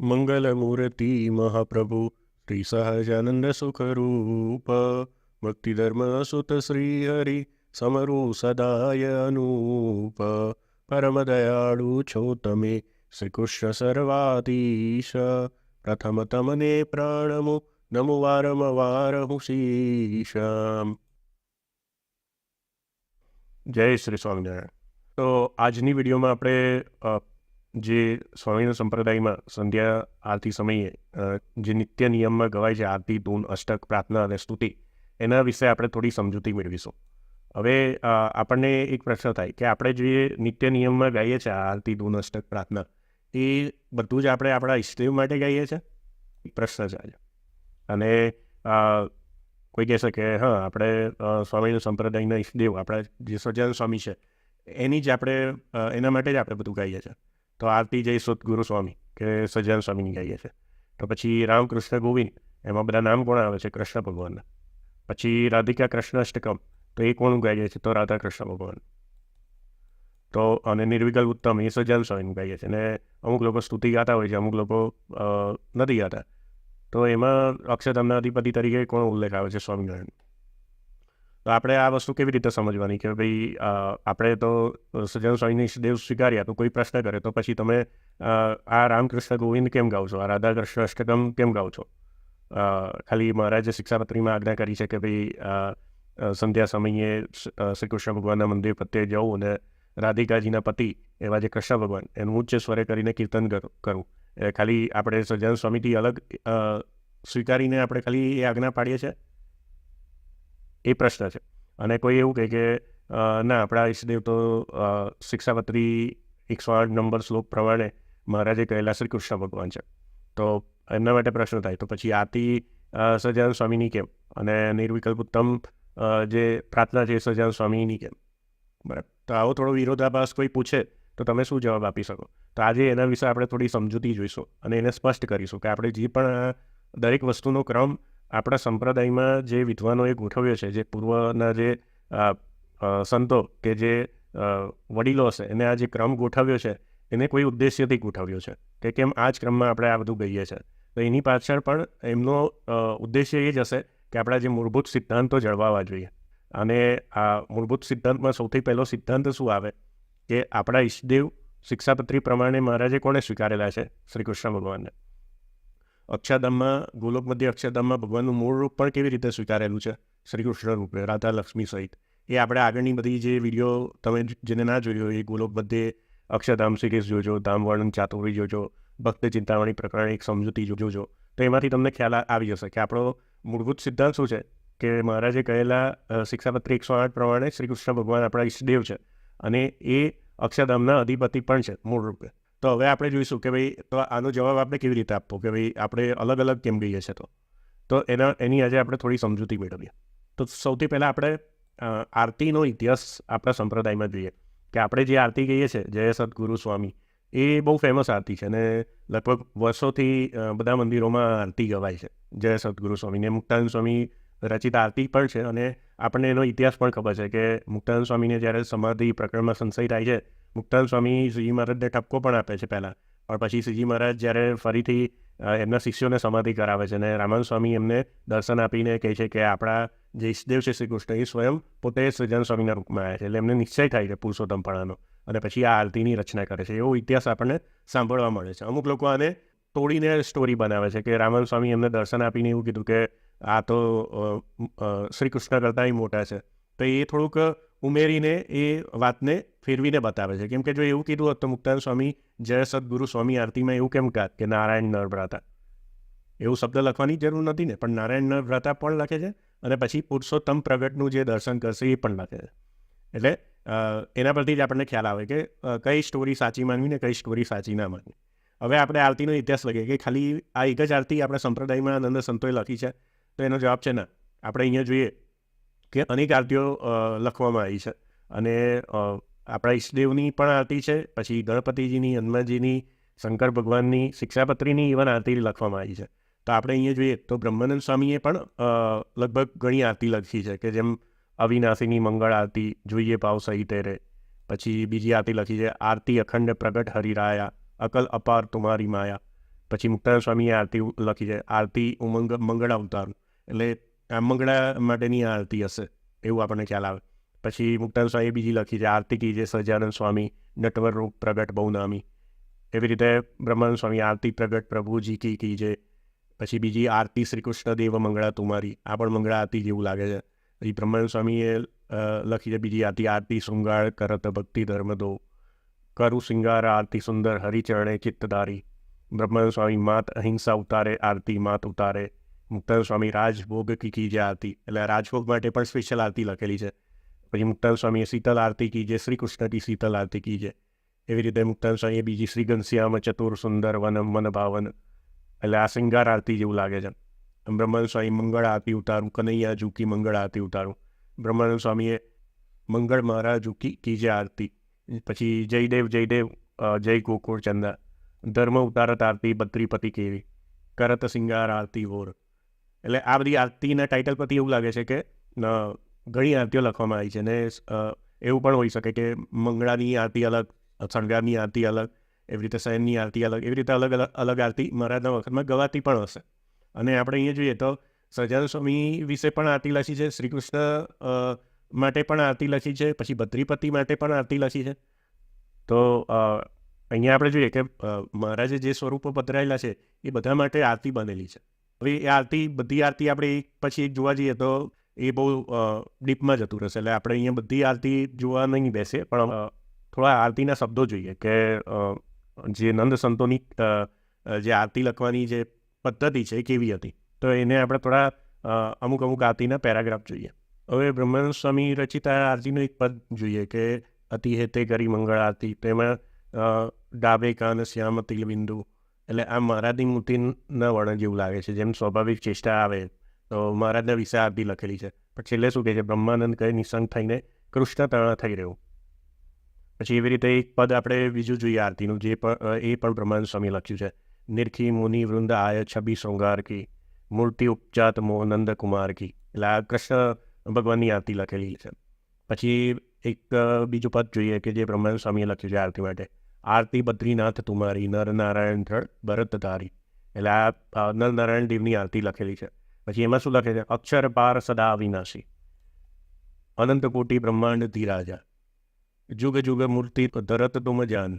મંગલમૂર્તિ મહાપ્રભુ શ્રી સહજાનંદ સુખરૂપ ભક્તિધર્મ સુત શ્રી હરિ સમરૂ સદાય અનુપ પરમ દયાળુ છો તમે શ્રી કૃષ્ણ સર્વાધીશ પ્રથમ તમને પ્રણમો નમો વારંવાર હું શીશ. જય શ્રી સ્વામિનારાયણ. તો આજની વિડીયોમાં આપણે જે સ્વામિનારાયણ સંપ્રદાયમાં સંધ્યા આરતી સમયે જે નિત્ય નિયમમાં ગવાય છે આરતી, ધૂન, અષ્ટક, પ્રાર્થના અને સ્તુતિ, એના વિશે આપણે થોડી સમજૂતી મેળવીશું. હવે આપણને એક પ્રશ્ન થાય કે આપણે જે નિત્ય નિયમમાં ગાઈએ છીએ આરતી, ધૂન, અષ્ટક, પ્રાર્થના, એ બધું જ આપણે આપણા ઈષ્ટદેવ માટે ગાઈએ છીએ? પ્રશ્ન છે આજે. અને કોઈ કહેશે કે હા, આપણે સ્વામિનારાયણ સંપ્રદાયના ઈષ્ટદેવ આપણા જે સહજાનંદ સ્વામી છે એની જ આપણે એના માટે જ આપણે બધું ગાઈએ છીએ. તો આરતી જય સદગુરુ સ્વામી કે સહજાનંદ સ્વામીની ગાઈએ છીએ. તો પછી રામકૃષ્ણ ગોવિંદ, એમાં બધા નામ કોણ આવે છે? કૃષ્ણ ભગવાનના. પછી રાધિકા કૃષ્ણ અષ્ટકમ, તો એ કોણ ગાઈએ છીએ? તો રાધા કૃષ્ણ ભગવાન. તો અને નિર્વિકલ્પ ઉત્તમ એ સહજાનંદ સ્વામીનું ગાઈએ છીએ. અને અમુક લોકો સ્તુતિ ગાતા હોય છે, અમુક લોકો નથી ગાતા. તો એમાં અક્ષરધામના અધિપતિ તરીકે કોણ ઉલ્લેખ આવે છે? સ્વામિનારાયણ. તો આપણે આ વસ્તુ કેવી રીતે સમજવાની કે ભાઈ આપણે તો સહજાનંદ સ્વામીની દેવ સ્વીકાર્યા, તો કોઈ પ્રશ્ન કરે તો પછી તમે આ રામકૃષ્ણ ગોવિંદ કેમ ગાઓ છો? આ રાધા કૃષ્ણ અષ્ટકમ કેમ ગાઓ છો? ખાલી મહારાજે શિક્ષાપત્રીમાં આજ્ઞા કરી છે કે ભાઈ સંધ્યા સમયે શ્રી કૃષ્ણ ભગવાનના મંદિર પ્રત્યે જવું અને રાધિકાજીના પતિ એવા જે કૃષ્ણ ભગવાન એનું ઉચ્ચ સ્વરે કરીને કીર્તન કરવું, એ ખાલી આપણે સહજાનંદ સ્વામીથી અલગ સ્વીકારીને આપણે ખાલી એ આજ્ઞા પાડીએ છીએ? એ પ્રશ્ન છે. અને કોઈ એવું કહે કે ના, આપણા ઈષ્ટદેવ તો શિક્ષાપત્રી 108 નંબર શ્લોક પ્રમાણે મહારાજે કહેલા શ્રી કૃષ્ણ ભગવાન છે. તો એમના માટે પ્રશ્ન થાય, તો પછી આરતી સહજાનંદ સ્વામીની કેમ? અને નિર્વિકલ્પ ઉત્તમ જે પ્રાર્થના છે સહજાનંદ સ્વામીની કેમ? બરાબર. તો આવો થોડો વિરોધાભાસ કોઈ પૂછે તો તમે શું જવાબ આપી શકો? તો આજે એના વિશે આપણે થોડી સમજૂતી જોઈશું અને એને સ્પષ્ટ કરીશું કે આપણે જે પણ દરેક વસ્તુનો ક્રમ આપણા સંપ્રદાયમાં જે વિદ્વાનોએ ગોઠવ્યો છે, જે પૂર્વના જે સંતો કે જે વડીલો છે એને આ જે ક્રમ ગોઠવ્યો છે, એને કોઈ ઉદ્દેશ્યથી ગોઠવ્યો છે કે કેમ આ જ ક્રમમાં આપણે આ બધું ગઈએ છીએ. તો એની પાછળ પણ એમનો ઉદ્દેશ્ય એ જ હશે કે આપણા જે મૂળભૂત સિદ્ધાંતો જળવાવા જોઈએ. અને આ મૂળભૂત સિદ્ધાંતમાં સૌથી પહેલો સિદ્ધાંત શું આવે કે આપણા ઈષ્ટદેવ શિક્ષાપત્રી પ્રમાણે મહારાજે કોને સ્વીકારેલા છે? શ્રી કૃષ્ણ ભગવાનને. અક્ષરધામમાં, ગોલોક મધ્ય અક્ષરધામમાં ભગવાનનું મૂળ રૂપ પણ કેવી રીતે સ્વીકારેલું છે? શ્રી કૃષ્ણ રૂપે, રાધા લક્ષ્મી સહિત. એ આપણે આગળની બધી જે વિડીયો તમે જેને ના જોયો એ ગોલોક મધ્ય અક્ષરધામ સિરીઝ જોજો, ધામ વર્ણન ચાતુરી જોજો, ભક્ત ચિંતામણી પ્રકરણ એક સમજૂતી જોજો. તો એમાંથી તમને ખ્યાલ આવી જશે કે આપણો મૂળભૂત સિદ્ધાંત શું છે કે મહારાજે કહેલા શિક્ષાપત્રી 108 પ્રમાણે શ્રી કૃષ્ણ ભગવાન આપણા ઈષ્ટદેવ છે અને એ અક્ષરધામના અધિપતિ પણ છે મૂળ રૂપે. તો હવે આપણે જોઈશું કે ભાઈ તો આનો જવાબ આપણે કેવી રીતે આપવો કે ભાઈ આપણે અલગ અલગ કેમ ગઈએ છીએ. તો એની આજે આપણે થોડી સમજૂતી મેળવીએ. તો સૌથી પહેલાં આપણે આરતીનો ઇતિહાસ આપણા સંપ્રદાયમાં જોઈએ કે આપણે જે આરતી કહીએ છીએ જય સદગુરુ સ્વામી, એ બહુ ફેમસ આરતી છે અને લગભગ વર્ષોથી બધા મંદિરોમાં આરતી ગવાય છે જય સદગુરુ સ્વામીને. મુક્તાનંદ સ્વામી રચિત આરતી પણ છે અને આપણને એનો ઇતિહાસ પણ ખબર છે કે મુક્તાનંદ સ્વામીને જ્યારે સમાધિ પ્રકરણમાં સંશય થાય છે, મુક્તાનંદ સ્વામી શ્રીજી મહારાજને ઠપકો પણ આપે છે પહેલાં, પણ પછી શ્રીજી મહારાજ જ્યારે ફરીથી એમના શિષ્યોને સમાધિ કરાવે છે અને રામાનંદ સ્વામી એમને દર્શન આપીને કહે છે કે આપણા જે ઈષ્ટદેવ છે શ્રી કૃષ્ણ એ સ્વયં પોતે સહજાનંદ સ્વામીના રૂપમાં આવ્યા છે. એટલે એમને નિશ્ચય થાય છે પુરુષોત્તમપણાનો અને પછી આ આરતીની રચના કરે છે. એવો ઇતિહાસ આપણને સાંભળવા મળે છે. અમુક લોકો આને તોડીને સ્ટોરી બનાવે છે કે રામાનંદ સ્વામી એમને દર્શન આપીને એવું કીધું કે આ તો શ્રી કૃષ્ણ કરતાં મોટા છે. તો એ થોડુંક ઉમેરીને એ વાતને ફેરવીને બતાવે છે. કેમ કે જો એવું કીધું હોત તો મુક્તાનંદ સ્વામી જય સદગુરુ સ્વામી આરતીમાં એવું કેમ કહે કે નારાયણ નર ભ્રાતા? એવું શબ્દ લખવાની જરૂર નથી ને, પણ નારાયણ નર ભ્રાતા પણ લખે છે અને પછી પુરુષોત્તમ પ્રગટનું જે દર્શન કરશે એ પણ લખે છે. એટલે એના પરથી જ આપણને ખ્યાલ આવે કે કઈ સ્ટોરી સાચી માનવી ને કઈ સ્ટોરી સાચી ના માનવી. હવે આપણે આરતીનો ઇતિહાસ લખીએ કે ખાલી આ એક જ આરતી આપણા સંપ્રદાયમાં આનંદ સંતોએ લખી છે, તો એનો જવાબ છે ના. આપણે અહીંયા જોઈએ કે અનેક આરતીઓ લખવામાં આવી છે અને આપણા ઈષ્ટદેવની પણ આરતી છે, પછી ગણપતિજીની, હનુમાનજીની, શંકર ભગવાનની, શિક્ષાપત્રીની ઇવન આરતી લખવામાં આવી છે. તો આપણે અહીંયા જોઈએ તો બ્રહ્માનંદ સ્વામીએ પણ લગભગ ઘણી આરતી લખી છે કે જેમ અવિનાશીની મંગળ આરતી, જોઈએ ભાવ સહિત રે, પછી બીજી આરતી લખી છે આરતી અખંડ પ્રગટ હરિરાયા, અકલ અપાર તુમારી માયા, પછી મુક્તાનંદ સ્વામીએ આરતી લખી છે, આરતી મંગળા અવતાર, એટલે આ મંગળા માટેની આરતી હશે એવું આપણને ખ્યાલ આવે. પછી મુક્તાનંદ સ્વામીએ બીજી લખી છે, આરતી કીજે સહજાનંદ સ્વામી નટવર રૂપ પ્રગટ બહુ નામી. એવી રીતે બ્રહ્માનંદ સ્વામી આરતી પ્રગટ પ્રભુજી કી કીજે. પછી બીજી આરતી શ્રી કૃષ્ણ દેવ મંગળા તુમારી, આ પણ મંગળા આરતી જેવું લાગે છે. પછી બ્રહ્માનંદ સ્વામીએ લખી છે બીજી આરતી, આરતી શૃંગાર કરત ભક્તિ ધર્મ દો, કરુ શૃંગાર આરતી સુંદર હરિચરણે ચિત્તધારી. બ્રહ્માનંદ સ્વામી માત અહિંસા ઉતારે આરતી માત ઉતારે. મુક્તાનંદ સ્વામી રાજભોગ કીજે આરતી, એટલે રાજભોગ માટે પણ સ્પેશિયલ આરતી લખેલી છે. પછી મુક્તાનંદ સ્વામીએ શીતલ આરતી કીજે, શ્રી કૃષ્ણ કી શીતલ આરતી કીજે. એવી રીતે મુક્તાનંદ સ્વામીએ બીજી શ્રી ઘનશ્યામ ચતુર સુંદર વનમ મન ભાવન, એટલે આ શૃંગાર આરતી જેવું લાગે છે. બ્રહ્માનંદ સ્વામી મંગળ આરતી ઉતારું, કનૈયા ઝૂકી મંગળ આરતી ઉતારું. બ્રહ્માનંદ સ્વામીએ મંગળ મહારાજ ઝૂકી કીજે આરતી. પછી જયદેવ જયદેવ જય ગોકુળ ચંદા, ધર્મ ઉતારત આરતી બદ્રીપતિ કેવી, કરત શિંગાર આરતી વોર. એટલે આ બધી આરતીના ટાઇટલ પરથી એવું લાગે છે કે ઘણી આરતીઓ લખવામાં આવી છે. અને એવું પણ હોઈ શકે કે મંગળાની આરતી અલગ, શણગારની આરતી અલગ, એવી રીતે શયનની આરતી અલગ, એવી રીતે અલગ અલગ આરતી મહારાજના વખતમાં ગવાતી પણ હશે. અને આપણે અહીંયા જોઈએ તો સહજાનંદ સ્વામી વિશે પણ આરતી લખી છે, શ્રી કૃષ્ણ માટે પણ આરતી લખી છે, પછી બદ્રીપતિ માટે પણ આરતી લખી છે. તો અહીંયા આપણે જોઈએ કે મહારાજે જે સ્વરૂપો પધરાયેલા છે એ બધા માટે આરતી બનેલી છે. હવે એ આરતી, બધી આરતી આપણે એક પછી એક જોવા જઈએ તો એ બહુ ડીપમાં જતું રહેશે. એટલે આપણે અહીંયા બધી આરતી જોવા નહીં બેસે, પણ થોડા આરતીના શબ્દો જોઈએ કે જે નંદ સંતોની જે આરતી લખવાની જે પદ્ધતિ છે એ કેવી હતી. તો એને આપણે થોડા અમુક આરતીના પેરાગ્રાફ જોઈએ. હવે બ્રહ્માનંદ સ્વામી રચિત આરતીનું એક પદ જોઈએ કે અતિ હેતે કરી મંગળ આરતી, તેમાં ડાબે કાન શ્યામ તિલબિંદુ, એટલે આ મહારાજની મૂર્તિના વર્ણન જેવું લાગે છે. જેમ સ્વાભાવિક ચેષ્ટા આવે તો મહારાજના વિશે આરતી લખેલી છે. પણ છેલ્લે શું કહે છે, બ્રહ્માનંદ કહે નિસંગ થઈને કૃષ્ણ તણા થઈ રહ્યું. પછી એવી રીતે એક પદ આપણે બીજું જોઈએ આરતીનું, જે એ પણ બ્રહ્માનંદ સ્વામી લખ્યું છે, નિરખી મુનિ વૃંદ આય છબી શૃંગાર કી, મૂર્તિ ઉપજાત મોહ નંદ કુમાર કી. એટલે આ કૃષ્ણ ભગવાનની આરતી લખેલી છે. પછી એક બીજું પદ જોઈએ કે જે બ્રહ્માનંદ સ્વામીએ લખ્યું છે આરતી માટે, આરતી બદ્રીનાથ તુમારી નર નારાયણ ધળ ભરત ધારી. એટલે આ નર નારાયણ દેવની આરતી લખેલી છે. પછી એમાં શું લખે છે, અક્ષર પાર સદા અવિનાશી, અનંત કોટી બ્રહ્માંડ ધીરાજા, જુગ જુગ મૂર્તિ ધરત તુમ જાન,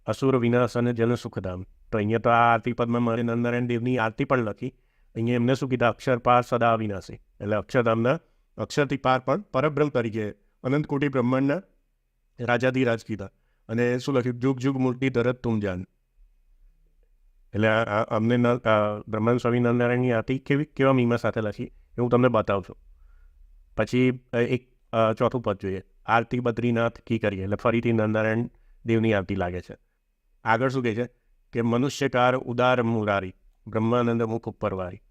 અસુર વિનાશન જન સુખધામ. તો અહીંયા તો આ આરતી પદમાં મારે નરનારાયણ દેવની આરતી પણ લખી. અહીંયા એમને શું કીધા, અક્ષર પાર સદા અવિનાશી, એટલે અક્ષરધામના અક્ષરથી પાર પણ પરબ્રહ્મ તરીકે અનંત કોટી બ્રહ્માંડના રાજાધિરાજ કીધા. અને શું લખ્યું, જુગ જુગ મૂર્તિ ધરત તુમ જાન. એટલે અમને બ્રહ્માનંદ સ્વામી નરનારાયણની આરતી કેવા મહિમા સાથે લખી એ હું તમને બતાવું છું. પછી એક ચોથું પદ જોઈએ, આરતી બદ્રીનાથ કી કરીએ, એટલે ફરીથી નરનારાયણ દેવની આરતી લાગે છે. આગળ શું કહે છે કે મનુષ્યકાર ઉદાર મુરારી, બ્રહ્માનંદ મુખ ઉપર વારી.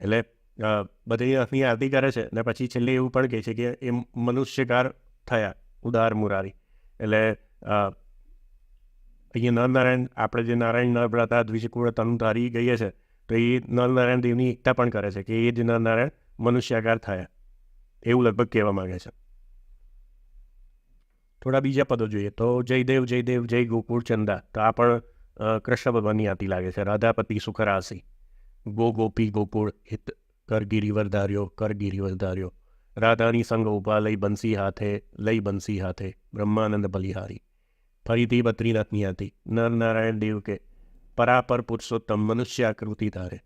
એટલે બદ્રીનાથની આરતી કરે છે અને પછી છેલ્લે એવું પણ કહે છે કે એ મનુષ્યકાર થયા ઉદાર મુરારી. એટલે અહીંયા નરનારાયણ, આપણે જે નારાયણ નરવ્રતા દ્વિજકુળ તનુધારી કહીએ છીએ તો એ નરનારાયણ દેવની એકતા પણ કરે છે કે એ જ નરનારાયણ મનુષ્યાકાર થયા, એવું લગભગ કહેવા માંગે છે. થોડા બીજા પદો જોઈએ તો જયદેવ જયદેવ જય ગોકુળ ચંદા, તો આ પણ કૃષ્ણ ભગવાનની આરતી લાગે છે. રાધાપતિ સુખરાસી, ગો ગોપી ગોકુળ હિત, કર ગિરિવરધાર્યો કર ગિરિવરધાર્યો, રાધાની સંગ ઉભા લઈ બંસી હાથે, બ્રહ્માનંદ બલિહારી. ફરીથી બદ્રીનાથની આરતી, નરનારાયણ દેવ કે પરાપર પુરુષોત્તમ મનુષ્યાકૃતિ ધારે.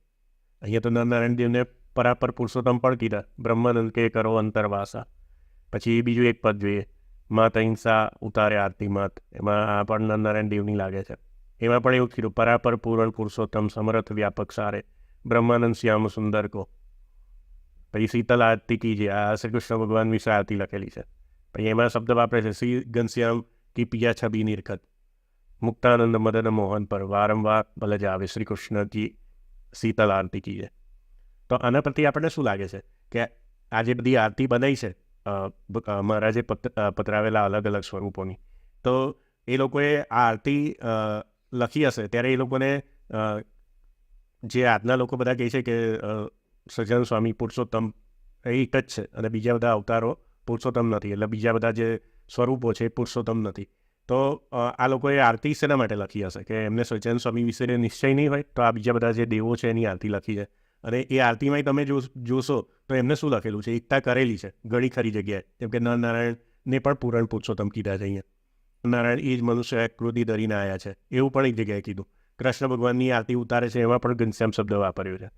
અહીંયા તો નરનારાયણ દેવને પરાપર પુરુષોત્તમ પણ કીધા, બ્રહ્માનંદ કે કરો અંતરવાસા. પછી બીજું એક પદ જોઈએ, માત અહિંસા ઉતારે આરતી માત, એમાં આ પણ નરનારાયણ દેવની લાગે છે. એમાં પણ એવું કીધું, પરાપર પૂરણ પુરુષોત્તમ સમર્થ વ્યાપક સારે, બ્રહ્માનંદ શ્યામ સુંદર કો. પછી શીતલ આરતી કીજે, આ શ્રી કૃષ્ણ ભગવાન વિશે આરતી લખેલી છે. પછી એમાં શબ્દ વાપરે છે, શ્રી ઘનશ્યામ કી પિયા છબી નિરખત, મુક્તાનંદ મદન મોહન પર વારંવાર બલજાવે, શ્રી કૃષ્ણ કી શીતલ આરતી કીજે. તો આના પરથી આપણને શું લાગે છે કે આ જે બધી આરતી બનાવી છે મહારાજે પધરાવેલા અલગ અલગ સ્વરૂપોની, તો એ લોકોએ આ આરતી લખી હશે ત્યારે એ લોકોને જે આજના લોકો બધા કહે છે કે સહજાનંદ સ્વામી પુરુષોત્તમ એક જ છે અને બીજા બધા અવતારો પુરુષોત્તમ નથી, એટલે બીજા બધા જે સ્વરૂપો છે એ પુરુષોત્તમ નથી. તો આ લોકોએ આરતી શેના માટે લખી હશે કે એમને સહજાનંદ સ્વામી વિશે નિશ્ચય નહીં હોય, તો આ બીજા બધા જે દેવો છે એની આરતી લખી છે. અને એ આરતીમાં તમે જોશો તો એમને શું લખેલું છે, એકતા કરેલી છે ઘણી ખરી જગ્યાએ. જેમ કે નરનારાયણને પણ પૂરણ પુરુષોત્તમ કીધા છે. અહીંયા નારાયણ એ જ મનુષ્ય કૃતિ ધરીને આવ્યા છે એવું પણ એક જગ્યાએ કીધું. કૃષ્ણ ભગવાનની આરતી ઉતારે છે એમાં પણ ઘનશ્યામ શબ્દ વાપર્યો છે.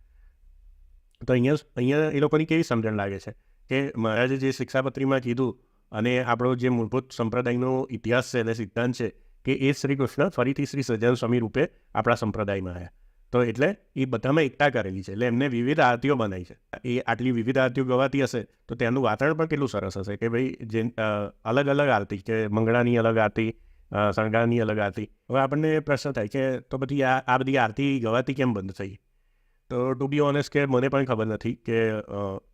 તો અહીંયા એ લોકોની કેવી સમજણ લાગે છે કે મહારાજે જે શિક્ષાપત્રીમાં કીધું અને આપણો જે મૂળભૂત સંપ્રદાયનો ઇતિહાસ છે અને સિદ્ધાંત છે કે એ શ્રી કૃષ્ણ ફરીથી શ્રી સહજાનંદ સ્વામી રૂપે આપણા સંપ્રદાયમાં આવ્યા. તો એટલે એ બધામાં એકતા કરેલી છે. એટલે એમને વિવિધ આરતીઓ બનાવી છે. એ આટલી વિવિધ આરતીઓ ગવાતી હશે તો ત્યાંનું વાતાવરણ પણ કેટલું સરસ હશે કે ભાઈ જે અલગ અલગ આરતી, કે મંગળાની અલગ આરતી, શણગારની અલગ આરતી. હવે આપણને પ્રશ્ન થાય કે તો પછી આ બધી આરતી ગવાતી કેમ બંધ થઈ? તો ટુ બી ઓનેસ્ટ કે મને પણ ખબર નથી કે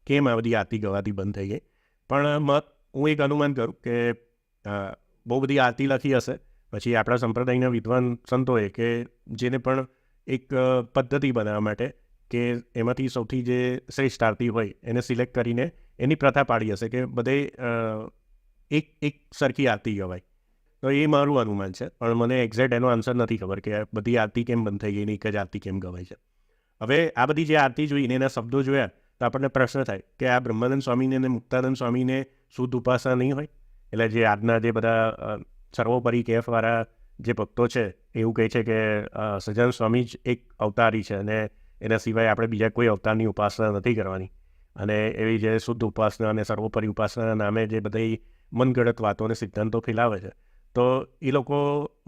કેમ આ બધી આરતી ગવાતી બંધ થઈ ગઈ. પણ હું એક અનુમાન કરું કે બહુ બધી આરતી લખી હશે, પછી આપણા સંપ્રદાયના વિદ્વાન સંતોએ કે જેને પણ એક પદ્ધતિ બનાવવા માટે કે એમાંથી સૌથી જે શ્રેષ્ઠ આરતી હોય એને સિલેક્ટ કરીને એની પ્રથા પાડી હશે કે બધે એક સરખી આરતી ગવાય. તો એ મારું અનુમાન છે, પણ મને એક્ઝેક્ટ એનો આન્સર નથી ખબર કે બધી આરતી કેમ બંધ થઈ ગઈ ને એક જ આરતી કેમ ગવાય છે. હવે આ બધી જે આરતી જોઈને એના શબ્દો જોયા તો આપણને પ્રશ્ન થાય કે આ બ્રહ્માનંદ સ્વામીને અને મુક્તાનંદ સ્વામીને શુદ્ધ ઉપાસના નહીં હોય? એટલે જે આજના જે બધા સર્વોપરી કેફવાળા જે ભક્તો છે એવું કહે છે કે સહજાનંદ સ્વામી જ એક અવતારી છે અને એના સિવાય આપણે બીજા કોઈ અવતારની ઉપાસના નથી કરવાની. અને એવી જે શુદ્ધ ઉપાસના અને સર્વોપરી ઉપાસનાના નામે જે બધી મનગઢત વાતો અને સિદ્ધાંતો ફેલાવે છે, તો એ લોકો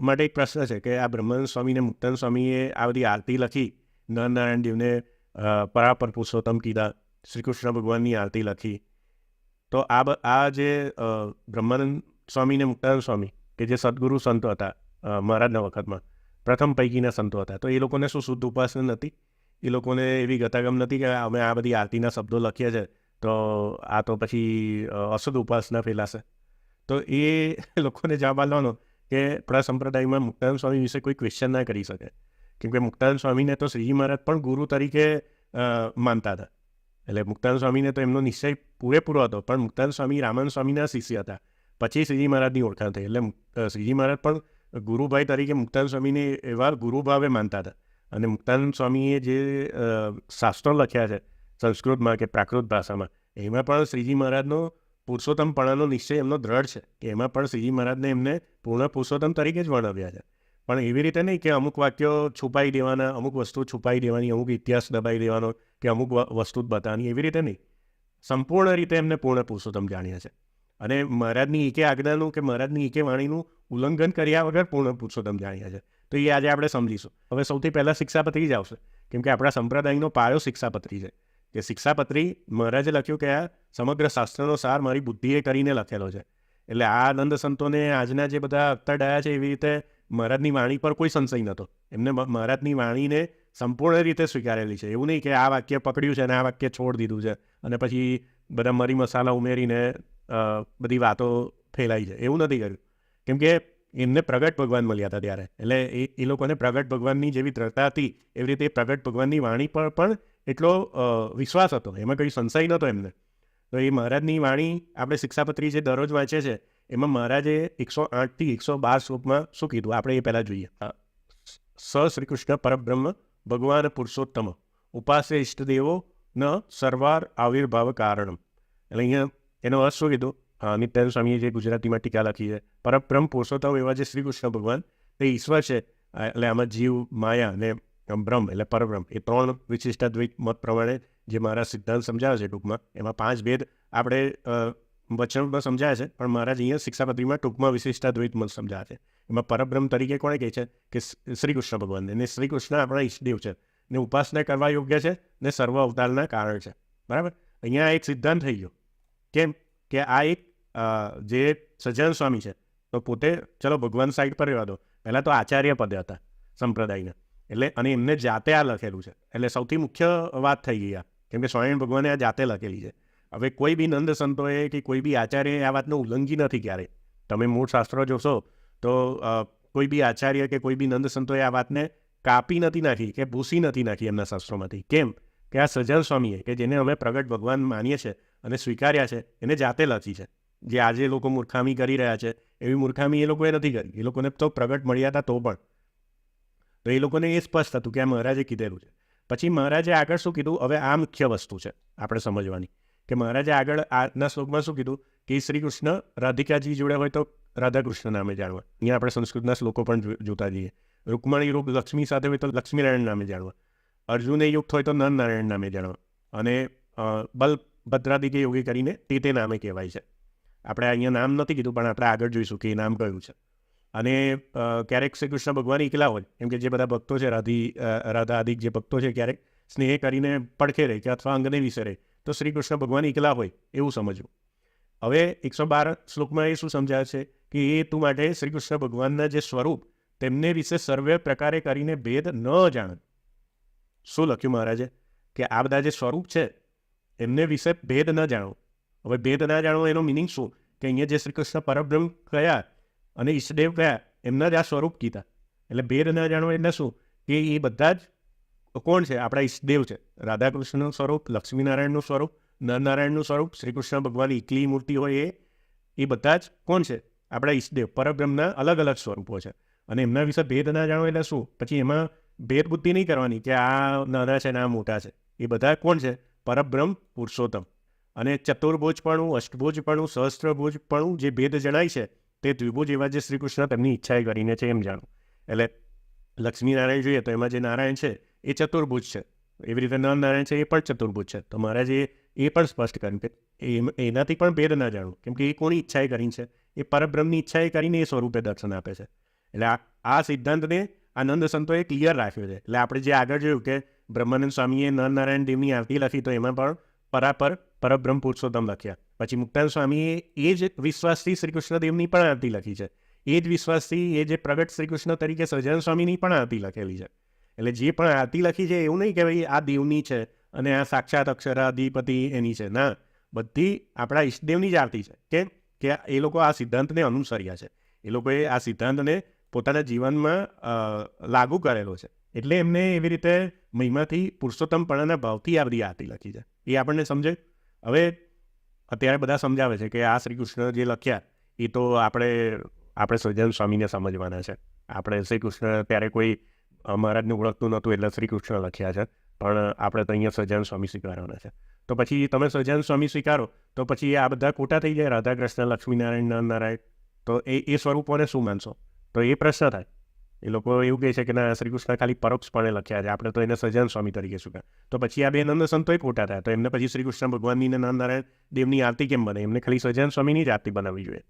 માટે એક પ્રશ્ન છે કે આ બ્રહ્માનંદ સ્વામી અને મુક્તાનંદ સ્વામીએ આ બધી આરતી લખી, નરનારાયણ દેવને પરાપર પુરુષોત્તમ કીધા, શ્રી કૃષ્ણ ભગવાનની આરતી લખી, તો આ જે બ્રહ્માનંદ સ્વામી ને મુક્તાનંદ સ્વામી કે જે સદગુરુ સંતો હતા મહારાજના વખતમાં, પ્રથમ પૈકીના સંતો હતા, તો એ લોકોને શું શુદ્ધ ઉપાસના નથી? એ લોકોને એવી ગતાગમ નથી કે અમે આ બધી આરતીના શબ્દો લખીએ છીએ તો આ તો પછી અશુદ્ધ ઉપાસના ફેલાશે? તો એ લોકોને જવાબ આપવાનો કે આપણા સંપ્રદાયમાં મુક્તાનંદ સ્વામી વિશે કોઈ ક્વેશ્ચન ના કરી શકે, કેમકે મુક્તાનંદ સ્વામીને તો શ્રીજી મહારાજ પણ ગુરુ તરીકે માનતા હતા. એટલે મુક્તાનંદ સ્વામીને તો એમનો નિશ્ચય પૂરેપૂરો હતો, પણ મુક્તાનંદ સ્વામી રામાનંદ સ્વામીના શિષ્ય હતા. પછી શ્રીજી મહારાજની ઓળખાણ થઈ. એટલે શ્રીજી મહારાજ પણ ગુરુભાઈ તરીકે મુક્તાનંદ સ્વામીને એવા ગુરુભાવે માનતા હતા. અને મુક્તાનંદ સ્વામીએ જે શાસ્ત્રો લખ્યા છે સંસ્કૃતમાં કે પ્રાકૃત ભાષામાં, એમાં પણ શ્રીજી મહારાજનો પુરુષોત્તમપણાનો નિશ્ચય એમનો દ્રઢ છે કે એમાં પણ શ્રીજી મહારાજને એમને પૂર્ણ પુરુષોત્તમ તરીકે જ વર્ણવ્યા છે. પણ એવી રીતે નહીં કે અમુક વાક્યો છુપાઈ દેવાના, અમુક વસ્તુ છુપાઈ દેવાની, અમુક ઇતિહાસ દબાઈ દેવાનો કે અમુક વસ્તુ જ બતાવવાની, એવી રીતે નહીં. સંપૂર્ણ રીતે એમને પૂર્ણ પુરુષોત્તમ જાણ્યા છે. અને મહારાજની એકે આજ્ઞાનું કે મહારાજની એકે વાણીનું ઉલ્લંઘન કર્યા વગર પૂર્ણ પુરુષોત્તમ જાણ્યા છે. તો એ આજે આપણે સમજીશું. હવે સૌથી પહેલાં શિક્ષાપત્રી જ આવશે, કેમ કે આપણા સંપ્રદાયનો પાયો શિક્ષાપત્રી છે. કે શિક્ષાપત્રી મહારાજે લખ્યું કે આ સમગ્ર શાસ્ત્રનો સાર મારી બુદ્ધિએ કરીને લખેલો છે. એટલે આ આનંદ સંતોને આજના જે બધા અવતાર ડાયા છે એવી રીતે મહારાજની વાણી પર કોઈ સંશય નહોતો. એમને મહારાજની વાણીને સંપૂર્ણ રીતે સ્વીકારેલી છે. એવું નહીં કે આ વાક્ય પકડ્યું છે અને આ વાક્ય છોડ દીધું છે અને પછી બધા મરી મસાલા ઉમેરીને બધી વાતો ફેલાઈ છે, એવું નથી કર્યું. કેમ કે એમને પ્રગટ ભગવાન મળ્યા હતા ત્યારે, એટલે એ લોકોને પ્રગટ ભગવાનની જેવી દ્રઢતા હતી એવી રીતે પ્રગટ ભગવાનની વાણી પર પણ એટલો વિશ્વાસ હતો, એમાં કંઈ સંશય નહોતો એમને. તો એ મહારાજની વાણી આપણે શિક્ષાપત્રી જે દરરોજ વાંચે છે એમાં મહારાજે 108 થી 112 શ્લોકમાં શું કીધું આપણે એ પહેલાં જોઈએ. સ શ્રી કૃષ્ણ પરબ્રહ્મ ભગવાન પુરુષોત્તમ ઉપાસે ઇષ્ટદેવો ન સર્વાર આવિર્ભાવ કારણમ. એટલે અહીંયા એનો અર્થ શું કીધું? નિત્યાનંદ સ્વામીએ જે ગુજરાતીમાં ટીકા લખી છે, પરબ્રહ્મ પુરુષોત્તમ એવા જે શ્રી કૃષ્ણ ભગવાન તે ઈશ્વર છે. એટલે આમાં જીવ, માયા અને બ્રહ્મ એટલે પરબ્રહ્મ, એ ત્રણ વિશિષ્ટાદ્વૈત મત પ્રમાણે જે મારા સિદ્ધાંત સમજાવે છે ટૂંકમાં, એમાં 5 ભેદ આપણે વચનમાં સમજાય છે, પણ મહારાજ અહીંયા શિક્ષાપત્રીમાં ટૂંકમાં વિશિષ્ટાદ્વૈત મત સમજાવે છે. એમાં પરબ્રહ્મ તરીકે કોણે કહે છે કે શ્રી કૃષ્ણ ભગવાન, અને શ્રી કૃષ્ણ આપણા ઈષ્ટદેવ છે ને ઉપાસના કરવા યોગ્ય છે ને સર્વ અવતારના કારણ છે. બરાબર? અહીંયા એક સિદ્ધાંત થઈ ગયો. કેમ કે આ એક જે સહજાનંદ સ્વામી છે તો પોતે ચલો ભગવાન સાઈડ પર રહેવા દો, પહેલાં તો આચાર્ય પદે હતા સંપ્રદાયના, એટલે અને એમને જાતે આ લખેલું છે. એટલે સૌથી મુખ્ય વાત થઈ ગઈ આ, કેમ કે સ્વામિનારાયણ ભગવાને આ જાતે લખેલી છે. હવે કોઈ બી નંદ સંતોએ કે કોઈ બી આચાર્યએ આ વાતનું ઉલ્લંઘી નથી ક્યારેય. તમે મૂળ શાસ્ત્રો જોશો તો કોઈ બી આચાર્ય કે કોઈ બી નંદ સંતોએ આ વાતને કાપી નથી નાખી કે ભૂસી નથી નાખી એમના શાસ્ત્રોમાંથી. કેમ કે આ સહજાનંદ સ્વામીએ કે જેને અમે પ્રગટ ભગવાન માનીએ છીએ અને સ્વીકાર્યા છે એને જાતે લખી છે. જે આજે લોકો મૂર્ખામી કરી રહ્યા છે એવી મૂર્ખામી એ લોકોએ નથી કરી. એ લોકોને તો પ્રગટ મળ્યા હતા તો પણ. તો એ લોકોને એ સ્પષ્ટ હતું કે આ મહારાજે કીધેલું છે. પછી મહારાજે આગળ શું કીધું, હવે આ મુખ્ય વસ્તુ છે આપણે સમજવાની, કે મહારાજે આગળ આજના શ્લોકમાં શું કીધું કે શ્રી કૃષ્ણ રાધિકાજી જોડે હોય તો રાધાકૃષ્ણ નામે જાણવા. અહીંયા આપણે સંસ્કૃતના શ્લોકો પણ જોતા જઈએ. રૂકમણી રૂપ લક્ષ્મી સાથે હોય તો લક્ષ્મીનારાયણ નામે જાણવા. અર્જુને યુક્ત હોય તો નરનારાયણ નામે જાણવા. અને બલભદ્રાદિકે યોગી કરીને તે નામે કહેવાય છે. આપણે અહીંયા નામ નથી કીધું, પણ આપણે આગળ જોઈશું કે એ નામ કયું છે. અને ક્યારેક શ્રી કૃષ્ણ ભગવાન એકલા હોય, કેમ કે જે બધા ભક્તો છે રાધા આદિ જે ભક્તો છે ક્યારેક સ્નેહ કરીને પડખે રહે કે અથવા અંગને વિશે રહે, તો શ્રી કૃષ્ણ ભગવાન એકલા હોય એવું સમજવું. હવે 112 શ્લોકમાં એ શું સમજાવે છે કે એ તું માટે શ્રી કૃષ્ણ ભગવાનના જે સ્વરૂપ તેમને વિશે સર્વે પ્રકારે કરીને ભેદ ન જાણ. શું લખ્યું મહારાજે કે આ બધા જે સ્વરૂપ છે એમને વિશે ભેદ ન જાણો. હવે ભેદ ના જાણવો એનો મિનિંગ શું, કે અહીંયા જે શ્રી કૃષ્ણ પરબ્રહ્મ કયા અને ઈષ્ટદેવ કયા એમના જ આ સ્વરૂપ કીધા. એટલે ભેદ ના જાણવો એટલે શું, કે એ બધા જ કોણ છે, આપણા ઈષ્ટદેવ છે. રાધાકૃષ્ણનું સ્વરૂપ, લક્ષ્મીનારાયણનું સ્વરૂપ, નરનારાયણનું સ્વરૂપ, શ્રી કૃષ્ણ ભગવાન એકલી મૂર્તિ હોય એ બધા જ કોણ છે, આપણા ઈષ્ટદેવ પરબ્રહ્મના અલગ અલગ સ્વરૂપો છે. અને એમના વિશે ભેદ ના જાણો એટલે શું, પછી એમાં ભેદ બુદ્ધિ નહીં કરવાની કે આ નાના છે ને આ મોટા છે. એ બધા કોણ છે, પરબ્રહ્મ પુરુષોત્તમ. અને ચતુર્ભુજપણું, અષ્ટભુજપણું, સહસ્ત્રભુજપણું જે ભેદ જણાય છે તે દ્વિભુજ એવા જે શ્રી કૃષ્ણ તેમની ઈચ્છાએ કરીને છે એમ જાણો. એટલે લક્ષ્મીનારાયણ જોઈએ તો એમાં જે નારાયણ છે એ ચતુર્ભુજ છે, એવી રીતે નરનારાયણ છે એ પણ ચતુર્ભુજ છે. તો મહારાજે એ પણ સ્પષ્ટ કર્યું કે એનાથી પણ ભેદ ના જાણવું, કેમ કે એ કોની ઈચ્છાએ કરીને છે, એ પરબ્રહ્મની ઈચ્છાએ કરીને એ સ્વરૂપે દર્શન આપે છે. એટલે આ સિદ્ધાંતને આનંદ સંતોએ ક્લિયર રાખ્યો છે. એટલે આપણે જે આગળ જોયું કે બ્રહ્માનંદ સ્વામીએ નરનારાયણ દેવની આરતી લખી તો એમાં પણ પરાપર પરબ્રહ્મ પુરુષોત્તમ લખ્યા. પછી મુક્તાનંદ સ્વામીએ એ જ વિશ્વાસથી શ્રી કૃષ્ણદેવની પણ આરતી લખી છે. એ જ વિશ્વાસથી એ જે પ્રગટ શ્રી કૃષ્ણ તરીકે સહજાનંદ સ્વામીની પણ આરતી લખેલી છે. એટલે જે પણ આરતી લખી છે એવું નહીં કે ભાઈ આ દેવની છે અને આ સાક્ષાત અક્ષરાધિપતિ એની છે. ના, બધી આપણા ઈષ્ટદેવની જ આરતી છે. કેમ કે એ લોકો આ સિદ્ધાંતને અનુસર્યા છે, એ લોકોએ આ સિદ્ધાંતને પોતાના જીવનમાં લાગુ કરેલો છે. એટલે એમને એવી રીતે મહિમાથી પુરુષોત્તમપણાના ભાવથી આ બધી આરતી લખી છે. એ આપણને સમજે. હવે અત્યારે બધા સમજાવે છે કે આ શ્રી કૃષ્ણ જે લખ્યા એ તો આપણે સહજાનંદ સ્વામીને સમજવાના છે. આપણે શ્રી કૃષ્ણ ત્યારે કોઈ મહારાજને ઓળખતું નહોતું એટલે શ્રી કૃષ્ણ લખ્યા છે, પણ આપણે તો અહીંયા સહજાનંદ સ્વામી સ્વીકારવાના છે. તો પછી તમે સહજાનંદ સ્વામી સ્વીકારો તો પછી આ બધા ખોટા થઈ જાય, રાધા કૃષ્ણ, લક્ષ્મીનારાયણ, નરનારાયણ. તો એ સ્વરૂપોને શું માનશો? તો એ પ્રશ્ન થાય. એ લોકો એવું કહે છે કે ના, શ્રી કૃષ્ણ ખાલી પરોક્ષપણે લખ્યા છે, આપણે તો એને સહજાનંદ સ્વામી તરીકે સ્વીકાર. તો પછી આ બે નંદ સંતોય ખોટા થયા. તો એમને પછી શ્રી કૃષ્ણ ભગવાનની ને નરનારાયણ દેવની આરતી કેમ બને? એમને ખાલી સહજાનંદ સ્વામીની જ આરતી બનાવવી જોઈએ.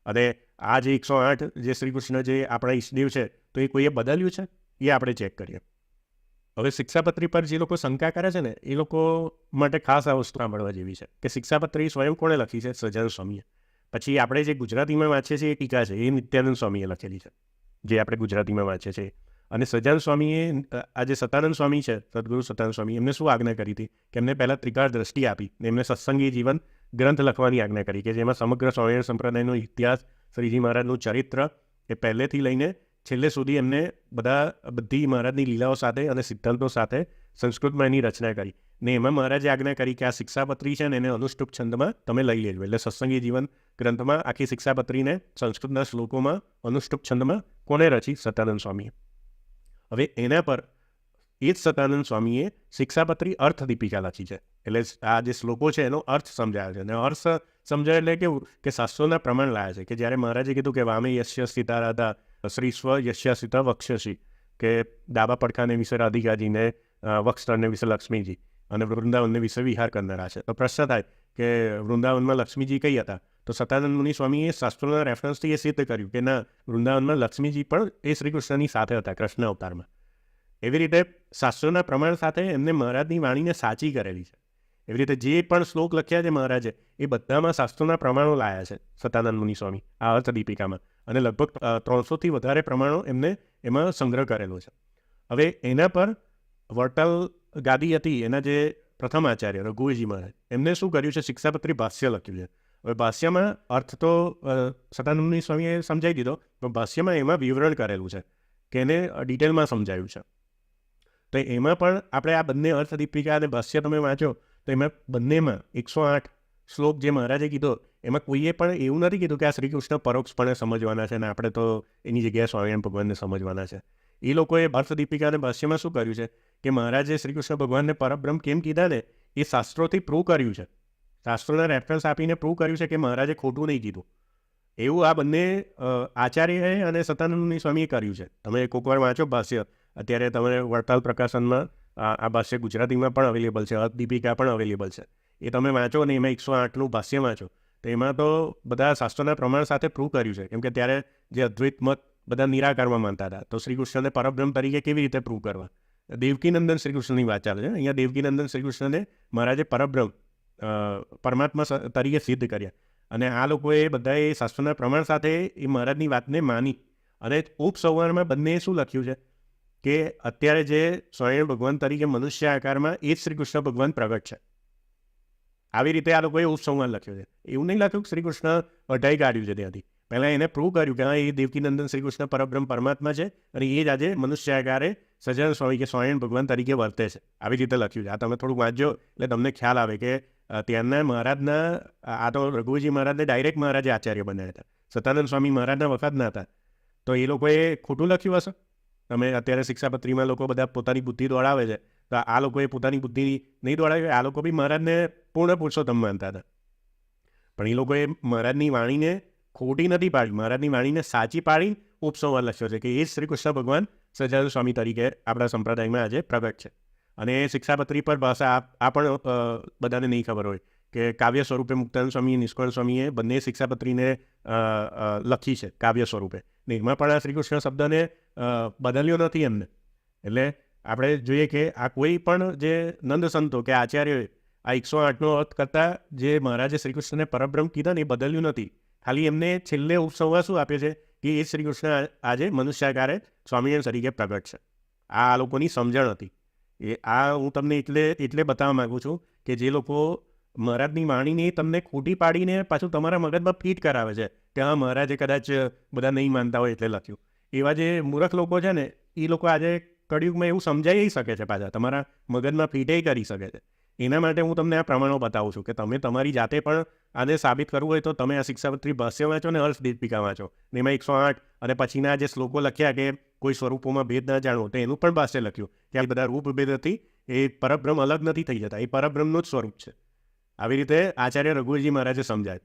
અને આ જે 108 જે શ્રી કૃષ્ણ જે આપણા ઈષ્ટદેવ છે તો એ કોઈએ બદલ્યું છે? એ આપણે ચેક કરીએ. હવે શિક્ષાપત્રી પર જે લોકો શંકા કરે છે ને એ લોકો માટે ખાસ આ વસ્તુ સાંભળવા જેવી છે કે શિક્ષાપત્રી સ્વયં કોણે લખી છે? સહજાનંદ સ્વામીએ. પછી આપણે જે ગુજરાતીમાં વાંચીએ છીએ એ ટીકા છે એ નિત્યાનંદ સ્વામીએ લખેલી છે, જે આપણે ગુજરાતીમાં વાંચીએ છીએ. અને સહજાનંદ સ્વામીએ આ જે સતાનંદ સ્વામી છે, સદગુરુ સતાનંદ સ્વામી, એમને શું આજ્ઞા કરી હતી કે એમને પહેલાં ત્રિકાળ દ્રષ્ટિ આપી ને એમને સત્સંગી જીવન ગ્રંથ લખવાની આજ્ઞા કરી કે જેમાં સમગ્ર સ્વામિનારાયણ સંપ્રદાયનો ઇતિહાસ, શ્રીજી મહારાજનું ચરિત્ર એ પહેલેથી લઈને છેલ્લે સુધી એમને બધી મહારાજની લીલાઓ સાથે અને સિદ્ધાંતો સાથે સંસ્કૃતમાં એની રચના કરી. ને એમાં મહારાજે આજ્ઞા કરી કે આ શિક્ષાપત્રી છે ને એને અનુષ્ટુપ છંદમાં તમે લઈ લેજો. એટલે સત્સંગી જીવન ગ્રંથમાં આખી શિક્ષાપત્રીને સંસ્કૃતના શ્લોકોમાં અનુષ્ટુપ છંદમાં કોને રચી? સતાનંદ સ્વામીએ. હવે એના પર એ જ સતાનંદ સ્વામીએ શિક્ષાપત્રી અર્થ દીપિકા લખી છે. એટલે આ જે શ્લોકો છે એનો અર્થ સમજાવે છે. અને અર્થ સમજાય એટલે કેવું કે શાસ્ત્રોના પ્રમાણ લાયા છે. કે જ્યારે મહારાજે કીધું કે વામે યશ્ય સ્થિતા રાધા શ્રી સ્વ યશ્યા સ્થિતા વક્ષસી, કે ડાબા પડખાને વિશે રાધિકાજીને, વક્ષસ્થળને વિશે લક્ષ્મીજી અને વૃંદાવનને વિશે વિહાર કરનારા છે. તો પ્રશ્ન થાય કે વૃંદાવનમાં લક્ષ્મીજી કઈ હતા? તો સતાનંદ મુનિ સ્વામીએ શાસ્ત્રોના રેફરન્સથી એ સિદ્ધ કર્યું કે ના, વૃંદાવનમાં લક્ષ્મીજી પણ એ શ્રી કૃષ્ણની સાથે હતા કૃષ્ણ અવતારમાં. એવી રીતે શાસ્ત્રોના પ્રમાણ સાથે એમને મહારાજની વાણીને સાચી કરેલી છે. એવી રીતે જે પણ શ્લોક લખ્યા છે મહારાજે એ બધામાં શાસ્ત્રોના પ્રમાણો લાયા છે સતાનંદ મુનિ સ્વામી આ અર્થદીપિકામાં. અને લગભગ 300થી વધારે પ્રમાણો એમને એમાં સંગ્રહ કરેલો છે. હવે એના પર વરતાલ ગાદી હતી એના જે પ્રથમ આચાર્ય રઘુવીરજી મહારાજ, એમને શું કર્યું છે? શિક્ષાપત્રી ભાષ્ય લખ્યું છે. હવે ભાષ્યમાં અર્થ તો સતાનંદ મુનિ સ્વામીએ સમજાવી દીધો, પણ ભાષ્યમાં એમાં વિવરણ કરેલું છે કે એને ડિટેલમાં સમજાવ્યું છે. તો એમાં પણ આપણે આ બંને અર્થદીપિકા અને ભાષ્ય તમે વાંચો તો એમાં બંનેમાં 108 શ્લોક જે મહારાજે કીધો એમાં કોઈએ પણ એવું નથી કીધું કે આ શ્રી કૃષ્ણ પરોક્ષપણે સમજવાના છે અને આપણે તો એની જગ્યાએ સ્વામિનારાયણ ભગવાનને સમજવાના છે. એ લોકોએ અર્થદીપિકા અને ભાષ્યમાં શું કર્યું છે કે મહારાજે શ્રી કૃષ્ણ ભગવાનને પરબ્રહ્મ કેમ કીધા ને એ શાસ્ત્રોથી પ્રૂવ કર્યું છે. શાસ્ત્રોના રેફરન્સ આપીને પ્રૂવ કર્યું છે કે મહારાજે ખોટું નહીં કીધું. એવું આ બંને આચાર્યએ અને સતાનંદ સ્વામીએ કર્યું છે. તમે કોઈક વાર વાંચો ભાષ્ય, અત્યારે તમે વડતાલ પ્રકાશનમાં આ ભાષ્ય ગુજરાતીમાં પણ અવેલેબલ છે, અર્થદીપિકા પણ અવેલેબલ છે. એ તમે વાંચો ને એમાં 108નું ભાષ્ય વાંચો તો એમાં તો બધા શાસ્ત્રોના પ્રમાણ સાથે પ્રૂવ કર્યું છે. કેમ કે ત્યારે જે અદ્વૈત મત બધા નિરાકારમાં માનતા હતા, તો શ્રી કૃષ્ણને પરબ્રહ્મ તરીકે કેવી રીતે પ્રૂવ કરવા? દેવકીનંદન શ્રી કૃષ્ણની વાત ચાલે છે. અહીંયા દેવકીનંદન શ્રી કૃષ્ણને મહારાજે પરબ્રહ્મ પરમાત્મા તરીકે સિદ્ધ કર્યા. અને આ લોકોએ બધાએ શાસ્ત્રોના પ્રમાણ સાથે એ મહારાજની વાતને માની. અને ઉપસંહારમાં બંને શું લખ્યું છે કે અત્યારે જે સ્વયં ભગવાન તરીકે મનુષ્ય આકારમાં એ જ શ્રી કૃષ્ણ ભગવાન પ્રગટ છે. આવી રીતે આ લોકોએ ઉપસંહાર લખ્યો છે. એવું નહીં લખ્યું કે શ્રી કૃષ્ણ હટાઈ કાઢ્યું છે ત્યાંથી. પહેલાં એને પ્રૂવ કર્યું કે હા, એ દેવકીનંદન શ્રી કૃષ્ણ પરબ્રહ્મ પરમાત્મા છે અને એ જ આજે મનુષ્ય આકારે સહજાનંદ સ્વામી કે સ્વયં ભગવાન તરીકે વર્તે છે. આવી રીતે લખ્યું છે. આ તમે થોડુંક વાંચજો એટલે તમને ખ્યાલ આવે કે ત્યારના મહારાજના, આ તો રઘુજી મહારાજને ડાયરેક્ટ મહારાજે આચાર્ય બનાવ્યા હતા. સતાનંદ સ્વામી મહારાજના વખતના હતા. તો એ લોકોએ ખોટું લખ્યું હશે. તમે અત્યારે શિક્ષાપત્રીમાં લોકો બધા પોતાની બુદ્ધિ દોડાવે છે, તો આ લોકોએ પોતાની બુદ્ધિ નહીં દોડાવી. આ લોકો બી મહારાજને પૂર્ણ પુરુષોત્તમ માનતા હતા. પણ એ લોકોએ મહારાજની વાણીને ખોટી નથી પાડી, મહારાજની વાણીને સાચી પાડી ઉપસંહાર લખ્યો છે કે એ શ્રી કૃષ્ણ ભગવાન સહજાનંદ સ્વામી તરીકે આપણા સંપ્રદાયમાં આજે પ્રગટ છે. અને શિક્ષાપત્રી પર ભાષા આ પણ બધાને નહીં ખબર હોય કે કાવ્ય સ્વરૂપે મુક્તાનંદ સ્વામીએ, નિષ્કળ સ્વામીએ બંને શિક્ષાપત્રીને લખી છે કાવ્ય સ્વરૂપે. ને એમાં પણ આ શ્રી કૃષ્ણ શબ્દને બદલ્યો નથી એમને. એટલે આપણે જોઈએ કે આ કોઈ પણ જે નંદ સંતો કે આચાર્યોએ આ 108નો અર્થ કરતાં જે મહારાજે શ્રી કૃષ્ણને પરબ્રહ્મ કીધા ને એ બદલ્યું નથી. ખાલી એમને છેલ્લે ઉપસંહાર શું આપે છે કે એ શ્રી કૃષ્ણ આજે મનુષ્યાકારે સ્વામિનારાયણ તરીકે પ્રગટ છે. આ લોકોની સમજણ હતી. આ હું તમને એટલે બતાવવા માગું છું કે જે લોકો મહારાજની વાણીને તમને ખોટી પાડીને પાછું તમારા મગજમાં ફીટ કરાવે છે કે હા, મહારાજે કદાચ બધા નહીં માનતા હોય એટલે લખ્યું. એવા જે મૂર્ખ લોકો છે ને, એ લોકો આજે કળિયુગમાં એવું સમજાઈ શકે છે, પાછા તમારા મગજમાં ફીટે કરી શકે છે. એના માટે હું તમને આ પ્રમાણો બતાવું છું કે તમે તમારી જાતે પણ આને સાબિત કરવું હોય તો તમે આ શિક્ષાપત્રી ભાષ્ય વાંચો ને અર્થદીપિકા વાંચો. ને એમાં 108 અને પછીના જે શ્લોકો લખ્યા કે કોઈ સ્વરૂપોમાં ભેદ ના જાણવો, તો એનું પણ ભાષ્ય લખ્યું કે આ બધા રૂપ ભેદથી એ પરબ્રહ્મ અલગ નથી થઈ જતા, એ પરબ્રહ્મનું જ સ્વરૂપ છે. આવી રીતે આચાર્ય રઘુવીરજી મહારાજે સમજાય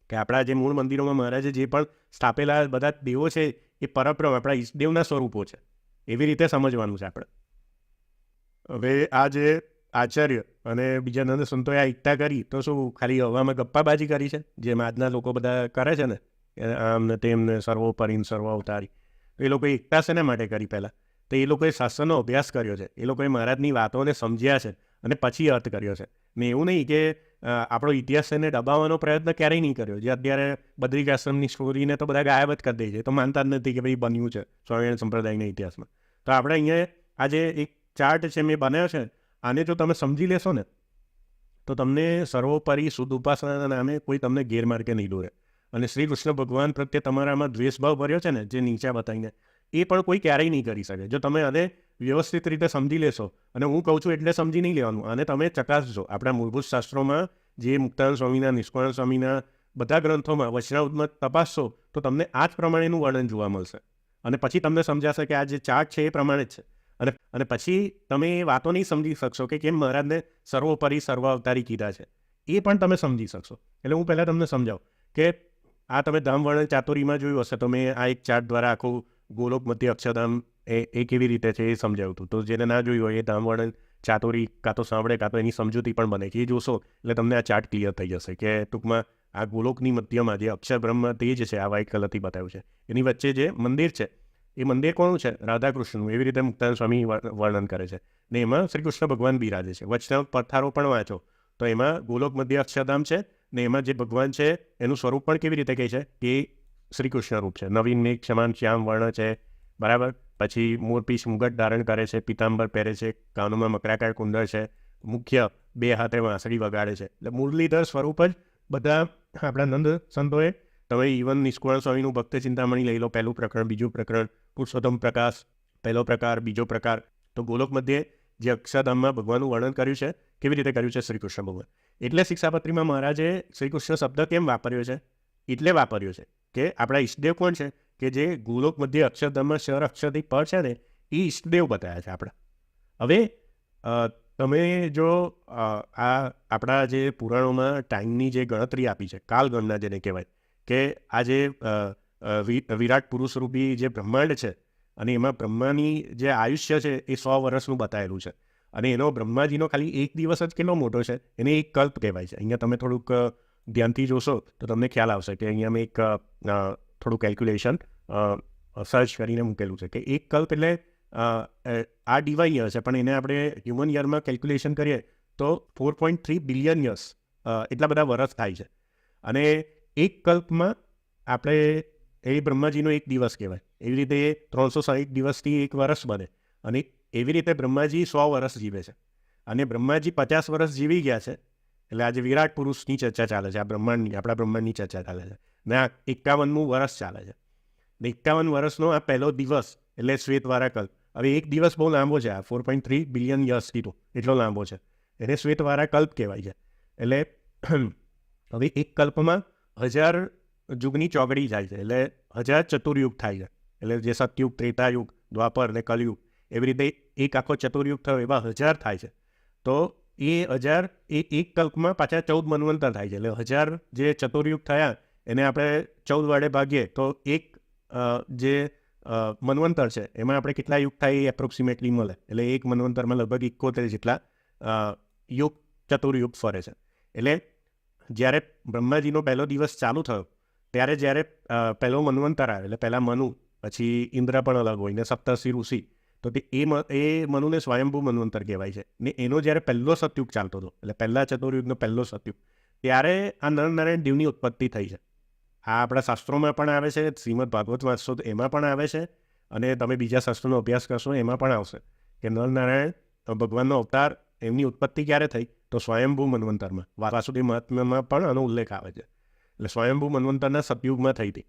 કે આપણા જે મૂળ મંદિરોમાં મહારાજે જે પણ સ્થાપેલા બધા દેવો છે એ પરબ્રહ્મ આપણા ઈષ્ટદેવના સ્વરૂપો છે. એવી રીતે સમજવાનું છે આપણે. હવે આ જે આચાર્ય અને બીજા નંદ સંતોએ આ એકતા કરી તો શું ખાલી હવામાં ગપ્પાબાજી કરી છે, જેમ આજના લોકો બધા કરે છે ને આમ ને તેમને સર્વોપરી સર્વ અવતારી? તો એ લોકોએ એકતા શેના માટે કરી? પહેલાં તો એ લોકોએ શાસ્ત્રનો અભ્યાસ કર્યો છે, એ લોકોએ મહારાજની વાતોને સમજ્યા છે અને પછી અર્થ કર્યો છે. ને એવું નહીં કે આપણો ઇતિહાસ એને દબાવવાનો પ્રયત્ન ક્યારેય નહીં કર્યો. જે અત્યારે બદ્રિક આશ્રમની સ્ટોરીને તો બધા ગાયબ જ કરી દે છે, તો માનતા જ નથી કે ભાઈ બન્યું છે સ્વામિનારાયણ સંપ્રદાયના ઇતિહાસમાં. તો આપણે અહીંયા આ જે એક ચાર્ટ છે મેં બનાવ્યો છે, આને જો તમે સમજી લેશો ને તો તમને સર્વોપરી શુદ્ધ ઉપાસનાના નામે કોઈ તમને ગેરમાર્ગે નહીં દોરે. અને શ્રી કૃષ્ણ ભગવાન પ્રત્યે તમારામાં દ્વેષભાવ ભર્યો છે ને, જે નીચા બતાવીને, એ પણ કોઈ ક્યારેય નહીં કરી શકે. જો તમે આને વ્યવસ્થિત રીતે સમજી લેશો, અને હું કહું છું એટલે સમજી નહીં લેવાનું, આને તમે ચકાસજો. આપણા મૂળભૂત શાસ્ત્રોમાં જે મુક્તાનંદ સ્વામીના, નિષ્કળ સ્વામીના બધા ગ્રંથોમાં વચનાવૃતમાં તપાસશો તો તમને આ જ પ્રમાણેનું વર્ણન જોવા મળશે. અને પછી તમને સમજાશે કે આ જે ચાર્ટ છે એ પ્રમાણે જ છે. અને પછી તમે એ વાતો નહીં સમજી શકશો કે કેમ મહારાજને સર્વોપરી સર્વ અવતારી કીધા છે, એ પણ તમે સમજી શકશો. એટલે હું પહેલાં તમને સમજાવું કે આ તમે ધામ વર્ણન ચાતુરીમાં જોયું હશે, તો મેં આ એક ચાર્ટ દ્વારા આખું ગોલોક મધ્ય અક્ષરધામ એ કેવી રીતે છે એ સમજાવ્યું હતું. તો જેને ના જોયું હોય એ ધામ વર્ણન ચાતુરી કાં તો સાંભળે કાં તો એની સમજૂતી પણ બને, કે એ જોશો એટલે તમને આ ચાર્ટ ક્લિયર થઈ જશે કે ટૂંકમાં આ ગોલોકની મધ્યમાં જે અક્ષર બ્રહ્મ તે જ છે, આ વ્હાઇટ કલરથી બતાવ્યું છે. એની વચ્ચે જે મંદિર છે એ મંદિર કોનું છે? રાધાકૃષ્ણનું. એવી રીતે મુક્તાનંદ સ્વામી વર્ણન કરે છે. ને એમાં શ્રી કૃષ્ણ ભગવાન બિરાજે છે. વચના પથારો પણ વાંચો તો એમાં ગોલોક મધ્ય અક્ષરધામ છે, ને એમાં જે ભગવાન છે એનું સ્વરૂપ પણ કેવી રીતે કહે છે કે શ્રી કૃષ્ણ રૂપ છે. નવીન મેઘ સમાન શ્યામ વર્ણ છે, બરાબર. પછી મોરપીંછ મુગટ ધારણ કરે છે, પિતાંબર પહેરે છે, કાનોમાં મકરાકાર કુંડળ છે, મુખ્ય 2 હાથે વાંસળી વગાડે છે. એટલે મુરલીધર સ્વરૂપ જ બધા આપણા નંદ સંતોએ. તમે ઇવન નિષ્કુળ સ્વામીનું ભક્ત ચિંતામણી લઈ લો, પહેલું પ્રકરણ, બીજું પ્રકરણ, પુરુષોત્તમ પ્રકાશ પહેલો પ્રકાર, બીજો પ્રકાર. તો ગોલોક મધ્યે જે અક્ષરધામમાં ભગવાનનું વર્ણન કર્યું છે, કેવી રીતે કર્યું છે શ્રી કૃષ્ણ ભગવાન, એટલે શિક્ષાપત્રીમાં મહારાજે શ્રી કૃષ્ણ શબ્દ કેમ વાપર્યો છે? એટલે વાપર્યો છે કે આપણા ઈષ્ટદેવ કોણ છે કે જે ગોલોક મધ્ય અક્ષરધામમાં શર અક્ષરથી પર છે ને, એ ઈષ્ટદેવ બતાવ્યા છે આપણા. હવે તમે જો આ આપણા જે પુરાણોમાં ટાઈમની જે ગણતરી આપી છે, કાલગણના જેને કહેવાય, કે આ જે વિરાટ પુરુષ રૂપી જે બ્રહ્માંડ છે અને એમાં બ્રહ્માની જે આયુષ્ય છે એ 100 વર્ષનું બતાવેલું છે. અને એનો બ્રહ્માજીનો ખાલી એક દિવસ જ કેટલો મોટો છે, એને એક કલ્પ કહેવાય છે. અહીંયા તમે થોડુંક ધ્યાનથી જોશો તો તમને ખ્યાલ આવશે કે અહીંયા મેં એક થોડું કેલ્ક્યુલેશન સર્ચ કરીને મૂકેલું છે કે એક કલ્પ એટલે આ ડિવાઇન યર છે, પણ એને આપણે હ્યુમન યરમાં કેલ્ક્યુલેશન કરીએ તો 4.3 બિલિયન યર્સ એટલા બધા વર્ષ થાય છે. અને એક કલ્પમાં આપણે એ બ્રહ્માજીનો એક દિવસ કહેવાય. એવી રીતે 360 દિવસથી એક વર્ષ બને. અને એવી રીતે બ્રહ્માજી 100 વર્ષ જીવે છે. અને બ્રહ્માજી 50 વર્ષ જીવી ગયા છે. એટલે આજે વિરાટ પુરુષની ચર્ચા ચાલે છે, આપણા બ્રહ્માંડની ચર્ચા ચાલે છે. ને આ 51મું વર્ષ ચાલે છે. ને 51 વર્ષનો આ પહેલો દિવસ એટલે શ્વેતવારા કલ્પ. હવે એક દિવસ બહુ લાંબો છે, આ 4.3 બિલિયન યર્સ કીધું એટલો લાંબો છે, એને શ્વેતવારા કલ્પ કહેવાય છે. એટલે હવે એક કલ્પમાં 1000 યુગની ચોગડી થાય છે, એટલે 1000 ચતુર્યુગ થાય છે. એટલે જે સતયુગ, ત્રેતાયુગ, દ્વાપર ને કલયુગ, એવી રીતે એક આખો ચતુર્યુગ થયો એવા 1000 થાય છે. તો એ 1000 એક કલ્પમાં પાછા 14 મન્વંતર થાય છે. એટલે 1000 જે ચતુર્યુગ થયા એને આપણે 14 વડે ભાગીએ તો એક જે મન્વંતર છે એમાં આપણે કેટલા યુગ થાય એ એપ્રોક્સિમેટલી મળે. એટલે એક મન્વંતરમાં લગભગ 71 જેટલા યુગ ચતુર્યુગ ફરે છે. એટલે જ્યારે બ્રહ્માજીનો પહેલો દિવસ ચાલુ થયો ત્યારે જ્યારે પહેલો મન્વંતર આવે, એટલે પહેલાં મનુ, પછી ઇન્દ્ર પણ અલગ હોય ને સપ્તર્ષિ ઋષિ, તો એ મનુને સ્વયંભૂ મન્વંતર કહેવાય છે. ને એનો જ્યારે પહેલો સતયુગ ચાલતો હતો, એટલે પહેલા ચતુર્યુગનો પહેલો સતયુગ, ત્યારે આ નરનારાયણ દેવની ઉત્પત્તિ થઈ છે. આ આપણા શાસ્ત્રોમાં પણ આવે છે, શ્રીમદ ભાગવત વાંચશો તો એમાં પણ આવે છે, અને તમે બીજા શાસ્ત્રોનો અભ્યાસ કરશો એમાં પણ આવશે કે નરનારાયણ ભગવાનનો અવતાર, એમની ઉત્પત્તિ ક્યારે થઈ? તો સ્વયંભૂ મન્વંતરમાં. વાસુદેવ મહાત્મ્યમાં પણ આનો ઉલ્લેખ આવે છે. એટલે સ્વયંભૂ મન્વંતરના સતયુગમાં થઈ હતી.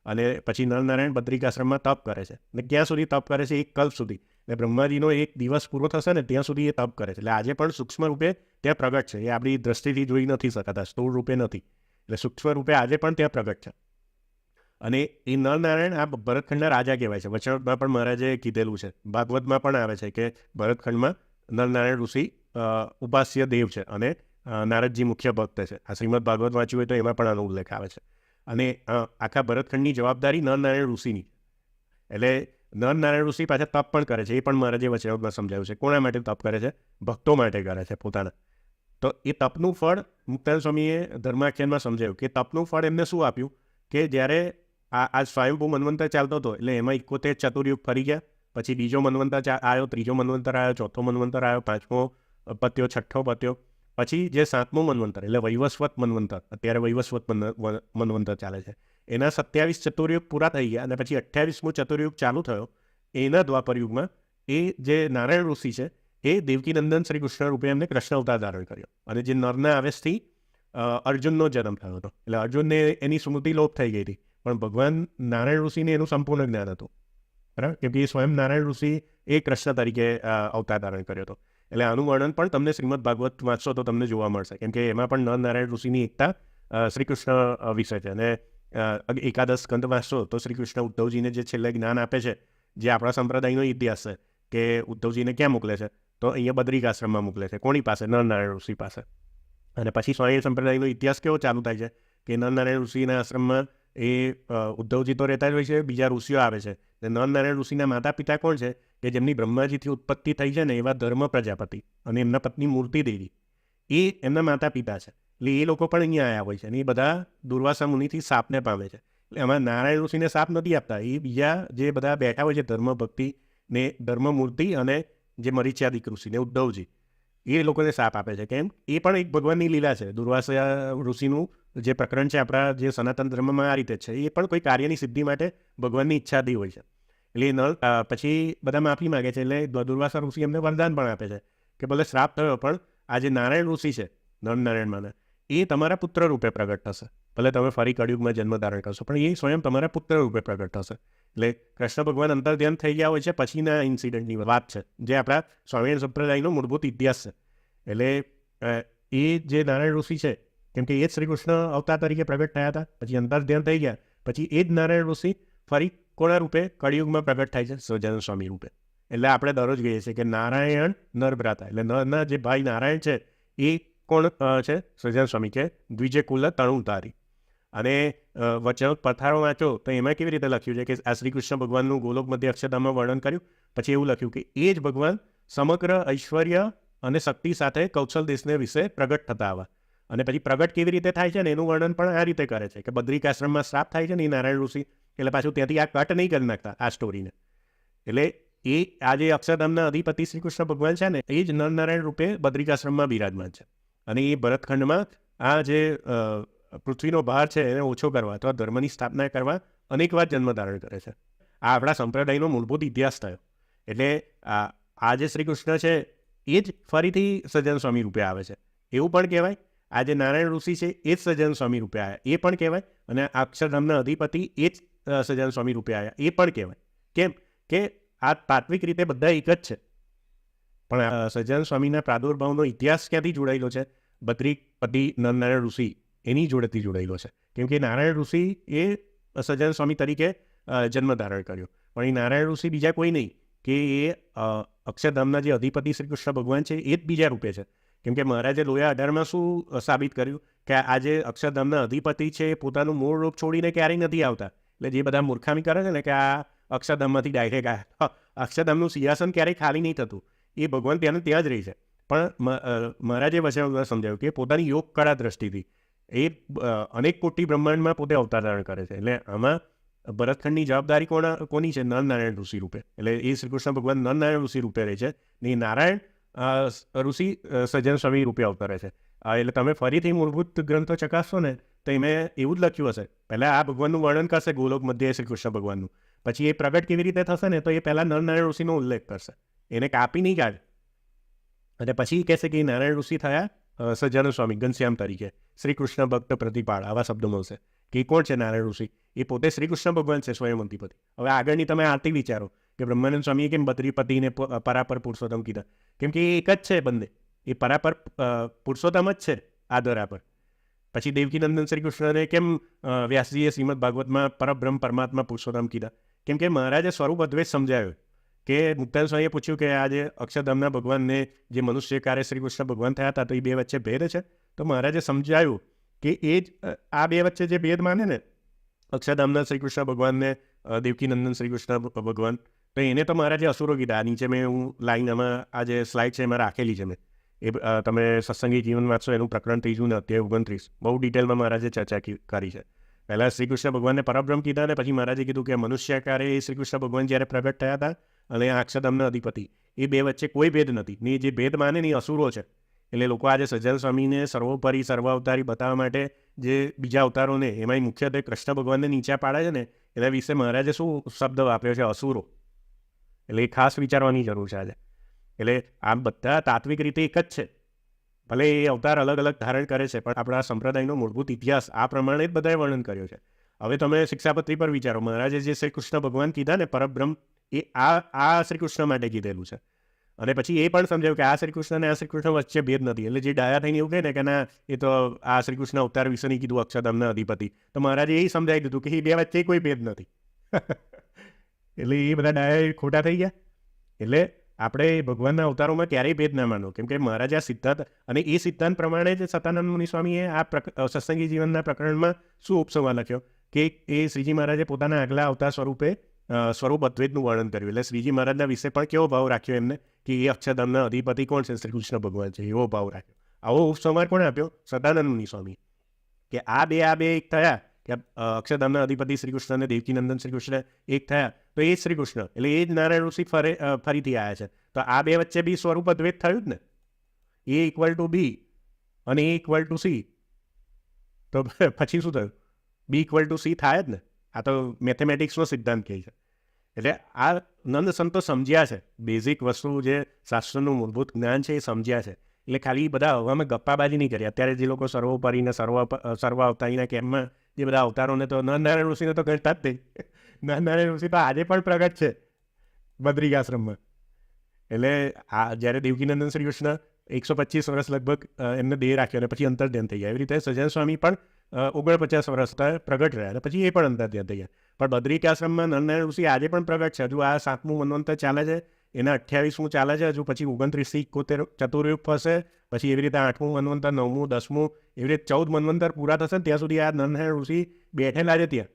અને પછી નરનારાયણ બદ્રિકાશ્રમમાં તપ કરે છે. ને ક્યાં સુધી તપ કરે છે? એક કલ્પ સુધી. એટલે બ્રહ્માજીનો એક દિવસ પૂરો થશે ને ત્યાં સુધી એ તપ કરે છે. એટલે આજે પણ સૂક્ષ્મ રૂપે ત્યાં પ્રગટ છે. એ આપણી દ્રષ્ટિથી જોઈ નથી શકાતા, સ્થૂળ રૂપે નથી. એટલે સૂક્ષ્મ રૂપે આજે પણ ત્યાં પ્રગટ છે. અને એ નરનારાયણ આ ભરતખંડના રાજા કહેવાય છે. વચનામાં પણ મહારાજે કીધેલું છે, ભાગવતમાં પણ આવે છે કે ભરતખંડમાં નરનારાયણ ઋષિ ઉપાસ્ય દેવ છે અને નારદજી મુખ્ય ભક્ત છે. આ શ્રીમદ ભાગવત વાંચ્યું હોય તો એમાં પણ આનો ઉલ્લેખ આવે છે. અને આખા ભરતખંડની જવાબદારી નરનારાયણ ઋષિની. એટલે નરનારાયણ ઋષિ પાછા તપ પણ કરે છે. એ પણ મહારાજે વચનામાં સમજાવ્યું છે. કોના માટે તપ કરે છે? ભક્તો માટે કરે છે પોતાના. તો એ તપનું ફળ મુક્તાનંદ સ્વામીએ ધર્માખ્યાનમાં સમજાવ્યું કે તપનું ફળ એમને શું આપ્યું કે જ્યારે આ સ્વયંભૂ મન્વંતર ચાલતો હતો, એટલે એમાં 71 ચતુર્યુગ ફરી ગયા. પછી બીજો મન્વંતર આવ્યો, ત્રીજો મન્વંતર આવ્યો, ચોથો મન્વંતર આવ્યો, પાંચમો પત્યો, છઠ્ઠો પત્યો. પછી જે 7મું મન્વંતર એટલે વૈવસ્વત મન્વંતર, અત્યારે વૈવસ્વત મન્વંતર ચાલે છે, એના 27 ચતુર્યુગ પૂરા થઈ ગયા. અને પછી 28મું ચતુર્યુગ ચાલુ થયો. એના દ્વાપરયુગમાં એ જે નારાયણ ઋષિ છે એ દેવકીનંદન શ્રી કૃષ્ણ રૂપે એમને કૃષ્ણ અવતાર ધારણ કર્યો. અને જે નરના આવેશથી અર્જુનનો જન્મ થયો હતો. એટલે અર્જુનને એની સ્મૃતિ લોપ થઈ ગઈ હતી, પણ ભગવાન નારાયણ ઋષિને એનું સંપૂર્ણ જ્ઞાન હતું. બરાબર, કેમ કે એ સ્વયં નારાયણ ઋષિ એ કૃષ્ણ તરીકે અવતાર ધારણ કર્યો હતો. એટલે આનું વર્ણન પણ તમને શ્રીમદ ભાગવત વાંચશો તો તમને જોવા મળશે, કેમ કે એમાં પણ નરનારાયણ ઋષિની એકતા શ્રી કૃષ્ણ વિશે છે. અને એકાદશ સ્કંદ વાંચશો તો શ્રી કૃષ્ણ ઉદ્ધવજીને જે છેલ્લે જ્ઞાન આપે છે, જે આપણા સંપ્રદાયનો ઇતિહાસ છે કે ઉદ્ધવજીને ક્યાં મોકલે છે? તો અહીંયા બદ્રિકાશ્રમમાં મોકલે છે. કોની પાસે? નરનારાયણ ઋષિ પાસે. અને પછી સ્વામી સંપ્રદાયનો ઇતિહાસ કેવો ચાલુ થાય છે કે નરનારાયણ ઋષિના આશ્રમમાં એ ઉદ્ધવજી તો રહેતા જ હોય છે, બીજા ઋષિઓ આવે છે. નરનારાયણ ઋષિના માતા પિતા કોણ છે? કે જેમની બ્રહ્માજીથી ઉત્પત્તિ થઈ છે ને, એવા ધર્મ પ્રજાપતિ અને એમના પત્ની મૂર્તિ દેવી, એ એમના માતા પિતા છે. એટલે એ લોકો પણ અહીંયા આવ્યા હોય છે. અને એ બધા દુર્વાસા મુનિથી સાપને પામે છે. એટલે આમાં નારાયણ ઋષિને સાપ નથી આપતા, એ બીજા જે બધા બેઠા હોય છે ધર્મ ભક્તિ ને ધર્મમૂર્તિ અને જે મરીચ્યાદિક ઋષિ ને ઉદ્ધવજી, એ લોકોને સાપ આપે છે. કેમ? એ પણ એક ભગવાનની લીલા છે. દુર્વાસા ઋષિનું જે પ્રકરણ છે આપણા જે સનાતન ધર્મમાં આ રીતે જ છે. એ પણ કોઈ કાર્યની સિદ્ધિ માટે ભગવાનની ઈચ્છાથી હોય છે. એટલે પછી બધા માફી માગે છે. એટલે દુર્વાસા ઋષિ એમને વરદાન પણ આપે છે કે ભલે શ્રાપ થયો, પણ આ જે નારાયણ ઋષિ છે નરનારાયણમાં, એ તમારા પુત્ર રૂપે પ્રગટ થશે. ભલે તમે ફરી કળિયુગમાં જન્મ ધારણ કરશો, પણ એ સ્વયં તમારા પુત્ર રૂપે પ્રગટ થશે. એટલે કૃષ્ણ ભગવાન અંતર ધ્યાન થઈ ગયા હોય છે પછીના ઇન્સિડન્ટની વાત છે, જે આપણા સ્વામિનારાયણ સંપ્રદાયનો મૂળભૂત ઇતિહાસ છે. એટલે એ જે નારાયણ ઋષિ છે, કેમ કે એ જ શ્રી કૃષ્ણ અવતાર તરીકે પ્રગટ થયા હતા, પછી અંતર ધ્યાન થઈ ગયા, પછી એ જ નારાયણ ઋષિ ફરી કોના રૂપે કળિયુગમાં પ્રગટ થાય છે? સહજાનંદ સ્વામી રૂપે. એટલે આપણે દરરોજ કહીએ છીએ કે નારાયણ નરભ્રાતા, એટલે નરના જે ભાઈ નારાયણ છે એ કોણ છે? સહજાનંદ સ્વામી, કે દ્વિજે કુલ તણુ તારી. અને વચન પથારો વાંચો તો એમાં કેવી રીતે લખ્યું છે કે આ શ્રી કૃષ્ણ ભગવાનનું ગોલોક મધ્ય અક્ષરધામમાં વર્ણન કર્યું, પછી એવું લખ્યું કે એ જ ભગવાન સમગ્ર ઐશ્વર્ય અને શક્તિ સાથે કૌશલ દેશને વિશે પ્રગટ થતા આવા. અને પછી પ્રગટ કેવી રીતે થાય છે ને એનું વર્ણન પણ આ રીતે કરે છે કે બદ્રિકાશ્રમમાં શ્રાપ થાય છે ને એ નારાયણ ઋષિ, એટલે પાછું ત્યાંથી આ કટ નહીં કરી નાખતા આ સ્ટોરીને. એટલે એ આ જે અક્ષરધામના અધિપતિ શ્રી કૃષ્ણ ભગવાન છે ને એ જ નરનારાયણ રૂપે બદ્રિકાશ્રમમાં બિરાજમાન છે. અને એ ભરતખંડમાં આ જે પૃથ્વીનો ભાર છે એને ઓછો કરવા અથવા ધર્મની સ્થાપના કરવા અનેક વાર જન્મ ધારણ કરે છે. આ આપણા સંપ્રદાયનો મૂળભૂત ઇતિહાસ થયો. એટલે આ જે શ્રી કૃષ્ણ છે એ જ ફરીથી સહજાનંદ સ્વામી રૂપે આવે છે એવું પણ કહેવાય. આ જે નારાયણ ઋષિ છે એ જ સહજાનંદ સ્વામી રૂપે આવ્યા એ પણ કહેવાય. અને આ અક્ષરધામના અધિપતિ એ જ સહજાનંદ સ્વામી રૂપે આવ્યા એ પણ કહેવાય. કેમ કે આ તાત્વિક રીતે બધા એક જ છે, પણ સહજાનંદ સ્વામીના પ્રાદુર્ભાવનો ઇતિહાસ ક્યાંથી જોડાયેલો છે? બદ્રિપતિ નરનારાયણ ઋષિ એની જોડેથી જોડાયેલો છે. કેમ કે નારાયણ ઋષિ એ સહજાનંદ સ્વામી તરીકે જન્મ ધારણ કર્યો, પણ એ નારાયણ ઋષિ બીજા કોઈ નહીં કે એ અક્ષરધામના જે અધિપતિ શ્રી કૃષ્ણ ભગવાન છે એ જ બીજા રૂપે છે. કેમ કે મહારાજે લોયા 18માં શું સાબિત કર્યું કે આ જે અક્ષરધામના અધિપતિ છે એ પોતાનું મૂળ રૂપ છોડીને ક્યારેય નથી આવતા. એટલે જે બધા મૂર્ખામી કરે છે ને કે આ અક્ષરધામમાંથી ડાયરેક્ટ આવ્યા, અક્ષરધામનું સિંહાસન ક્યારેય ખાલી નહીં થતું, એ ભગવાન ત્યાં જ રહી છે. પણ મહારાજે વચન સમજાવ્યું કે પોતાની યોગ કળા દ્રષ્ટિથી એ અનેક કોટી બ્રહ્માંડમાં પોતે અવતાર ધારણ કરે છે. એટલે આમાં ભરતખંડની જવાબદારી કોની છે? નરનારાયણ ઋષિ રૂપે. એટલે એ શ્રી કૃષ્ણ ભગવાન નરનારાયણ ઋષિ રૂપે રહે છે ને એ નારાયણ ઋષિ સહજાનંદ સ્વામી રૂપે અવતરે છે. એટલે તમે ફરીથી મૂળભૂત ગ્રંથો ચકાસશો ને તો એમાં એવું જ લખ્યું હશે, પહેલાં આ ભગવાનનું વર્ણન કરશે ગોલોક મધ્યે શ્રી કૃષ્ણ ભગવાનનું, પછી એ પ્રગટ કેવી રીતે થશે ને તો એ પહેલાં નરનારાયણ ઋષિનો ઉલ્લેખ કરશે, એને કાપી નહીં કાઢે. અને પછી એ કહેશે કે એ નારાયણ ઋષિ થયા સહજાનંદ સ્વામી ઘનશ્યામ તરીકે, શ્રી કૃષ્ણ ભક્ત પ્રતિપાળ, આવા શબ્દો મળશે કે એ કોણ છે નારાયણ ઋષિ? એ પોતે શ્રી કૃષ્ણ ભગવાન છે, સ્વયં અધિપતિ. હવે આગળની તમે આરતી વિચારો કે બ્રહ્માનંદ સ્વામીએ કેમ બદ્રિપતિને પરાપર પુરુષોત્તમ કીધા? કેમ કે એ એક જ છે બંને, એ પરાપર પુરુષોત્તમ જ છે આ ધરા પર. પછી દેવકીનંદન શ્રી કૃષ્ણને કેમ વ્યાસજીએ શ્રીમદ ભાગવતમાં પરબ્રહ્મ પરમાત્મા પુરુષોત્તમ કીધા? કેમ કે મહારાજે સ્વરૂપ અદ્વૈત સમજાવ્યો. કે મુક્તાનંદ સ્વામીએ પૂછ્યું કે આ જે અક્ષરધામના ભગવાનને જે મનુષ્ય કાર્ય શ્રી કૃષ્ણ ભગવાન થયા હતા તો એ બે વચ્ચે ભેદ છે? તો મહારાજે સમજાવ્યું કે એ જ આ બે વચ્ચે જે ભેદ માને ને અક્ષરધામના શ્રી કૃષ્ણ ભગવાનને દેવકીનંદન શ્રી કૃષ્ણ ભગવાન, તો એને તો મહારાજે અસુરો કીધા. નીચે મેં હું લાઈન આમાં આ જે સ્લાઇડ છે એમાં રાખેલી છે મેં, એ તમે સત્સંગી જીવન વાંચશો એનું પ્રકરણ 3 ને અધ્યાય 29 બહુ ડિટેલમાં મહારાજે ચર્ચા કરી છે. પહેલાં શ્રી કૃષ્ણ ભગવાનને પરબ્રહ્મ કીધા અને પછી મહારાજે કીધું કે મનુષ્યાકારે એ શ્રી કૃષ્ણ ભગવાન જ્યારે પ્રગટ થયા હતા અને આ અક્ષરધામના અધિપતિ, એ બે વચ્ચે કોઈ ભેદ નથી ને જે ભેદ માને ને એ અસુરો છે. એટલે લોકો આજે સહજાનંદ સ્વામીને સર્વોપરી સર્વાવતારી બતાવવા માટે જે બીજા અવતારોને એમાંય મુખ્યત્વે કૃષ્ણ ભગવાનને નીચા પાડે છે ને એના વિશે મહારાજે શું શબ્દ વાપર્યો છે? અસુરો. એટલે એ ખાસ વિચારવાની જરૂર છે આજે. એટલે આ બધા તાત્વિક રીતે એક જ છે, ભલે એ અવતાર અલગ અલગ ધારણ કરે છે, પણ આપણા સંપ્રદાયનો મૂળભૂત ઇતિહાસ આ પ્રમાણે જ બધાએ વર્ણન કર્યો છે. હવે તમે શિક્ષાપત્રી પર વિચારો, મહારાજે જે શ્રી કૃષ્ણ ભગવાન કીધા ને પરબ્રહ્મ, એ આ શ્રી કૃષ્ણ માટે કીધેલું છે. અને પછી એ પણ સમજાવ્યું કે આ શ્રી કૃષ્ણ અને આ શ્રી કૃષ્ણ વચ્ચે ભેદ નથી. એટલે જે ડાયા થઈને એવું કહે ને કે ના એ તો આ શ્રી કૃષ્ણ અવતાર વિશે નહીં કીધું અક્ષરધામના અધિપતિ, તો મહારાજે એ સમજાવી દીધું કે એ બે વચ્ચે કોઈ ભેદ નથી. એટલે એ બધા ડાયા ખોટા થઈ ગયા. એટલે આપણે ભગવાનના અવતારોમાં ક્યારેય ભેદ ના માનો, કેમ કે મહારાજે આ સિદ્ધાંત, અને એ સિદ્ધાંત પ્રમાણે જ સતાનંદ મુનિ સ્વામીએ આ સત્સંગી જીવનના પ્રકરણમાં શું ઉપસંહાર લખ્યો કે એ શ્રીજી મહારાજે પોતાના આગલા અવતાર સ્વરૂપે સ્વરૂપ અદ્વૈતનું વર્ણન કર્યું. એટલે શ્રીજી મહારાજના વિશે પણ કેવો ભાવ રાખ્યો એમને કે એ અક્ષરધામના અધિપતિ કોણ છે? શ્રી કૃષ્ણ ભગવાન છે, એવો ભાવ રાખ્યો. આવો ઉપસંહાર કોણે આપ્યો? સતાનંદ મુનિ સ્વામી. કે આ બે એક થયા કે અક્ષરધામના અધિપતિ શ્રી કૃષ્ણ અને દેવકીનંદન શ્રી કૃષ્ણ એક થયા તો એ જ શ્રી કૃષ્ણ, એટલે એ જ નારાયણ ઋષિ ફરીથી આવ્યા છે. તો આ બે વચ્ચે બી સ્વરૂપ અદ્વૈત થયું જ ને. એ = B અને એ = C, તો પછી શું થયું? B = C થાય જ ને. આ તો મેથેમેટિક્સનો સિદ્ધાંત કહે છે. એટલે આ નંદ સંતો સમજ્યા છે, બેઝિક વસ્તુ જે શાસ્ત્રનું મૂળભૂત જ્ઞાન છે એ સમજ્યા છે. એટલે ખાલી બધા હવામાં ગપ્પાબાજી નહીં કરી. અત્યારે જે લોકો સર્વોપરીને સર્વ અવતારીના કેમ્પમાં જે બધા અવતારોને તો નરનારાયણ ઋષિને તો ગણતા જ નહીં. નરનારાયણ ઋષિ તો આજે પણ પ્રગટ છે બદ્રિકાશ્રમમાં. એટલે આ જ્યારે દેવકીનંદન શ્રી કૃષ્ણ 125 વર્ષ લગભગ એમને દેહ રાખ્યો અને પછી અંતર્ધ્યાન થઈ ગયા. એવી રીતે સહજાનંદ સ્વામી પણ 49 વર્ષ પ્રગટ રહ્યા અને પછી એ પણ અંતર્ધ્યાન થઈ ગયા. પણ બદ્રિક આશ્રમમાં નરનારાયણ ઋષિ આજે પણ પ્રગટ છે. હજુ આ 7મું મન્વંતર ચાલે છે, એના 28મું ચાલે છે, હજુ પછી 29 71 ચતુર્યુગ થશે, પછી એવી રીતે 8મું મન્વંતર, 9મું, 10મું, એવી રીતે 14 મન્વંતર પૂરા થશે ત્યાં સુધી આ નરનારાયણ ઋષિ બેઠેલા છે ત્યાં.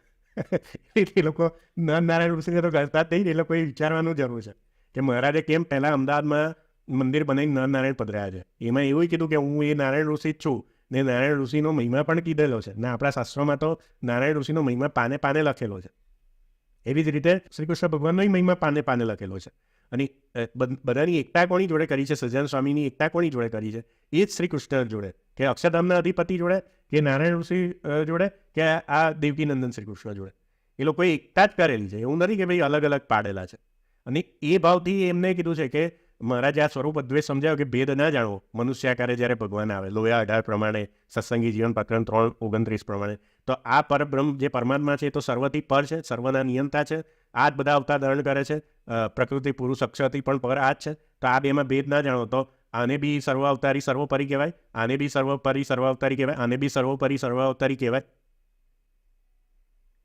એ લોકો નરનારાયણ ઋષિને તો કરતા જ નહીં. એ લોકોએ વિચારવાનું જરૂર છે કે મહારાજે કેમ પહેલાં અમદાવાદમાં મંદિર બનાવીને નરનારાયણ પધરાયા છે. એમાં એવું કીધું કે હું એ નારાયણ ઋષિ જ છું ને નારાયણ ઋષિનો મહિમા પણ કીધેલો છે ને આપણા શાસ્ત્રોમાં તો નારાયણ ઋષિનો મહિમા પાને પાને લખેલો છે. એવી જ રીતે શ્રી કૃષ્ણ ભગવાનનો મહિમા પાને પાને લખેલો છે. અને બધાની એકતા કોની જોડે કરી છે? સહજાનંદ સ્વામીની એકતા કોની જોડે કરી છે? એ જ શ્રી કૃષ્ણ જોડે, કે અક્ષરધામના અધિપતિ જોડે, કે નારાયણ ઋષિ જોડે, કે આ દેવકીનંદન શ્રી કૃષ્ણ જોડે. એ લોકોએ એકતા જ કરેલી છે. એવું નથી કે ભાઈ અલગ અલગ પાડેલા છે. અને એ ભાવથી એમને કીધું છે કે મહારાજે આ સ્વરૂપ અદ્વૈત સમજાવ્યો કે ભેદ ના જાણવો મનુષ્ય આકારે જ્યારે ભગવાન આવે, લોયા 18 પ્રમાણે, સત્સંગી જીવન પ્રકરણ 3:29 પ્રમાણે. તો આ પરબ્રહ્મ જે પરમાત્મા છે એ તો સર્વથી પર છે, સર્વના નિયંતા છે. આ જ બધા અવતાર ધારણ કરે છે. પ્રકૃતિ પુરુષ અક્ષરથી પણ પર આ જ છે. તો આ બેમાં ભેદ ના જાણો તો આને બી સર્વ અવતારી સર્વોપરી કહેવાય, આને બી સર્વોપરી સર્વાવતારી કહેવાય, આને બી સર્વોપરી સર્વાવતારી કહેવાય.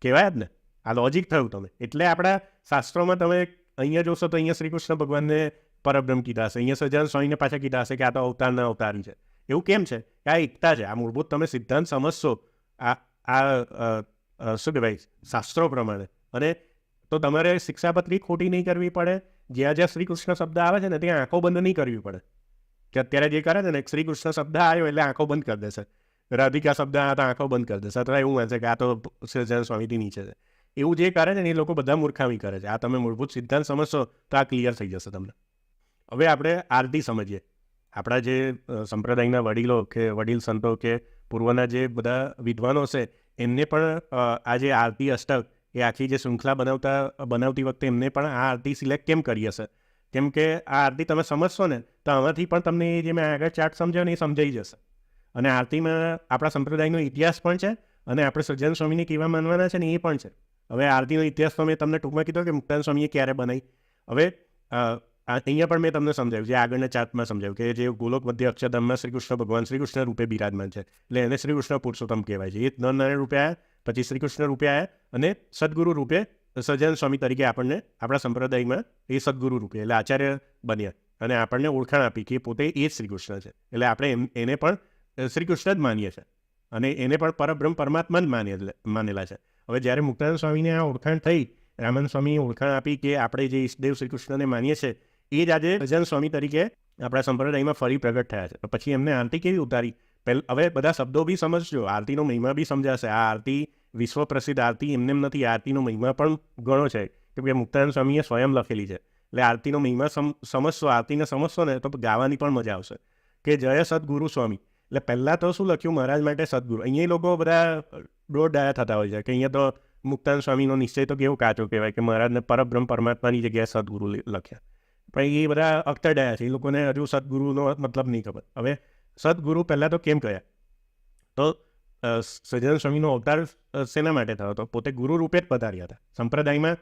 કહેવાય જ ને. આ લોજિક થયું તમે. એટલે આપણા શાસ્ત્રોમાં તમે અહીંયા જોશો તો અહીંયા શ્રી કૃષ્ણ ભગવાનને પરબ્રહ્મ કીધા હશે, અહીંયા સહજાનંદ સ્વામીને પાછા કીધા હશે કે આ તો અવતારના અવતારી છે. એવું કેમ છે? કે આ એકતા છે. આ મૂળભૂત તમે સિદ્ધાંત સમજશો આ શું કહેવાય શાસ્ત્રો પ્રમાણે, અને તો તમારે શિક્ષાપત્રી ખોટી નહીં કરવી પડે. જ્યાં જ્યાં શ્રી કૃષ્ણ શબ્દ આવે છે ને ત્યાં આંખો બંધ નહીં કરવી પડે. કે અત્યારે જે કરે છે ને શ્રી કૃષ્ણ શબ્દ આવ્યો એટલે આંખો બંધ કરી દેશે, રાધિકા શબ્દ આવ્યા તો આંખો બંધ કરી દેશે, અથવા એવું માનશે કે આ તો સહજાનંદ સ્વામીથી નીચે છે. એવું જે કરે છે ને એ લોકો બધા મૂર્ખામી કરે છે. આ તમે મૂળભૂત સિદ્ધાંત સમજશો તો આ ક્લિયર થઈ જશે તમને. હવે આપણે આરતી સમજીએ. આપણા જે સંપ્રદાયના વડીલો કે વડીલ સંતો કે પૂર્વના જે બધા વિદ્વાનો છે એમને પણ આ જે આરતી અષ્ટક એ આખી જે શૃંખલા બનાવતી વખતે એમને પણ આ આરતી સિલેક્ટ કેમ કરી હશે? કેમ કે આ આરતી તમે સમજશો ને તો આમાંથી પણ તમને જે મેં આગળ ચાર્ટ સમજાવ્યો ને એ સમજાઈ જશે. અને આરતીમાં આપણા સંપ્રદાયનો ઇતિહાસ પણ છે અને આપણે સહજાનંદ સ્વામીને કેવા માનવાના છે ને એ પણ છે. હવે આરતીનો ઇતિહાસ તો મેં તમને ટૂંકમાં કીધો કે મુક્તાનંદ સ્વામીએ ક્યારે બનાવી. હવે અહીંયા પણ મેં તમને સમજાવ્યું, જે આગળના ચાર્ટમાં સમજાવ્યું કે જે ગોલોક મધ્ય અક્ષરધામમાં શ્રી કૃષ્ણ ભગવાન શ્રી કૃષ્ણ રૂપે બિરાજમાન છે, એટલે એને શ્રી કૃષ્ણ પુરુષોત્તમ કહેવાય છે. એ નરનારાયણ રૂપે આવ્યા, પછી શ્રી કૃષ્ણ રૂપે આવ્યા અને સદગુરુ રૂપે સહજાનંદ સ્વામી તરીકે આપણને આપણા સંપ્રદાયમાં એ સદગુરુ રૂપે એટલે આચાર્ય બન્યા અને આપણને ઓળખાણ આપી કે પોતે એ જ શ્રી કૃષ્ણ છે. એટલે આપણે એને પણ શ્રી કૃષ્ણ જ માનીએ છીએ અને એને પણ પરબ્રહ્મ પરમાત્મા જ માનેલા છે. હવે જ્યારે મુક્તાનંદ સ્વામીને આ ઓળખાણ થઈ, રામાનંદ સ્વામીએ ઓળખાણ આપી કે આપણે જે ઈષ્ટદેવ શ્રી કૃષ્ણને માનીએ છીએ એ જ આજે સહજાનંદ સ્વામી તરીકે આપણા સંપ્રદાયમાં ફરી પ્રગટ થયા છે. પછી એમને આરતી કેવી ઉતારી? હવે બધા શબ્દો બી સમજજો, આરતીનો મહિમા બી સમજાશે. આ આરતી વિશ્વ પ્રસિદ્ધ આરતી એમને નથી. આરતીનો મહિમા પણ ઘણો છે કેમ કે મુક્તાનંદ સ્વામીએ સ્વયં લખેલી છે. એટલે આરતીનો મહિમા સમજશો, આરતીને સમજશો ને તો ગાવાની પણ મજા આવશે કે જય સદગુરુ સ્વામી. એટલે પહેલાં તો શું લખ્યું મહારાજ માટે સદગુરુ. અહીંયા લોકો બધા દોઢ ડાયા થતા હોય છે કે અહીંયા તો મુક્તાનંદ સ્વામીનો નિશ્ચય તો કેવો કાચો કહેવાય કે મહારાજને પરબ્રહ્મ પરમાત્માની જગ્યાએ સદગુરુ લખ્યા. પણ એ બધા અખ્તર ડાયા છે, એ લોકોને હજુ સદગુરુનો મતલબ નહીં ખબર. હવે સદગુરુ પહેલાં તો કેમ કહ્યા? તો સહજાનંદ સ્વામીનો અવતાર શેના માટે થયો હતો? પોતે ગુરુ રૂપે જ પધાર્યા હતા. સંપ્રદાયમાં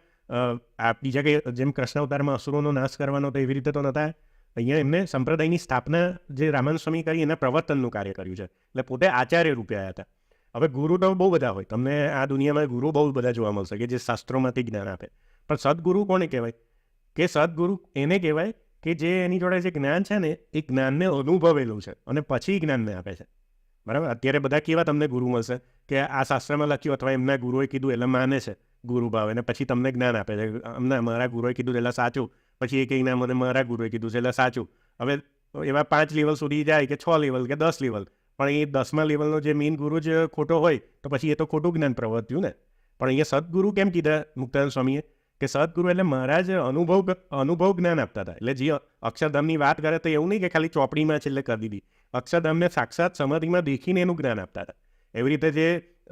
આ બીજા કે જેમ કૃષ્ણ અવતારમાં અસુરોનો નાશ કરવાનો તો એવી રીતે તો નહોતા. અહીંયા એમને સંપ્રદાયની સ્થાપના જે રામાનંદ સ્વામી કરી એના પ્રવર્તનનું કાર્ય કર્યું છે. એટલે પોતે આચાર્ય રૂપે આવ્યા હતા. હવે ગુરુ તો બહુ બધા હોય, તમને આ દુનિયામાં ગુરુ બહુ બધા જોવા મળશે કે જે શાસ્ત્રોમાંથી જ્ઞાન આપે. પણ સદગુરુ કોને કહેવાય? કે સદગુરુ એને કહેવાય કે જે એની જોડે જે જ્ઞાન છે ને એ જ્ઞાનને અનુભવેલું છે અને પછી જ્ઞાનને આપે છે. બરાબર? અત્યારે બધા કેવા તમને ગુરુ મળશે કે આ શાસ્ત્રમાં લખ્યું અથવા એમના ગુરુએ કીધું એટલે માને છે ગુરુ ભાવ, અને પછી તમને જ્ઞાન આપે છે. અમને મારા ગુરુએ કીધું એટલે સાચું, પછી એ કહીને મને મારા ગુરુએ કીધું છે એટલે સાચું. હવે એવા 5 લેવલ સુધી જાય કે 6 લેવલ કે 10 લેવલ, પણ એ 10મા લેવલનો જે મેઇન ગુરુ જ ખોટો હોય તો પછી એ તો ખોટું જ્ઞાન પ્રવર્ત્યું ને. પણ અહીંયા સદગુરુ કેમ કીધા મુક્તાનંદ સ્વામીએ? કે સદગુરુ એટલે મહારાજ અનુભવ જ્ઞાન આપતા હતા. એટલે જે અક્ષરધામની વાત કરે તો એવું નહીં કે ખાલી ચોપડીમાં છેલ્લે કરી દીધી. અક્ષરધામને સાક્ષાત સમાધિમાં દેખીને એનું જ્ઞાન આપતા હતા. એવી રીતે જે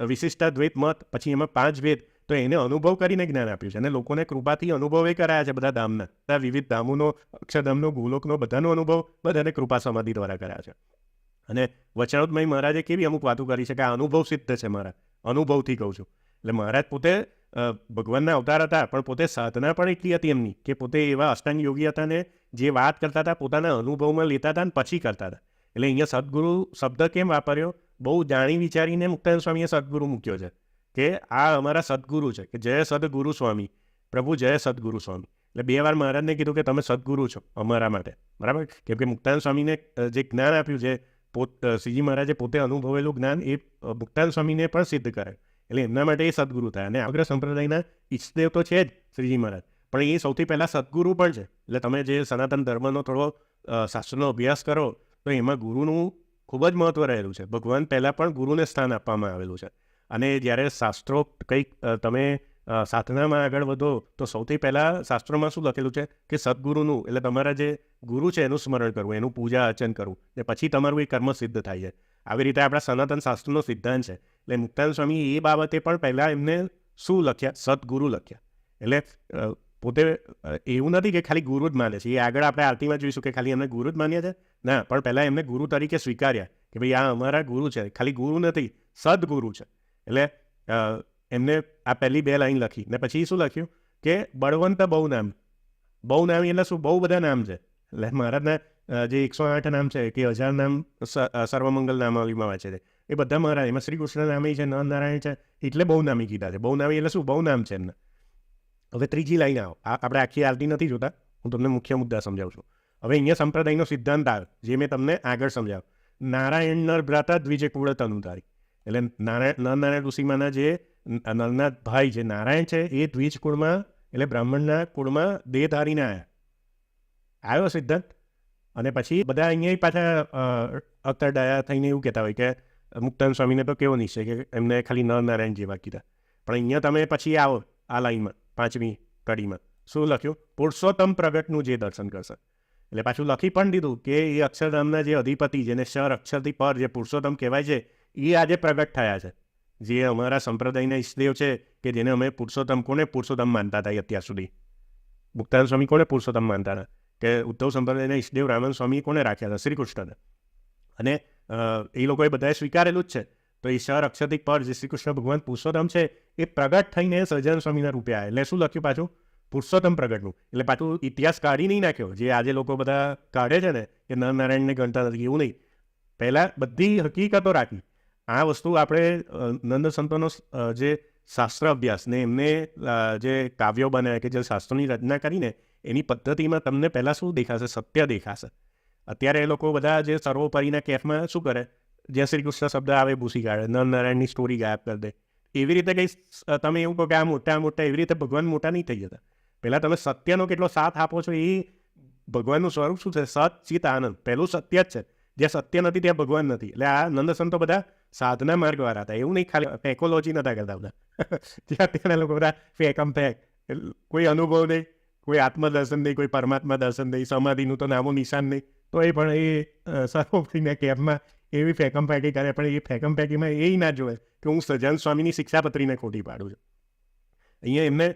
વિશિષ્ટાદ્વૈત મત, પછી એમાં 5 વેદ, તો એને અનુભવ કરીને જ્ઞાન આપ્યું છે અને લોકોને કૃપાથી અનુભવ એ કરાયા છે. બધા ધામના, બધા વિવિધ ધામોનો, અક્ષરધામનો, ગોલોકનો બધાનો અનુભવ બધાને કૃપા સમાધિ દ્વારા કરાયા છે. અને વચનામૃતમય મહારાજે કેવી અમુક વાતો કરી છે કે આ અનુભવ સિદ્ધ છે, મારા અનુભવથી કહું છું. એટલે મહારાજ પોતે ભગવાનના અવતાર હતા, પણ પોતે સાધના પણ એટલી હતી એમની કે પોતે એવા અષ્ટાંગ યોગી હતા ને જે વાત કરતા હતા પોતાના અનુભવમાં લેતા હતા ને પછી કરતા હતા. એટલે અહીંયા સદગુરુ શબ્દ કેમ વાપર્યો? બહુ જાણી વિચારીને મુક્તાનંદ સ્વામીએ સદગુરુ મૂક્યો છે કે આ અમારા સદગુરુ છે, કે જય સદગુરુ સ્વામી, પ્રભુ જય સદગુરુ સ્વામી. એટલે 2 વાર મહારાજને કીધું કે તમે સદગુરુ છો અમારા માટે, બરાબર? કેમ કે મુક્તાનંદ સ્વામીને જે જ્ઞાન આપ્યું છે, શ્રીજી મહારાજે પોતે અનુભવેલું જ્ઞાન એ મુક્તાનંદ સ્વામીને પણ સિદ્ધ કરે, એટલે એમના માટે એ સદગુરુ થાય. અને અગ્ર સંપ્રદાયના ઈષ્ટદેવ તો છે જ શ્રીજી મહારાજ, પણ એ સૌથી પહેલાં સદગુરુ પણ છે. એટલે તમે જે સનાતન ધર્મનો થોડો શાસ્ત્રનો અભ્યાસ કરો તો એમાં ગુરુનું ખૂબ જ મહત્ત્વ રહેલું છે. ભગવાન પહેલાં પણ ગુરુને સ્થાન આપવામાં આવેલું છે. અને જ્યારે શાસ્ત્રો કંઈક તમે સાધનામાં આગળ વધો તો સૌથી પહેલાં શાસ્ત્રોમાં શું લખેલું છે કે સદગુરુનું, એટલે તમારા જે ગુરુ છે એનું સ્મરણ કરવું, એનું પૂજા અર્ચન કરવું, ને પછી તમારું એ કર્મ સિદ્ધ થાય છે. આવી રીતે આપણા સનાતન શાસ્ત્રનો સિદ્ધાંત છે. એટલે મુક્તાનંદ સ્વામી એ બાબતે પણ પહેલાં એમને શું લખ્યા? સદગુરુ લખ્યા. એટલે પોતે એવું નથી કે ખાલી ગુરુ જ માને છે. એ આગળ આપણે આરતીમાં જોઈશું કે ખાલી એમને ગુરુ જ માન્યા છે, ના, પણ પહેલાં એમને ગુરુ તરીકે સ્વીકાર્યા કે ભાઈ આ અમારા ગુરુ છે, ખાલી ગુરુ નથી, સદગુરુ છે. એટલે એમને આ પહેલી 2 લાઈન લખી ને પછી શું લખ્યું કે બળવંત બહુ નામ. બહુ નામ એટલે શું? બહુ બધા નામ છે. એટલે મહારાજના જે 108 નામ છે કે 1000 નામ સર્વમંગલ નામાવલીમાં વાંચે છે, એ બધા મહારાજ, એમાં શ્રી કૃષ્ણ નામી છે, નરનારાયણ છે, એટલે બહુ નામી કીધા છે. બહુ નામી એટલે શું? બહુ નામ છે એમને. હવે ત્રીજી લાઈન આવો. આપણે આખી આરતી નથી જોતા, હું તમને મુખ્ય મુદ્દા સમજાવું છું. હવે અહીંયા સંપ્રદાયનો સિદ્ધાંત આવે જે મેં તમને આગળ સમજાવ્યો. નારાયણ નર ભ્રાતા દ્વિજે કુળ તનુધારી. એટલે નરનારાયણ ઋષિમાના જે નરના ભાઈ જે નારાયણ છે એ દ્વિજ કુળમાં, એટલે બ્રાહ્મણના કુળમાં દેહ ધારીને આવ્યો સિદ્ધાંત. અને પછી બધા અહીંયા પાછા અક્તર ડાયા થઈને એવું કહેતા હોય કે મુક્તાનંદ સ્વામીને તો કેવો નિશ્ચય કે એમને ખાલી નરનારાયણ જેવા કીધા. પણ અહીંયા તમે પછી આવો આ લાઈનમાં 5મી કડીમાં શું લખ્યું? પુરુષોત્તમ પ્રગટનું જે દર્શન કરશે. એટલે પાછું લખી પણ દીધું કે એ અક્ષરધામના જે અધિપતિ, જેને શર અક્ષરથી પર જે પુરુષોત્તમ કહેવાય છે, એ આજે પ્રગટ થયા છે. જે અમારા સંપ્રદાયના ઈષ્ટદેવ છે કે જેને અમે પુરુષોત્તમ, કોને પુરુષોત્તમ માનતા હતા અત્યાર સુધી? મુક્તાનંદ સ્વામી કોને પુરુષોત્તમ માનતા હતા? કે ઉદ્ધવ સંપ્રદાયના ઈષ્ટદેવ રામાનંદ સ્વામી કોને રાખ્યા હતા? શ્રી કૃષ્ણને. અને એ લોકોએ બધાએ સ્વીકારેલું જ છે. તો એ શર અક્ષરથી પર જે શ્રી કૃષ્ણ ભગવાન પુરુષોત્તમ છે એ પ્રગટ થઈને સહજાનંદ સ્વામીના રૂપે આવ્યા. એટલે શું લખ્યું પાછું? પુરુષોત્તમ પ્રગટનું. એટલે પાછું ઇતિહાસ કાઢી નહીં નાખ્યો જે આજે લોકો બધા કાઢે છે ને કે નરનારાયણને ગણતા નથી, એવું નહીં. પહેલાં બધી હકીકતો રાખી. આ વસ્તુ આપણે નંદ સંતોનો જે શાસ્ત્ર અભ્યાસ ને એમને જે કાવ્યો બનાવ્યા કે જે શાસ્ત્રોની રચના કરીને એની પદ્ધતિમાં તમને પહેલાં શું દેખાશે? સત્ય દેખાશે. અત્યારે એ લોકો બધા જે સર્વોપરીના કેફમાં શું કરે? જ્યાં શ્રી કૃષ્ણ શબ્દ આવે ભૂસી કાઢે, નરનારાયણની સ્ટોરી ગાયબ કરી દે. એવી રીતે કંઈ તમે એવું કહો કે આ મોટા મોટા, એવી રીતે ભગવાન મોટા નહીં થઈ જતા. પહેલાં તમે સત્યનો કેટલો સાથ આપો છો, એ ભગવાનનું સ્વરૂપ શું છે? સત ચિત આનંદ. પહેલું સત્ય જ છે. જ્યાં સત્ય નથી ત્યાં ભગવાન નથી. એટલે આ નંદ સંતો બધા સાધના માર્ગવાળા હતા. એવું નહીં ખાલી ટેકોલોજી નતા કરતા બધા. ત્યાં ત્યાં લોકો બધા ફેકમ ફેક, કોઈ અનુભવ નહીં, કોઈ આત્મદર્શન નહીં, કોઈ પરમાત્મા દર્શન નહીં, સમાધિનું તો નામો નિશાન નહીં. તો એ પણ એ સર્વોપરીના કેમ્પમાં એવી ફેકમ ફેંકી કરે. પણ એ ફેકમ ફેંકીમાં એ ના જોવે કે હું સહજાનંદ સ્વામીની શિક્ષાપત્રીને ખોટી પાડું છું. અહીંયા એમને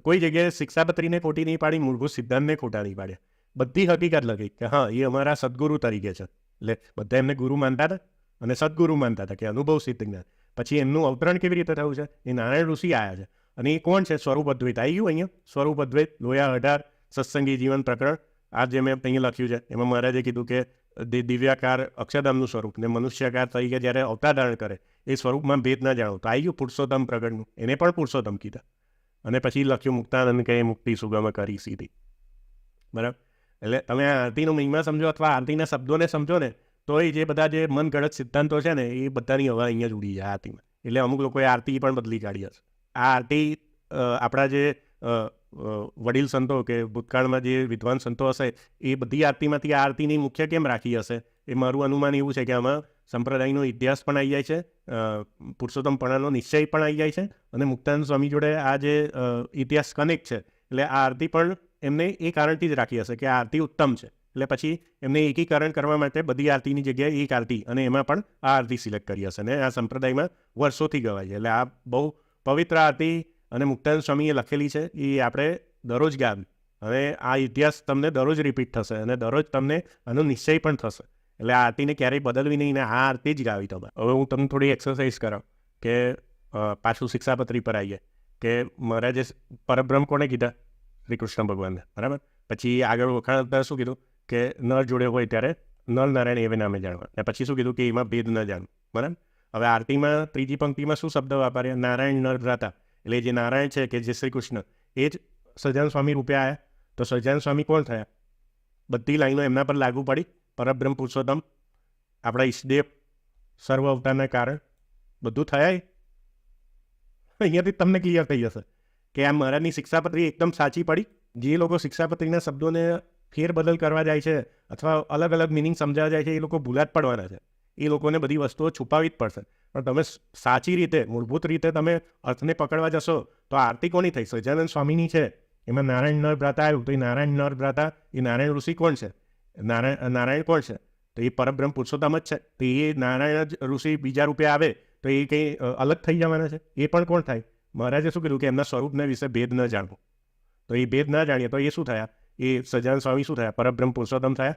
કોઈ જગ્યાએ શિક્ષાપત્રીને ખોટી નહીં પાડી, મૂળભૂત સિદ્ધાંતને ખોટા નહીં પાડ્યા. બધી હકીકત લખી કે હા એ અમારા સદગુરુ તરીકે છે. એટલે બધા એમને ગુરુ માનતા હતા અને સદગુરુ માનતા હતા કે અનુભવ સિદ્ધ જ્ઞાન. પછી એમનું અવતરણ કેવી રીતે થયું છે? એ નારાયણ ઋષિ આવ્યા છે. અને એ કોણ છે? સ્વરૂપ અદ્વૈત આવી ગયું અહીંયા. સ્વરૂપ અદ્વૈત લોયા 18 સત્સંગી જીવન પ્રકરણ, આ જે મેં અહીંયા લખ્યું છે એમાં મહારાજે કીધું કે દિવ્યાકાર અક્ષરધામનું સ્વરૂપ ને મનુષ્યકાર તરીકે જ્યારે અવતાર ધારણ કરે એ સ્વરૂપમાં ભેદ ના જાણો. તો આવી ગયું પુરુષોત્તમ પ્રગટનું, એને પણ પુરુષોત્તમ કીધા. અને પછી લખ્યું મુક્તાનંદ કે મુક્તિ સુગમ કરી સીધી. બરાબર? એટલે તમે આ આરતીનો મહિમા સમજો અથવા આરતીના શબ્દોને સમજો ને તો એ જે બધા જે મન ગળત સિદ્ધાંતો છે ને એ બધાની હવા અહીંયા જ ઉડી જાય આરતીમાં. એટલે અમુક લોકોએ આરતી પણ બદલી કાઢી હશે. આ આરતી આપણા જે વડીલ સંતો કે ભૂતકાળમાં જે વિદ્વાન સંતો હશે એ બધી આરતીમાંથી આ આરતીની મુખ્ય કેમ રાખી હશે? એ મારું અનુમાન એવું છે કે આમાં સંપ્રદાયનો ઇતિહાસ પણ આવી જાય છે, પુરુષોત્તમપણાનો નિશ્ચય પણ આવી જાય છે, અને મુક્તાનંદ સ્વામી જોડે આ જે ઇતિહાસ કનેક્ટ છે. એટલે આ આરતી પણ એમને એ કારણથી જ રાખી હશે કે આ આરતી ઉત્તમ છે. એટલે પછી એમને એકીકરણ કરવા માટે બધી આરતીની જગ્યાએ એક આરતી, અને એમાં પણ આ આરતી સિલેક્ટ કરી હશે. અને આ સંપ્રદાયમાં વર્ષોથી ગવાય છે. એટલે આ બહુ પવિત્ર આરતી અને મુક્તાનંદ સ્વામીએ લખેલી છે. એ આપણે દરરોજ ગાવી. હવે આ ઇતિહાસ તમને દરરોજ રિપીટ થશે અને દરરોજ તમને આનો નિશ્ચય પણ થશે. એટલે આ આરતીને ક્યારેય બદલવી નહીં ને આ આરતી જ ગાવી તમારે. હવે હું તમને થોડી એક્સરસાઇઝ કરાવું કે પાછું શિક્ષાપત્રી પર આવીએ કે મહારાજે પરબ્રહ્મ કોને કીધા? શ્રી કૃષ્ણ ભગવાનને, બરાબર. પછી આગળ વખાણ શું કીધું કે નર જોડે હોય ત્યારે નર નારાયણ એવે નામે જાણવા, અને પછી શું કીધું કે એમાં ભેદ ન જાણવું, બરાબર. હવે આરતીમાં ત્રીજી પંક્તિમાં શું શબ્દ વાપર્યા? નારાયણ નર ભ્રાતા. એટલે જે નારાયણ છે કે જે શ્રી કૃષ્ણ એ જ સહજાનંદ સ્વામી રૂપે આવ્યા. તો સહજાનંદ સ્વામી કોણ થયા? બધી લાઈનો એમના પર લાગુ પડી. પરબ્રહ્મ પુરુષોત્તમ, આપણા ઈષ્ટદેવ, સર્વ અવતારના કારણ, બધું થયા. અહીંયાથી તમને ક્લિયર થઈ જશે કે આ મહારાજની શિક્ષાપત્રી એકદમ સાચી પડી. જે લોકો શિક્ષાપત્રીના શબ્દોને ફેરબદલ કરવા જાય છે અથવા અલગ અલગ મિનિંગ સમજાવવા જાય છે, એ લોકો ભૂલા જ પડવાના છે. એ લોકોને બધી વસ્તુઓ છુપાવી જ પડશે. પણ તમે સાચી રીતે, મૂળભૂત રીતે તમે અર્થને પકડવા જશો તો આરતી કોની થઈ? સહજાનંદ સ્વામીની છે. એમાં નારાયણ નર ભ્રાતા આવ્યું, તો એ નારાયણ નર ભ્રાતા, એ નારાયણ ઋષિ કોણ છે? નારાયણ કોણ છે? તો એ પરબ્રહ્મ પુરુષોત્તમ જ છે. તો એ નારાયણ જ ઋષિ બીજા રૂપે આવે તો એ કંઈ અલગ થઈ જવાના છે? એ પણ કોણ થાય? મહારાજે શું કીધું કે એમના સ્વરૂપના વિશે ભેદ ન જાણવો. તો એ ભેદ ના જાણીએ તો એ શું થયા? એ સહજાનંદ સ્વામી શું થયા? પરબ્રહ્મ પુરુષોત્તમ થયા.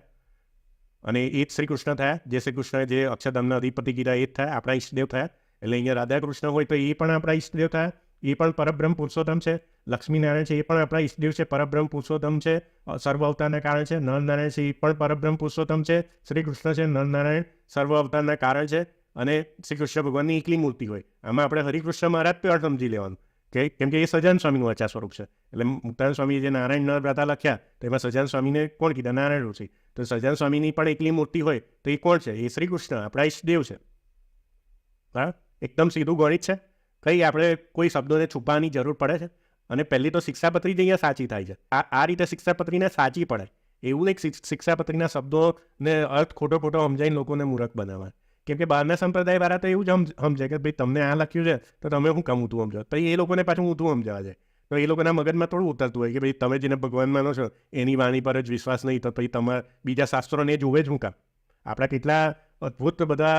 અને એ જ શ્રી કૃષ્ણ થયા. જે શ્રી કૃષ્ણ જે અક્ષરધામના અધિપતિ કીધા એ જ થયા, આપણા ઈષ્ટદેવ થયા. એટલે અહીંયા રાધા કૃષ્ણ હોય તો એ પણ આપણા ઈષ્ટદેવ થયા. એ પણ પરબ્રહ્મ પુરુષોત્તમ છે. લક્ષ્મીનારાયણ છે, એ પણ આપણા ઈષ્ટદેવ છે, પરબ્રહ્મ પુરુષોત્તમ છે, સર્વ અવતારના કારણ છે. નરનારાયણ છે, એ પણ પરબ્રહ્મ પુરુષોત્તમ છે. શ્રી કૃષ્ણ છે, નરનારાયણ સર્વ અવતારના કારણ છે. અને શ્રી કૃષ્ણ ભગવાનની એકલી મૂર્તિ હોય. આમાં આપણે હરિકૃષ્ણ મહારાજ પણ સમજી લેવાનું કે કેમ કે એ સહજાનંદ સ્વામીનું આચાર સ્વરૂપ છે. એટલે મુક્તાનંદ સ્વામીએ જે નારાયણ નર ભ્રાતા લખ્યા તો એમાં સહજાનંદ સ્વામીને કોણ કીધા? નારાયણ ઋષિ. તો સહજાનંદ સ્વામીની પણ એકલી મૂર્તિ હોય તો એ કોણ છે? એ શ્રી કૃષ્ણ, આપણા ઈષ્ટદેવ છે. હા, એકદમ સીધું ગણિત છે. કંઈ આપણે કોઈ શબ્દોને છુપાવવાની જરૂર પડે છે? અને પહેલી તો શિક્ષાપત્રી જ અહીંયા સાચી થાય છે. આ રીતે શિક્ષાપત્રીને સાચી પડે. એવું નહીં શિક્ષાપત્રીના શબ્દોને અર્થ ખોટો સમજાવીને લોકોને મૂર્ખ બનાવવા. કેમ કે બહારના સંપ્રદાય વાળા તો એવું જ સમજે કે ભાઈ તમને આ લખ્યું છે તો તમે શું કામ ઊંધું સમજો? પછી એ લોકોને પાછું ઊંધું સમજાવવા જાય. તો એ લોકોના મગજમાં થોડું ઉતરતું હોય કે ભાઈ તમે જેને ભગવાન માનો છો એની વાણી પર જ વિશ્વાસ નહીં, તો પછી તમારે બીજા શાસ્ત્રોને જોવે જ શું કામ? આપણા કેટલા અદ્ભુત બધા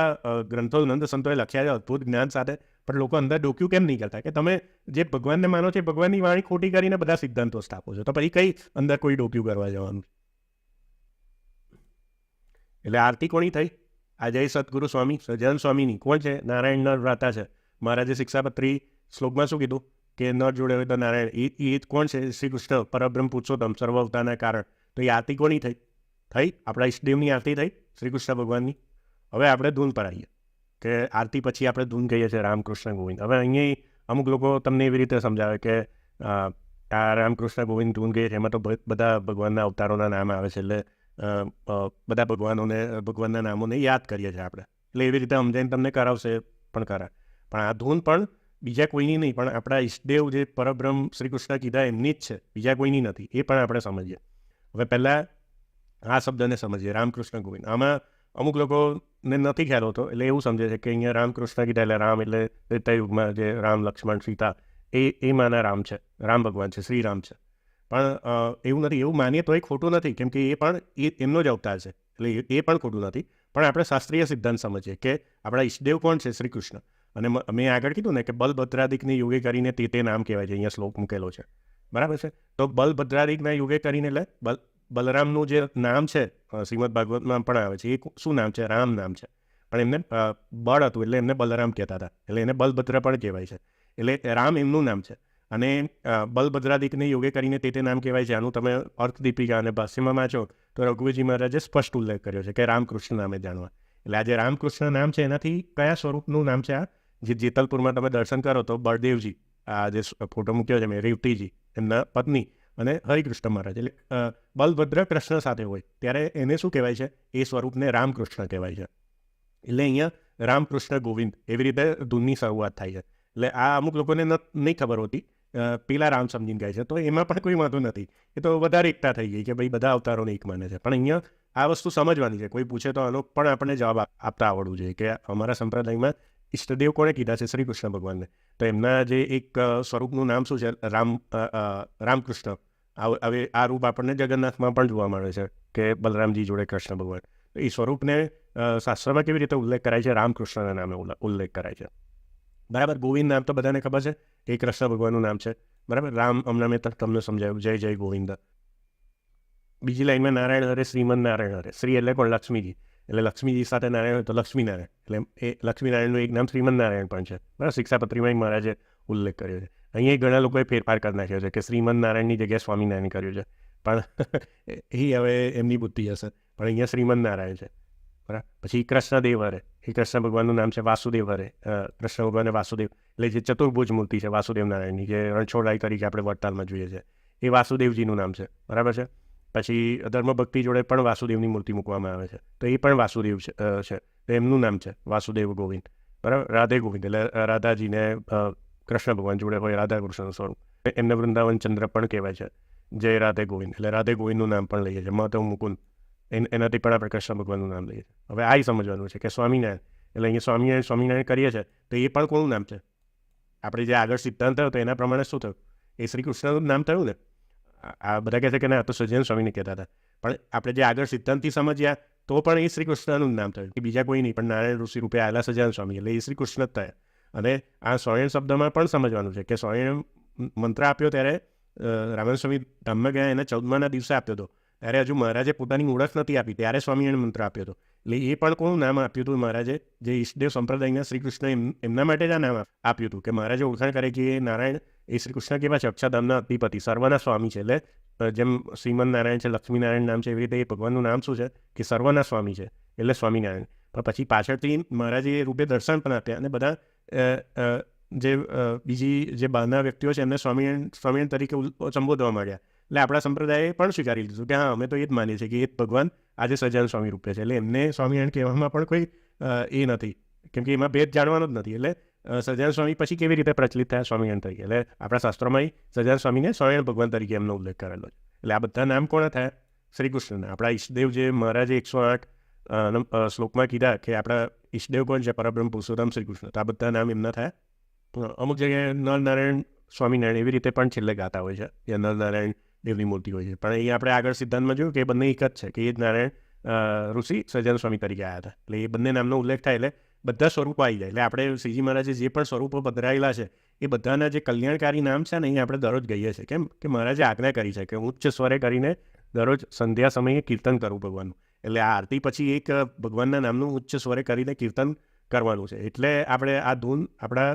ગ્રંથો નંદ સંતોએ લખ્યા છે અદ્ભુત જ્ઞાન સાથે, પણ લોકો અંદર ડોક્યું કેમ નહીં કરતા કે તમે જે ભગવાનને માનો છો ભગવાનની વાણી ખોટી કરીને બધા સિદ્ધાંતો સ્થાપો છો, તો પછી કઈ અંદર કોઈ ડોક્યું કરવા જવાનું? એટલે આરતી કોની થઈ? આ જય સદગુરુ સ્વામી સહજાનંદ સ્વામીની. કોણ છે? નારાયણ નર ભ્રાતા છે. મહારાજે શિક્ષાપત્રી શ્લોકમાં શું કીધું કે નર જોડે હોય તો નારાયણ. એ કોણ છે? શ્રી કૃષ્ણ, પરબ્રહ્મ પુરુષોત્તમ, સર્વ અવતારના કારણ. તો એ આરતી કોની થઈ? આપણા ઈષ્ટદેવની આરતી થઈ, શ્રી કૃષ્ણ ભગવાનની. હવે આપણે ધૂન પર આવીએ કે આરતી પછી આપણે ધૂન કહીએ છીએ રામકૃષ્ણ ગોવિંદ. હવે અહીંયા અમુક લોકો તમને એવી રીતે સમજાવે કે આ રામકૃષ્ણ ગોવિંદ ધૂન કહીએ છીએ, એમાં તો બધા ભગવાનના અવતારોના નામ આવે છે, એટલે બધા ભગવાનના નામોને યાદ કરીએ છીએ આપણે. એટલે એવી રીતે સમજાઈને તમને કરાવશે પણ ખરા. પણ આ ધૂન પણ બીજા કોઈની નહીં, પણ આપણા ઈષ્ટદેવ જે પરબ્રહ્મ શ્રી કૃષ્ણ કીધા એમની જ છે, બીજા કોઈની નથી. એ પણ આપણે સમજીએ. હવે પહેલાં આ શબ્દને સમજીએ, રામકૃષ્ણ ગોવિંદ. આમાં અમુક લોકોને નથી ખ્યાલ હોતો, એટલે એવું સમજે છે કે અહીંયા રામકૃષ્ણ કીધા એટલે રામ એટલે ત્રેતાયુગમાં જે રામ લક્ષ્મણ સીતા એ માના રામ છે, રામ ભગવાન છે, શ્રી રામ છે. પણ એવું નથી. એવું માનીએ તો એ ખોટું નથી, કેમ કે એ પણ એમનો જ અવતાર છે, એટલે એ પણ ખોટું નથી. પણ આપણે શાસ્ત્રીય સિદ્ધાંત સમજીએ કે આપણા ઈષ્ટદેવ કોણ છે? શ્રી કૃષ્ણ. અને મેં આગળ કીધું ને કે બલભદ્રાદિકને યુગે કરીને તે નામ કહેવાય છે. અહીંયા શ્લોક મૂકેલો છે, બરાબર છે. તો બલભદ્રાદિકના યુગે કરીને એટલે બલરામનું જે નામ છે શ્રીમદ ભાગવતમાં પણ આવે છે, એ શું નામ છે? રામ નામ છે. પણ એમને બળ હતું એટલે એમને બલરામ કહેતા હતા, એટલે એને બલભદ્ર પણ કહેવાય છે. એટલે રામ એમનું નામ છે. અને બલભદ્રાદિકને યોગે કરીને તે નામ કહેવાય છે. આનું તમે અર્થદીપિકા અને ભાષ્યમાં વાંચો તો રઘુવીરજી મહારાજે સ્પષ્ટ ઉલ્લેખ કર્યો છે કે રામકૃષ્ણ નામે જાણવા. એટલે આ જે રામકૃષ્ણ નામ છે એનાથી કયા સ્વરૂપનું નામ છે? આ જે જેતલપુરમાં તમે દર્શન કરો તો બળદેવજી, આ જે ફોટો મૂક્યો છે મેં, રેવતીજી એમના પત્ની, અને હરિકૃષ્ણ મહારાજ. એટલે બલભદ્ર કૃષ્ણ સાથે હોય ત્યારે એને શું કહેવાય છે? એ સ્વરૂપને રામકૃષ્ણ કહેવાય છે. એટલે અહીંયા રામકૃષ્ણ ગોવિંદ એવી રીતે ધૂનની શરૂઆત થાય છે. એટલે આ અમુક લોકોને નહીં ખબર હોતી, પેલા રામ સમજીને ગાય છે, તો એમાં પણ કોઈ વાંધો નથી. એ તો વધારે એકતા થઈ ગઈ કે ભાઈ બધા અવતારોને એક માને છે. પણ અહીંયા આ વસ્તુ સમજવાની છે. કોઈ પૂછે તો આનો પણ આપણને જવાબ આપતા આવડવું જોઈએ કે અમારા સંપ્રદાયમાં ઈષ્ટદેવ કોણે કીધા છે? શ્રી કૃષ્ણ ભગવાનને. તો એમના જે એક સ્વરૂપનું નામ શું છે? રામકૃષ્ણ. હવે આ રૂપ આપણને જગન્નાથમાં પણ જોવા મળે છે કે બલરામજી જોડે કૃષ્ણ ભગવાન. એ સ્વરૂપને શાસ્ત્રમાં કેવી રીતે ઉલ્લેખ કરાય છે? રામકૃષ્ણના નામે ઉલ્લેખ કરાય છે, બરાબર. ગોવિંદ નામ તો બધાને ખબર છે, એ કૃષ્ણ ભગવાનનું નામ છે, બરાબર. રામ હમણાં મેં તમને સમજાવ્યું, જય જય ગોવિંદ. બીજી લાઈનમાં નારાયણ હરે શ્રીમન નારાયણ હરે. શ્રી એટલે કોણ? લક્ષ્મીજી. એટલે લક્ષ્મીજી સાથે નારાયણ હોય તો લક્ષ્મીનારાયણ. એટલે એ લક્ષ્મીનારાયણનું એક નામ શ્રીમન નારાયણ પણ છે, બરાબર. શિક્ષાપત્રીમાં મહારાજે ઉલ્લેખ કર્યો છે. અહીંયા ઘણા લોકોએ ફેરફાર કરી નાખ્યો છે કે શ્રીમદ નારાયણની જગ્યાએ સ્વામિનારાયણ કર્યું છે, પણ એ હવે એમની બુદ્ધિ હશે, પણ અહીંયા શ્રીમદ નારાયણ છે, બરાબર. પછી કૃષ્ણદેવ હરે, એ કૃષ્ણ ભગવાનનું નામ છે વાસુદેવ હરે. કૃષ્ણ ભગવાન વાસુદેવ એટલે જે ચતુર્ભુજ મૂર્તિ છે વાસુદેવ નારાયણની, જે રણછોડરાય તરીકે આપણે વડતાલમાં જોઈએ છે, એ વાસુદેવજીનું નામ છે, બરાબર છે. પછી ધર્મભક્તિ જોડે પણ વાસુદેવની મૂર્તિ મૂકવામાં આવે છે, તો એ પણ વાસુદેવ છે, તો એમનું નામ છે વાસુદેવ ગોવિંદ, બરાબર. રાધે ગોવિંદ એટલે રાધાજીને કૃષ્ણ ભગવાન જોડે હોય રાધા કૃષ્ણનું સ્વરૂપ. એમને વૃંદાવન ચંદ્ર પણ કહેવાય છે, જય રાધે ગોવિંદ એટલે રાધે ગોવિંદનું નામ પણ લઈએ છીએ. માધવ મુકુંદ એનાથી પણ આપણે કૃષ્ણ ભગવાનનું નામ લઈએ છીએ. હવે આ સમજવાનું છે કે સ્વામિનારાયણ એટલે અહીંયા સ્વામિનારાયણ કરીએ છીએ તો એ પણ કોનું નામ છે? આપણે જે આગળ સિદ્ધાંત થયો તો એના પ્રમાણે શું થયું? એ શ્રી કૃષ્ણનું નામ થયું ને. આ બધા કહે છે કે ના, તો સજ્જન સ્વામીને કહેતા હતા, પણ આપણે જે આગળ સિદ્ધાંતથી સમજ્યા તો પણ એ શ્રી કૃષ્ણનું નામ થયું, કે બીજા કોઈ નહીં, પણ નારાયણ ઋષિ રૂપે આવેલા સજ્જન સ્વામી એટલે એ શ્રી કૃષ્ણ જ થયા. અને આ સ્વામિનારાયણ શબ્દમાં પણ સમજવાનું છે કે સ્વામિનારાયણ મંત્ર આપ્યો ત્યારે રામાનંદ સ્વામી ધામમાં ગયા એના 14મા દિવસે આપ્યો હતો, ત્યારે હજુ મહારાજે પોતાની ઓળખ નથી આપી, ત્યારે સ્વામિનારાયણ મંત્ર આપ્યો હતો. એટલે એ પણ કોનું નામ આપ્યું હતું મહારાજે? જે ઈષ્ટદેવ સંપ્રદાયના શ્રી કૃષ્ણ એમના માટે જ આ નામ આપ્યું હતું, કે મહારાજે ઓળખાણ કરે કે નારાયણ એ શ્રી કૃષ્ણ કેવા છે? અક્ષરધામના અધિપતિ, સર્વના સ્વામી છે. એટલે જેમ શ્રીમદ નારાયણ છે, લક્ષ્મીનારાયણ નામ છે, એવી રીતે એ ભગવાનનું નામ શું છે કે સર્વના સ્વામી છે, એટલે સ્વામિનારાયણ. પણ પછી પાછળથી મહારાજે એ રૂપે દર્શન પણ આપ્યા, અને બધા જે બીજી જે બહારના વ્યક્તિઓ છે એમને સ્વામિનારાયણ તરીકે સંબોધવા માંડ્યા. એટલે આપણા સંપ્રદાયે પણ સ્વીકારી લીધું કે હા, અમે તો એ જ માનીએ છીએ કે એ જ ભગવાન આજે સહજાનંદ સ્વામી રૂપે છે. એટલે એમને સ્વામિનારાયણ કહેવામાં પણ કોઈ એ નથી, કેમ કે એમાં ભેદ જાણવાનો જ નથી. એટલે સહજાનંદ સ્વામી પછી કેવી રીતે પ્રચલિત થયા સ્વામિનારાયણ તરીકે? એટલે આપણા શાસ્ત્રોમાં સહજાનંદ સ્વામીને સ્વામિનારાયણ ભગવાન તરીકે એમનો ઉલ્લેખ કરેલો છે. એટલે આ બધા નામ કોણ થયા? શ્રી કૃષ્ણના. આપણા ઈષ્ટદેવ જે મહારાજે 108 શ્લોકમાં કીધા કે આપણા ઈષ્ટદેવ કોણ છે? પરબ્રહ્મ પુરુષોત્તમ શ્રી કૃષ્ણ. તો આ બધા નામ એમના થયા. અમુક જગ્યાએ નરનારાયણ સ્વામિનારાયણ એવી રીતે પણ છેલ્લે ગાતા હોય છે, કે નરનારાયણ દેવની મૂર્તિ હોય છે. પણ અહીંયા આપણે આગળ સિદ્ધાંતમાં જોયું કે બંને એક જ છે, કે એ જ નારાયણ ઋષિ સહજાનંદ સ્વામી તરીકે આવ્યા હતા. એટલે એ બંને નામનો ઉલ્લેખ થાય એટલે બધા સ્વરૂપો આવી જાય. એટલે આપણે શ્રીજી મહારાજે જે પણ સ્વરૂપો પધરાયેલા છે એ બધાના જે કલ્યાણકારી નામ છે ને, અહીં આપણે દરરોજ ગઈએ છીએ. કેમ કે મહારાજે આજ્ઞા કરી છે કે ઉચ્ચ સ્વરે કરીને દરરોજ સંધ્યા સમયે કીર્તન કરવું ભગવાનનું. એટલે આ આરતી પછી એક ભગવાનના નામનું ઉચ્ચ સ્વરે કરીને કીર્તન કરવાનું છે. એટલે આપણે આ ધૂન આપણા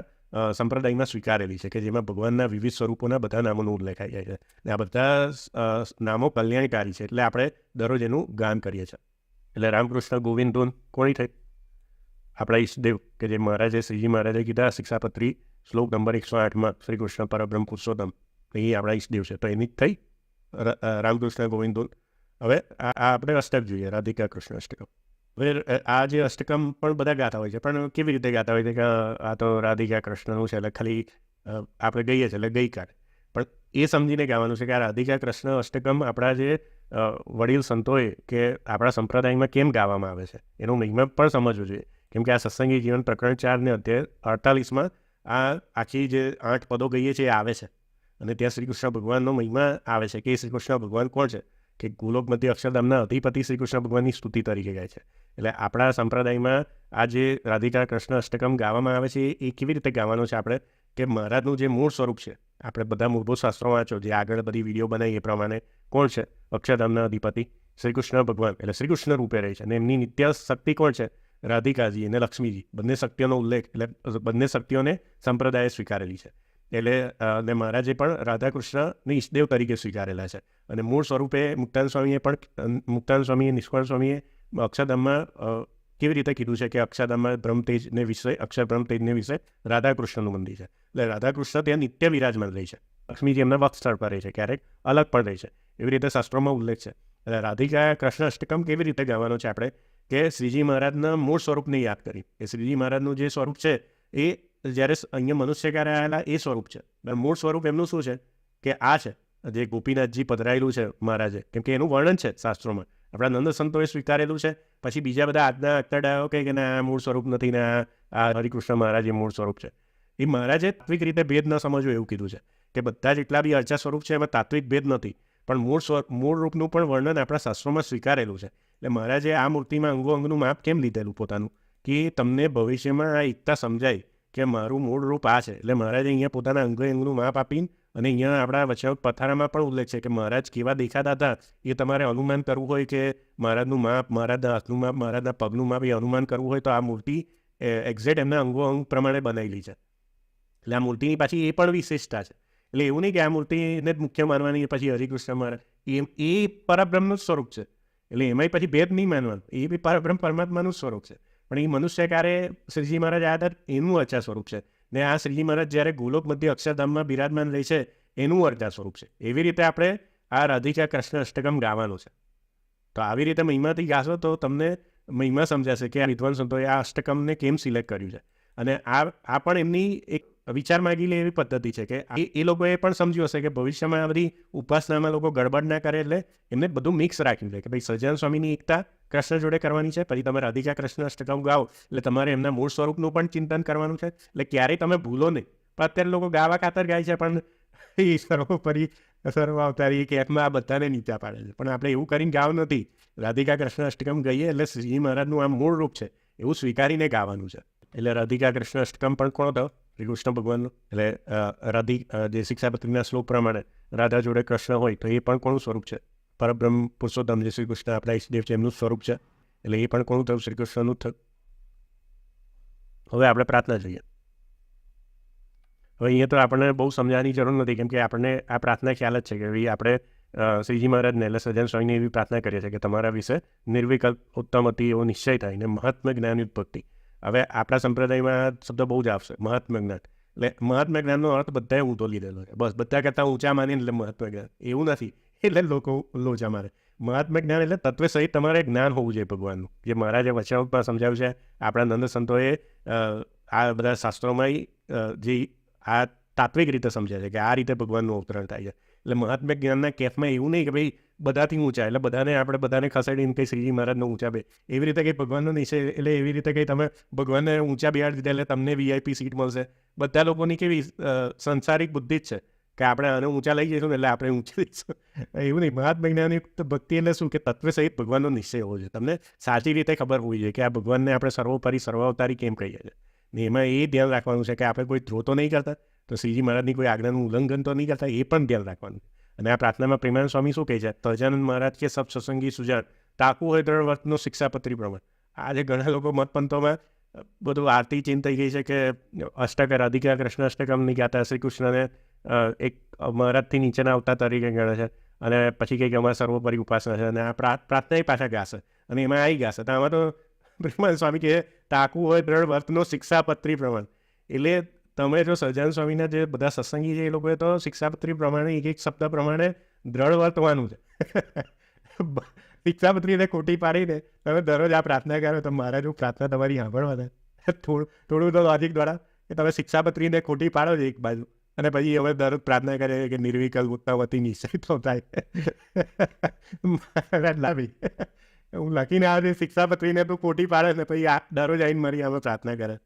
સંપ્રદાયમાં સ્વીકારેલી છે, કે જેમાં ભગવાનના વિવિધ સ્વરૂપોના બધા નામોનો ઉલ્લેખ આવી જાય છે. અને આ બધા નામો કલ્યાણકારી છે, એટલે આપણે દરરોજ એનું ગાન કરીએ છીએ. એટલે રામકૃષ્ણ ગોવિંદ ધૂન કોની થઈ? આપણા ઈષ્ટદેવ, કે જે મહારાજે શ્રીજી મહારાજે કીધા શિક્ષાપત્રી શ્લોક નંબર 108માં શ્રી કૃષ્ણ પરબ્રહ્મ પુરુષોત્તમ, એ આપણા ઈષ્ટદેવ છે, તો એની જ થઈ રામકૃષ્ણ ગોવિંદ ધૂન. હવે આ આપણે અષ્ટક જોઈએ, રાધિકા કૃષ્ણ અષ્ટકમ. હવે આ જે અષ્ટકમ પણ બધા ગાતા હોય છે, પણ કેવી રીતે ગાતા હોય છે કે આ તો રાધિકા કૃષ્ણનું છે એટલે ખાલી આપણે ગઈએ છીએ એટલે ગઈ કાઢ. પણ એ સમજીને ગાવાનું છે કે આ રાધિકા કૃષ્ણ અષ્ટકમ આપણા જે વડીલ સંતોએ કે આપણા સંપ્રદાયમાં કેમ ગાવામાં આવે છે એનું મહિમા પણ સમજવું જોઈએ. કેમ કે આ સત્સંગી જીવન પ્રકરણ 4 ને અધ્યાય 48માં આ આખી જે 8 પદો કહીએ છીએ એ આવે છે, અને ત્યાં શ્રી કૃષ્ણ ભગવાનનો મહિમા આવે છે કે શ્રી કૃષ્ણ ભગવાન કોણ છે? કે ગોલોક મધ્ય અક્ષરધામના અધિપતિ શ્રી કૃષ્ણ ભગવાનની સ્તુતિ તરીકે ગાય છે. એટલે આપણા સંપ્રદાયમાં આ જે રાધિકા કૃષ્ણ અષ્ટકમ ગાવામાં આવે છે એ કેવી રીતે ગાવાનું છે આપણે? કે મહારાજનું જે મૂળ સ્વરૂપ છે, આપણે બધા મૂળભૂત શાસ્ત્રો વાંચો, જે આગળ બધી વિડીયો બનાવી એ પ્રમાણે કોણ છે? અક્ષરધામના અધિપતિ શ્રી કૃષ્ણ ભગવાન, એટલે શ્રી કૃષ્ણ રૂપે રહે છે. અને એમની નિત્ય શક્તિ કોણ છે? રાધિકાજી અને લક્ષ્મીજી. બંને શક્તિઓનો ઉલ્લેખ, એટલે બંને શક્તિઓને સંપ્રદાયે સ્વીકારેલી છે. એટલે અને મહારાજે પણ રાધાકૃષ્ણને ઈષ્ટદેવ તરીકે સ્વીકારેલા છે. અને મૂળ સ્વરૂપે મુક્તાનંદ સ્વામીએ નિષ્કળ સ્વામીએ અક્ષરધામમાં કેવી રીતે કીધું છે કે અક્ષરધામમાં બ્રહ્મતેજને વિષય, અક્ષર બ્રહ્મતેજને વિષય રાધાકૃષ્ણનું મંદિર છે. એટલે રાધાકૃષ્ણ ત્યાં નિત્ય વિરાજમાન રહે છે. લક્ષ્મીજી એમના વક્ષસ્થળ પર રહે છે, ક્યારેક અલગ પણ રહે છે. એવી રીતે શાસ્ત્રોમાં ઉલ્લેખ છે. એટલે રાધિકા કૃષ્ણ અષ્ટકમ કેવી રીતે ગાવાનો છે આપણે? કે શ્રીજી મહારાજના મૂળ સ્વરૂપને યાદ કરી, કે શ્રીજી મહારાજનું જે સ્વરૂપ છે એ જ્યારે અહીંયા મનુષ્ય ક્યારે આવેલા એ સ્વરૂપ છે. મૂળ સ્વરૂપ એમનું શું છે? કે આ છે જે ગોપીનાથજી પધરાયેલું છે મહારાજે. કેમ કે એનું વર્ણન છે શાસ્ત્રોમાં, આપણા નંદ સંતોએ સ્વીકારેલું છે. પછી બીજા બધા આજના અકડાઓ કે ના મૂળ સ્વરૂપ નથી, ને આ હરિકૃષ્ણ મહારાજ એ મૂળ સ્વરૂપ છે. એ મહારાજે તાત્વિક રીતે ભેદ ન સમજવો એવું કીધું છે, કે બધા જેટલા બી અર્ચા સ્વરૂપ છે એમાં તાત્વિક ભેદ નથી, પણ મૂળ રૂપનું પણ વર્ણન આપણા શાસ્ત્રોમાં સ્વીકારેલું છે. એટલે મહારાજે આ મૂર્તિમાં અંગનું માપ કેમ લીધેલું પોતાનું? કે તમને ભવિષ્યમાં આ એકતા સમજાય કે મારું મૂળ રૂપ આ છે. એટલે મહારાજે અહીંયા પોતાના અંગનું માપ આપીને, અને અહીંયા આપણા વચનામૃત પથારામાં પણ ઉલ્લેખ છે કે મહારાજ કેવા દેખાતા હતા એ તમારે અનુમાન કરવું હોય, કે મહારાજનું માપ, મહારાજના હાથનું માપ, મહારાજના પગનું માપ એ અનુમાન કરવું હોય તો આ મૂર્તિ એક્ઝેક્ટ એમના અંગ પ્રમાણે બનાવેલી છે. એટલે આ મૂર્તિની પાછી એ પણ વિશેષતા છે. એટલે એવું નહીં કે આ મૂર્તિને જ મુખ્ય માનવાની પછી હરિકૃષ્ણ મહારાજ એ પરબ્રહ્મનું સ્વરૂપ છે. એટલે એમાંય પછી ભેદ નહીં માનવાનું, એ બી પરબ્રહ્મ પરમાત્માનું સ્વરૂપ છે. પણ એ મનુષ્ય ક્યારે શ્રીજી મહારાજ આવ્યા હતા એનું અર્ચા સ્વરૂપ છે, ને આ શ્રીજી મહારાજ જ્યારે ગોલોક મધ્ય અક્ષરધામમાં બિરાજમાન રહે છે એનું અર્ચા સ્વરૂપ છે. એવી રીતે આપણે આ રાધિકા કૃષ્ણ અષ્ટકમ ગાવાનું છે. તો આવી રીતે મહિમાથી ગાશો તો તમને મહિમા સમજાશે કે આ વિદ્વાન સંતોએ આ અષ્ટકમને કેમ સિલેક્ટ કર્યું છે. અને આ પણ એમની એક વિચાર માગી લે એવી પદ્ધતિ છે કે એ લોકોએ પણ સમજ્યું હશે કે ભવિષ્યમાં આ બધી ઉપાસનામાં લોકો ગડબડ ના કરે, એટલે એમને બધું મિક્સ રાખ્યું છે કે ભાઈ સહજાનંદ સ્વામીની એકતા કૃષ્ણ જોડે કરવાની છે, પછી તમે રાધિકા કૃષ્ણ અષ્ટકમ ગાઓ એટલે તમારે એમના મૂળ સ્વરૂપનું પણ ચિંતન કરવાનું છે. એટલે ક્યારેય તમે ભૂલો નહીં. પણ અત્યારે લોકો ગાવા ખાતર ગાય છે, પણ એ સર્વોપરી સર્વ અવતારી કે એપમાં આ બધાને નીચા પાડે છે. પણ આપણે એવું કરીને ગાવ નથી. રાધિકા કૃષ્ણ અષ્ટકમ ગઈએ એટલે શ્રીજી મહારાજનું આ મૂળ રૂપ છે એવું સ્વીકારીને ગાવાનું છે. એટલે રાધિકા કૃષ્ણ અષ્ટકમ પણ કોણ હતો? શ્રી કૃષ્ણ ભગવાનનું. એટલે જે શિક્ષાપત્રીના શ્લોક પ્રમાણે રાધા જોડે કૃષ્ણ હોય તો એ પણ કોનું સ્વરૂપ છે? પરબ્રહ્મ પુરુષોત્તમ જે શ્રી કૃષ્ણ આપણા ઈષ્ટદેવ છે એમનું સ્વરૂપ છે. એટલે એ પણ કોનું થયું? શ્રી કૃષ્ણનું થયું. હવે આપણે પ્રાર્થના જોઈએ. હવે અહીંયા તો આપણને બહુ સમજાવવાની જરૂર નથી, કેમ કે આપણને આ પ્રાર્થના ખ્યાલ જ છે કે ભાઈ આપણે શ્રીજી મહારાજને એટલે સહજાનંદ સ્વામીને એવી પ્રાર્થના કરીએ છીએ કે તમારા વિશે નિર્વિકલ્પ ઉત્તમ અતિ એવો નિશ્ચય થાય ને મહાત્મ્ય જ્ઞાનયુત ભક્તિ. હવે આપણા સંપ્રદાયમાં શબ્દ બહુ જ આવશે, મહાત્મ્ય જ્ઞાન. એટલે મહાત્મ્ય જ્ઞાનનો અર્થ બધાએ ઊંધો લીધેલો છે. બસ બધા કરતાં ઊંચા માનીને એટલે મહાત્મ્ય જ્ઞાન. એવું નથી, એટલે લોકો લોચા મારે. મહાત્મ્ય જ્ઞાન એટલે તત્વ સહિત તમારે જ્ઞાન હોવું જોઈએ ભગવાનનું, જે મહારાજે વચનામૃતમાં સમજાવ્યું છે. આપણા નંદ સંતોએ આ બધા શાસ્ત્રોમાં જે આ તાત્વિક રીતે સમજે છે કે આ રીતે ભગવાનનું અવતરણ થાય છે. એટલે મહાત્મ્ય જ્ઞાનના કેફમાં એવું નહીં કે ભાઈ બધાથી ઊંચા એટલે આપણે બધાને ખસેડીને કંઈ શ્રીજી મહારાજને ઊંચા બે એવી રીતે કંઈ ભગવાનનો નિશ્ચય. એટલે એવી રીતે કંઈ તમે ભગવાનને ઊંચા બેહાડી દીધા એટલે તમને વીઆઈપી સીટ મળશે. બધા લોકોની કેવી સંસારિક બુદ્ધિ જ છે કે આપણે આને ઊંચા લઈ જઈશું ને એટલે આપણે ઊંચા લઈશું. એવું નહીં. મહાત્મ્ય જ્ઞાની ભક્તિ એટલે શું કે તત્વ સહિત ભગવાનનો નિશ્ચય હોવો જોઈએ. તમને સાચી રીતે ખબર હોવી જોઈએ કે આ ભગવાનને આપણે સર્વોપરી સર્વાવતારી કેમ કહીએ છીએ. ને એમાં એ ધ્યાન રાખવાનું છે કે આપણે કોઈ ધ્રોહ તો નહીં કરતા, તો શ્રીજી મહારાજની કોઈ આજ્ઞાનું ઉલ્લંઘન તો નહીં કરતા, એ પણ ધ્યાન રાખવાનું. અને આ પ્રાર્થનામાં પ્રેમાનંદ સ્વામી શું કહે છે? સહજાનંદ મહારાજ કે સબ સત્સંગી સુજાન તાકુ હોય દ્રઢ વર્તનો શિક્ષાપત્રી પ્રમાણ. આજે ઘણા લોકો મતપંથોમાં બધું આરતી ચિંત થઈ ગઈ છે કે અષ્ટક રાધિકા કૃષ્ણ અષ્ટકમ નહીં ગાતા, શ્રી કૃષ્ણને એક મહારાજથી નીચેના અવતાર તરીકે ગણે છે, અને પછી કંઈક અમારા સર્વોપરી ઉપાસના છે, અને આ પ્રાર્થના પાછા ગાશે અને એમાં આવી ગાશે. તો આમાં તો પ્રેમાનંદ સ્વામી કહે તાકુ હોય દ્રઢ વર્તનો શિક્ષાપત્રી પ્રમાણ. એટલે તમે જો સહજાનંદ સ્વામીના જે બધા સત્સંગી છે એ લોકોએ તો શિક્ષાપત્રી પ્રમાણે એક એક શબ્દ પ્રમાણે દ્રઢ વર્તવાનું છે. શિક્ષાપત્રીને ખોટી પાડીને તમે દરરોજ આ પ્રાર્થના કરો તો મારા જો પ્રાર્થના તમારી સાંભળવા થાય થોડું તો લોજિક દ્વારા કે તમે શિક્ષાપત્રીને ખોટી પાડો છો એક બાજુ, અને પછી હવે દરરોજ પ્રાર્થના કરે કે નિર્વિકલ્પ ઉત્તાવતી નિશ્ચય તો થાય. લાવી હું લખીને આવે શિક્ષાપત્રીને તું ખોટી પાડે ને પછી દરરોજ આવીને મારી હવે પ્રાર્થના કરે.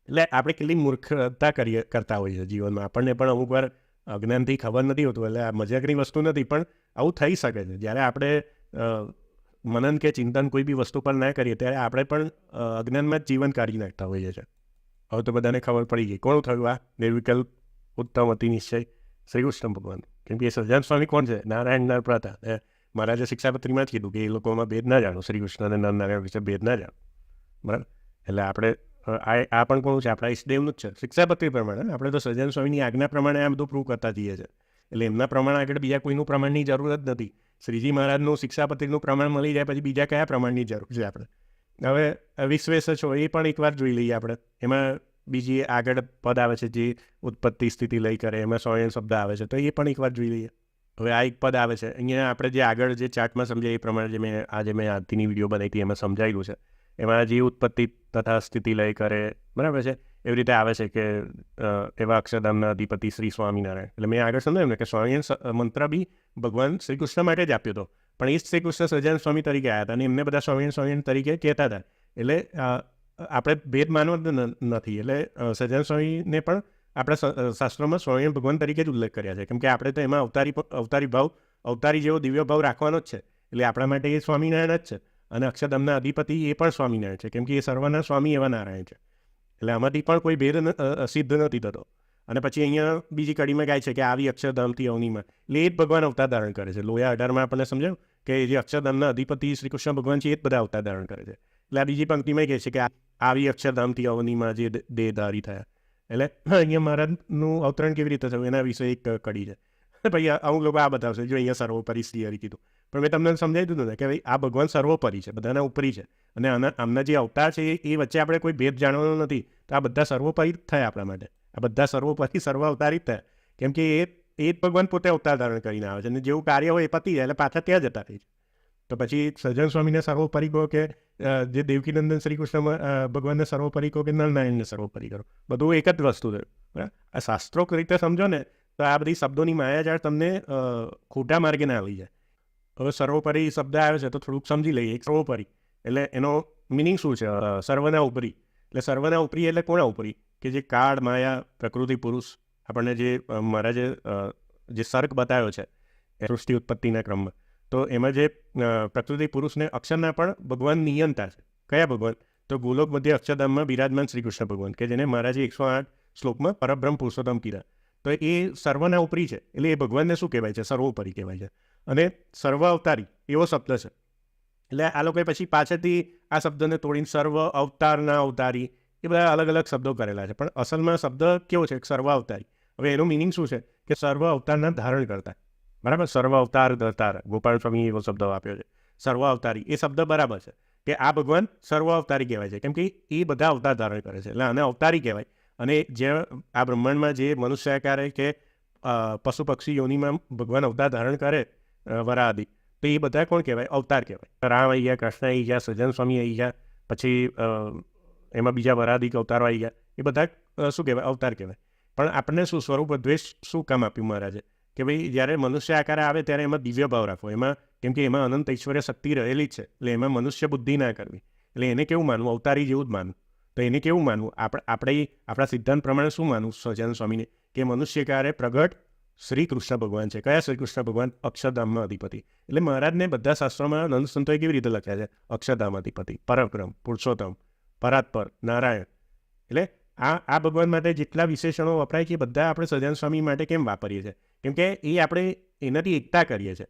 એટલે આપણે કેટલી મૂર્ખતા કરતા હોઈએ જીવનમાં. આપણને પણ અમુક વાર અજ્ઞાનથી ખબર નથી હોતું. એટલે આ મજાકની વસ્તુ નથી, પણ આવું થઈ શકે છે. જ્યારે આપણે મનન કે ચિંતન કોઈ બી વસ્તુ પર ના કરીએ ત્યારે આપણે પણ અજ્ઞાનમાં જ જીવન કાઢી નાખતા હોઈએ છીએ. હવે તો બધાને ખબર પડી ગઈ કોણ થયું આ નિર્વિકલ્પ ઉત્તમ અતિ નિશ્ચય? શ્રી કૃષ્ણ ભગવાન. કેમ કે સહજાનંદ સ્વામી કોણ છે? નારાયણ નરપ્રતા. મહારાજે શિક્ષાપત્રીમાં જ કીધું કે એ લોકોમાં ભેદ ના જાણો, શ્રી કૃષ્ણ અને નરનારાયણ વિશે ભેદ ના જાણો. બરાબર. એટલે આપણે આ પણ કોણ છે? આપણા ઈષ્ટદેવનું જ છે. શિક્ષાપત્રી પ્રમાણે આપણે તો સહજાનંદ સ્વામીની આજ્ઞા પ્રમાણે આ બધું પ્રૂવ કરતા જઈએ છીએ. એટલે એમના પ્રમાણ આગળ બીજા કોઈનું પ્રમાણની જરૂર જ નથી. શ્રીજી મહારાજનું શિક્ષાપત્રીનું પ્રમાણ મળી જાય પછી બીજા કયા પ્રમાણની જરૂર છે આપણે? હવે વિશ્વેશ છો એ પણ એકવાર જોઈ લઈએ આપણે. એમાં બીજી આગળ પદ આવે છે જે ઉત્પત્તિ સ્થિતિ લઈ કરે, એમાં સ્વયં શબ્દ આવે છે, તો એ પણ એકવાર જોઈ લઈએ. હવે આ એક પદ આવે છે અહીંયા આપણે જે આગળ જે ચાર્ટમાં સમજાય એ પ્રમાણે જે મેં આરતીની વિડીયો બનાવી હતી એમાં સમજાયેલું છે. એમાં જે ઉત્પત્તિ તથા સ્થિતિ લય કરે, બરાબર છે, એવી રીતે આવે છે કે એવા અક્ષરધામના અધિપતિ શ્રી સ્વામિનારાયણ. એટલે મેં આગળ સમજાવ્યું ને કે સ્વામિનારાયણ મંત્ર બી ભગવાન શ્રી કૃષ્ણ માટે જ આપ્યો હતો, પણ એ જ શ્રી કૃષ્ણ સહજાનંદ સ્વામી તરીકે આવ્યા હતા અને એમને બધા સ્વામિનારાયણ તરીકે કહેતા હતા. એટલે આપણે ભેદ માનવો નથી. એટલે સહજાનંદ સ્વામીને પણ આપણા શાસ્ત્રોમાં સ્વામિનારાયણ ભગવાન તરીકે જ ઉલ્લેખ કર્યા છે, કેમ કે આપણે તો એમાં અવતારી જેવો દિવ્ય ભાવ રાખવાનો જ છે. એટલે આપણા માટે એ સ્વામિનારાયણ જ છે. અને અક્ષરધામના અધિપતિ એ પણ સ્વામિનારાયણ છે, કેમ કે એ સર્વના સ્વામી એવા નારાયણ છે. એટલે આમાંથી પણ કોઈ ભેદ સિદ્ધ નથી થતો. અને પછી અહીંયા બીજી કડીમાં ગાય છે કે આવી અક્ષરધામથી અવનીમાં, એટલે એ જ ભગવાન અવતાર ધારણ કરે છે. લોયા 18માં આપણને સમજાયું કે જે અક્ષરધામના અધિપતિ શ્રી કૃષ્ણ ભગવાન છે એ જ બધા અવતાર ધારણ કરે છે. એટલે આ બીજી પંક્તિમાં કહે છે કે આવી અક્ષરધામથી અવનીમાં જે દેહધારી થયા. એટલે અહીંયા મહારાજનું અવતરણ કેવી રીતે થયું એના વિશે એક કડી છે. પછી અમુક લોકો આ બતાવશે જો અહીંયા સર્વોપરી શ્રીહરિ કીધું, પણ મેં તમને સમજાવી દીધું ને કે ભાઈ આ ભગવાન સર્વોપરી છે, બધાના ઉપરી છે, અને આમના જે અવતાર છે એ વચ્ચે આપણે કોઈ ભેદ જાણવાનો નથી. તો આ બધા સર્વોપરી જ થયા આપણા માટે, આ બધા સર્વોપરી સર્વ અવતારી જ થયા, કેમ કે એ જ ભગવાન પોતે અવતાર ધારણ કરીને આવે છે, અને જેવું કાર્ય હોય એ પતી જાય એટલે પાછા ત્યાં જતા રહે છે. તો પછી સજ્જન સ્વામીને સર્વોપરી કહો કે જે દેવકીનંદન શ્રી કૃષ્ણ ભગવાનને સર્વોપરી કહો કે નરનારાયણને સર્વોપરી કરો, બધું એક જ વસ્તુ છે. બરાબર, આ શાસ્ત્રોક રીતે સમજો ને તો આ બધી શબ્દોની માયાજાળ તમને ખોટા માર્ગે ના આવી જાય. હવે સર્વોપરી શબ્દ આવ્યો છે તો થોડુંક સમજી લઈએ. એક સર્વોપરી એટલે એનો મિનિંગ શું છે? સર્વના ઉપરી. એટલે સર્વના ઉપરી એટલે કોના ઉપરી? કે જે કાળ, માયા, પ્રકૃતિ, પુરુષ, આપણને જે મહારાજે જે સર્ગ બતાવ્યો છે સૃષ્ટિ ઉત્પત્તિના ક્રમમાં, તો એમાં જે પ્રકૃતિ પુરુષને અક્ષરના પણ ભગવાન નિયંતા છે. કયા ભગવાન? તો ગોલોક મધ્ય અક્ષરધામમાં બિરાજમાન શ્રી કૃષ્ણ ભગવાન, કે જેને મહારાજે 108 શ્લોકમાં પરબ્રહ્મ પુરુષોત્તમ કીધા. તો એ સર્વના ઉપરી છે, એટલે એ ભગવાનને શું કહેવાય છે? સર્વોપરી કહેવાય છે. અને સર્વ અવતારી એવો શબ્દ છે. એટલે આ લોકોએ પછી પાછળથી આ શબ્દને તોડીને સર્વ અવતારના અવતારી એ બધા અલગ અલગ શબ્દો કરેલા છે, પણ અસલમાં શબ્દ કેવો છે? સર્વ અવતારી. હવે એનું મિનિંગ શું છે? કે સર્વ અવતારના ધારણ કરતા. બરાબર, સર્વ અવતાર ધરતાર, ગોપાલ સ્વામી એવો શબ્દ આપ્યો છે, સર્વ અવતારી. એ શબ્દ બરાબર છે કે આ ભગવાન સર્વ અવતારી કહેવાય છે, કેમ કે એ બધા અવતાર ધારણ કરે છે, એટલે આને અવતારી કહેવાય. અને જે આ બ્રહ્માંડમાં જે મનુષ્ય આકારે કે પશુ પક્ષી યોનિમાં ભગવાન અવતાર ધારણ કરે વરા આદિ, તો એ બધા કોણ કહેવાય? અવતાર કહેવાય. રામ આવી ગયા, કૃષ્ણ આવી ગયા, સજ્જન સ્વામી આવી ગયા, પછી એમાં બીજા વરાધિક અવતારો આવી ગયા, એ બધા શું કહેવાય? અવતાર કહેવાય. પણ આપણને શું સ્વરૂપ દ્વેષ શું કામ આપ્યું મહારાજે? કે ભાઈ જ્યારે મનુષ્ય આકારે આવે ત્યારે એમાં દિવ્ય ભાવ રાખવો, એમાં કેમ કે એમાં અનંત ઐશ્વર્ય શક્તિ રહેલી જ છે, એટલે એમાં મનુષ્ય બુદ્ધિ ના કરવી. એટલે એને કેવું માનવું? અવતારી જેવું જ માનવું. તો એને કેવું માનવું? આપણા સિદ્ધાંત પ્રમાણે શું માનવું સહજાનંદ સ્વામીને? કે મનુષ્ય આકારે પ્રગટ શ્રી કૃષ્ણ ભગવાન છે. કયા શ્રી કૃષ્ણ ભગવાન? અક્ષરધામના અધિપતિ. એટલે મહારાજને બધા શાસ્ત્રોમાં નંદ સંતોએ કેવી રીતે લખ્યા છે? અક્ષરધામ અધિપતિ, પરબ્રહ્મ, પુરુષોત્તમ, પરાત્પર, નારાયણ. એટલે આ ભગવાન માટે જેટલા વિશેષણો વપરાય છે એ બધા આપણે સહજાનંદ સ્વામી માટે કેમ વાપરીએ છીએ? કેમ કે એ આપણે એનાથી એકતા કરીએ છીએ.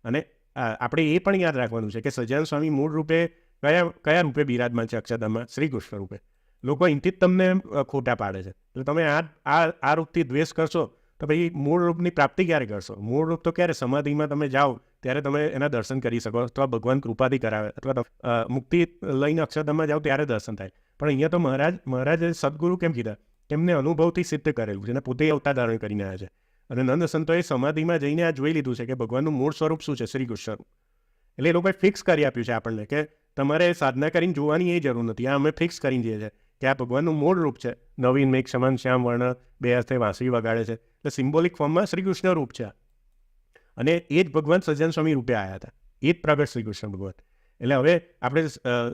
અને આપણે એ પણ યાદ રાખવાનું છે કે સહજાનંદ સ્વામી મૂળ રૂપે કયા રૂપે બિરાજમાન છે અક્ષરધામમાં? શ્રી કૃષ્ણ રૂપે. લોકો અહીંથી જ તમને ખોટા પાડે છે. એટલે તમે આ રૂપથી દ્વેષ કરશો તો પછી મૂળ રૂપની પ્રાપ્તિ ક્યારે કરશો? મૂળ રૂપ તો ક્યારે? સમાધિમાં તમે જાઓ ત્યારે તમે એના દર્શન કરી શકો, અથવા ભગવાન કૃપાથી કરાવે, અથવા મુક્તિ લઈને અક્ષરધામમાં જાઓ ત્યારે દર્શન થાય. પણ અહીંયા તો મહારાજે સદગુરુ કેમ કીધા? એમને અનુભવથી સિદ્ધ કરેલું છે, અને પોતે અવતાર ધારણ કરીને આવ્યા છે. અને નંદ સંતોએ સમાધિમાં જઈને આ જોઈ લીધું છે કે ભગવાનનું મૂળ સ્વરૂપ શું છે? શ્રી કૃષ્ણ. એટલે એ લોકોએ ફિક્સ કરી આપ્યું છે આપણને કે તમારે સાધના કરીને જોવાની એ જરૂર નથી. આ અમે ફિક્સ કરીને જઈએ છીએ કે આ ભગવાનનું મૂળ રૂપ છે. નવીન મેઘ સમાન શ્યામ વર્ણ, બે હસ્તે વાંસળી વગાડે છે. એટલે સિમ્બોલિક ફોર્મમાં શ્રી કૃષ્ણ રૂપ છે. અને એ જ ભગવાન સજ્જન સ્વામી રૂપે આવ્યા હતા, એ જ પ્રગટ શ્રી કૃષ્ણ ભગવાન. એટલે હવે આપણે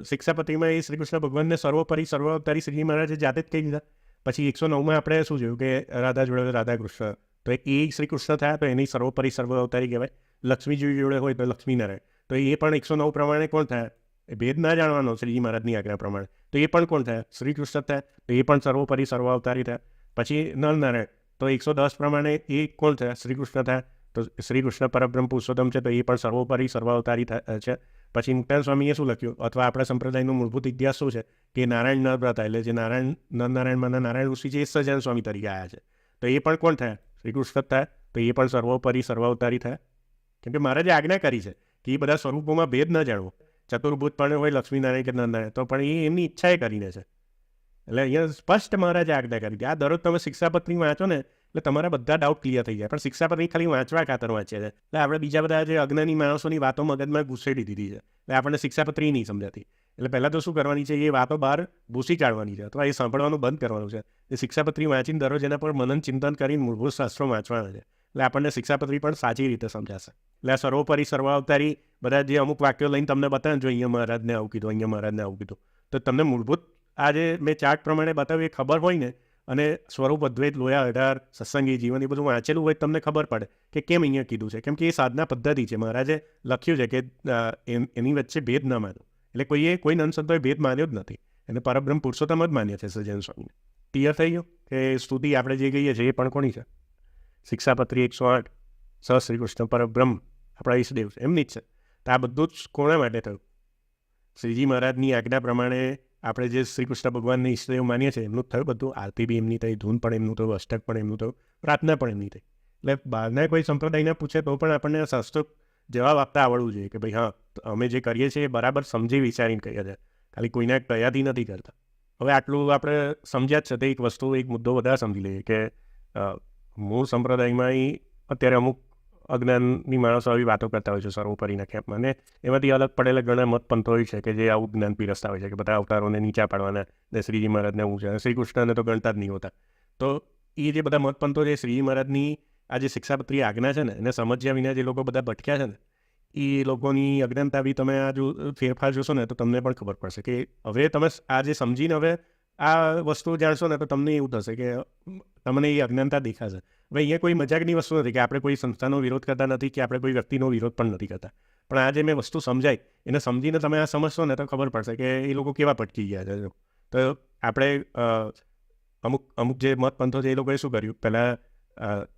શિક્ષાપત્રીમાં એ શ્રી કૃષ્ણ ભગવાનને સર્વોપરી સર્વોપરી શ્રી મહારાજે જાતે જ કહી દીધા. પછી 109માં આપણે શું જોયું કે રાધા જોડે રાધા કૃષ્ણ, તો એ શ્રી કૃષ્ણ થયા, તો એની સર્વોપરી સર્વ અવતારી કહેવાય. લક્ષ્મીજી જોડે હોય તો લક્ષ્મીનારાયણ, તો એ પણ 109 પ્રમાણે કોણ થયા? એ ભેદ ના જાણવાનો શ્રીજી મહારાજની આજ્ઞા પ્રમાણે, તો એ પણ કોણ થયા? શ્રી કૃષ્ણ થયા, તો એ પણ સર્વોપરી સર્વ અવતારી થયા. પછી નરનારાયણ, તો 110 પ્રમાણે એ કોણ થયા? શ્રી કૃષ્ણ થયા, તો શ્રી કૃષ્ણ પરબ્રહ્મ પુરુષોત્તમ છે, તો એ પણ સર્વોપરી સર્વ અવતારી છે. પછી મુક્તાન સ્વામીએ શું લખ્યું, અથવા આપણા સંપ્રદાયનો મૂળભૂત ઇતિહાસ શું છે? કે નારાયણ નર હતા, એટલે જે નરનારાયણમાંના નારાયણ ઋષિ છે એ સહજાનંદ સ્વામી તરીકે આવ્યા છે, તો એ પણ કોણ થયા? શ્રી કૃષ્ણ થયા, તો એ પણ સર્વોપરી સર્વ અવતારી થયા. કેમ કે મહારાજે આજ્ઞા કરી છે કે એ બધા સ્વરૂપોમાં ભેદ ન જાણવો. ચતુર્ભુજ પણ હોય લક્ષ્મીનારાયણ કે નરનારાયણ, તો પણ એ એમની ઈચ્છાએ કરીને છે. એટલે અહીંયા સ્પષ્ટ મહારાજે આજ્ઞા કરી હતી. આ દરરોજ તમે શિક્ષાપત્રી વાંચો ને એટલે તમારા બધા ડાઉટ ક્લિયર થઈ જાય. પણ શિક્ષાપત્રી ખાલી વાંચવા ખાતર વાંચીએ છે, એટલે આપણે બીજા બધા જે અજ્ઞાની માણસોની વાતો મગજમાં ઘૂસેડી દીધી છે, એટલે આપણને શિક્ષાપત્રી નહીં સમજાતી. એટલે પહેલાં તો શું કરવાની છે? એ વાતો બહાર ભૂસી કાઢવાની છે, અથવા એ સાંભળવાનું બંધ કરવાનું છે. એ શિક્ષાપત્રી વાંચીને દરરોજ એના પર મનન ચિંતન કરીને મૂળભૂત શાસ્ત્રો વાંચવાના છે, એટલે આપણને શિક્ષાપત્રી પણ સાચી રીતે સમજાશે. એટલે આ સર્વોપરી સર્વાવતારી બધા જે અમુક વાક્યો લઈને તમને બતાવે, જો અહીંયા મહારાજને આવું કીધું, અહીંયા મહારાજને આવું કીધું, તો તમને મૂળભૂત આ જે મેં ચાર્ટ પ્રમાણે બતાવ્યું એ ખબર હોય ને, અને સ્વરૂપ અદ્વૈત, લોયા અઢાર, સત્સંગી જીવન, એ બધું વાંચેલું હોય તમને ખબર પડે કે કેમ અહીંયા કીધું છે. કેમ કે એ સાધના પદ્ધતિ છે. મહારાજે લખ્યું છે કે એની વચ્ચે ભેદ ન માનો. એટલે કોઈ નંદ સંતોએ ભેદ માન્યો જ નથી, એને પરબ્રહ્મ પુરુષોત્તમ જ માન્ય છે સજ્જન સ્વામીને. ક્લિયર થઈ ગયું કે સ્તુતિ આપણે જે કહીએ છીએ એ પણ કોની છે? શિક્ષાપત્રી 108 શ્રી કૃષ્ણ પરબ્રહ્મ આપણા ઈષ્ટદેવ એમની જ છે. તો આ બધું જ કોના માટે થયું? શ્રીજી મહારાજની આજ્ઞા પ્રમાણે આપણે જે શ્રી કૃષ્ણ ભગવાનની ઈષ્ટદેવ માનીએ છીએ એમનું થયું બધું, આરતી બી એમની થઈ, ધૂન પણ એમનું થયું, અષ્ટક પણ એમનું થયું, પ્રાર્થના પણ એમની થઈ. એટલે બહારના કોઈ સંપ્રદાયને પૂછે તો પણ આપણને શાસ્ત્રોક્ત જવાબ આપતા આવડવું જોઈએ કે ભાઈ હા, અમે જે કરીએ છીએ એ બરાબર સમજી વિચારીને કરીએ છીએ, ખાલી કોઈને કયાથી નથી કરતા. હવે આટલું આપણે સમજ્યા જ છે તે એક વસ્તુ, એક મુદ્દો વધારે સમજી લઈએ કે મૂળ સંપ્રદાયમાં અત્યારે અમુક અજ્ઞાનની માણસો આવી વાતો કરતા હોય છે સર્વોપરીના કેમ્પમાં, અને એમાંથી અલગ પડેલા ઘણા મતપંથો હોય છે કે જે આવું જ્ઞાન પીરસતા હોય છે કે બધા અવતારોને નીચા પાડવાના, ને શ્રીજી મહારાજને ઊંચા, શ્રી કૃષ્ણને તો ગણતા જ નહીં હોતા. તો એ જે બધા મતપંથો છે, શ્રીજી મહારાજની આ જે શિક્ષાપત્રી આજ્ઞા છે ને એને સમજ્યા વિના જે લોકો બધા ભટક્યા છે ને, એ લોકોની અજ્ઞાનતા બી તમે આ જો ફેરફાર જોશો ને તો તમને પણ ખબર પડશે કે હવે તમે આ જે સમજીને હવે આ વસ્તુ જાણશો ને તો તમને એવું થશે કે તમને એ અજ્ઞાનતા દેખાશે. હવે અહીંયા કોઈ મજાકની વસ્તુ નથી કે આપણે કોઈ સંસ્થાનો વિરોધ કરતા નથી કે આપણે કોઈ વ્યક્તિનો વિરોધ પણ નથી કરતા, પણ આ જે મેં વસ્તુ સમજાય એને સમજીને તમે આ સમજશો ને તો ખબર પડશે કે એ લોકો કેવા ભટકી ગયા છે. તો આપણે અમુક જે મતપંથો છે એ લોકોએ શું કર્યું, પહેલાં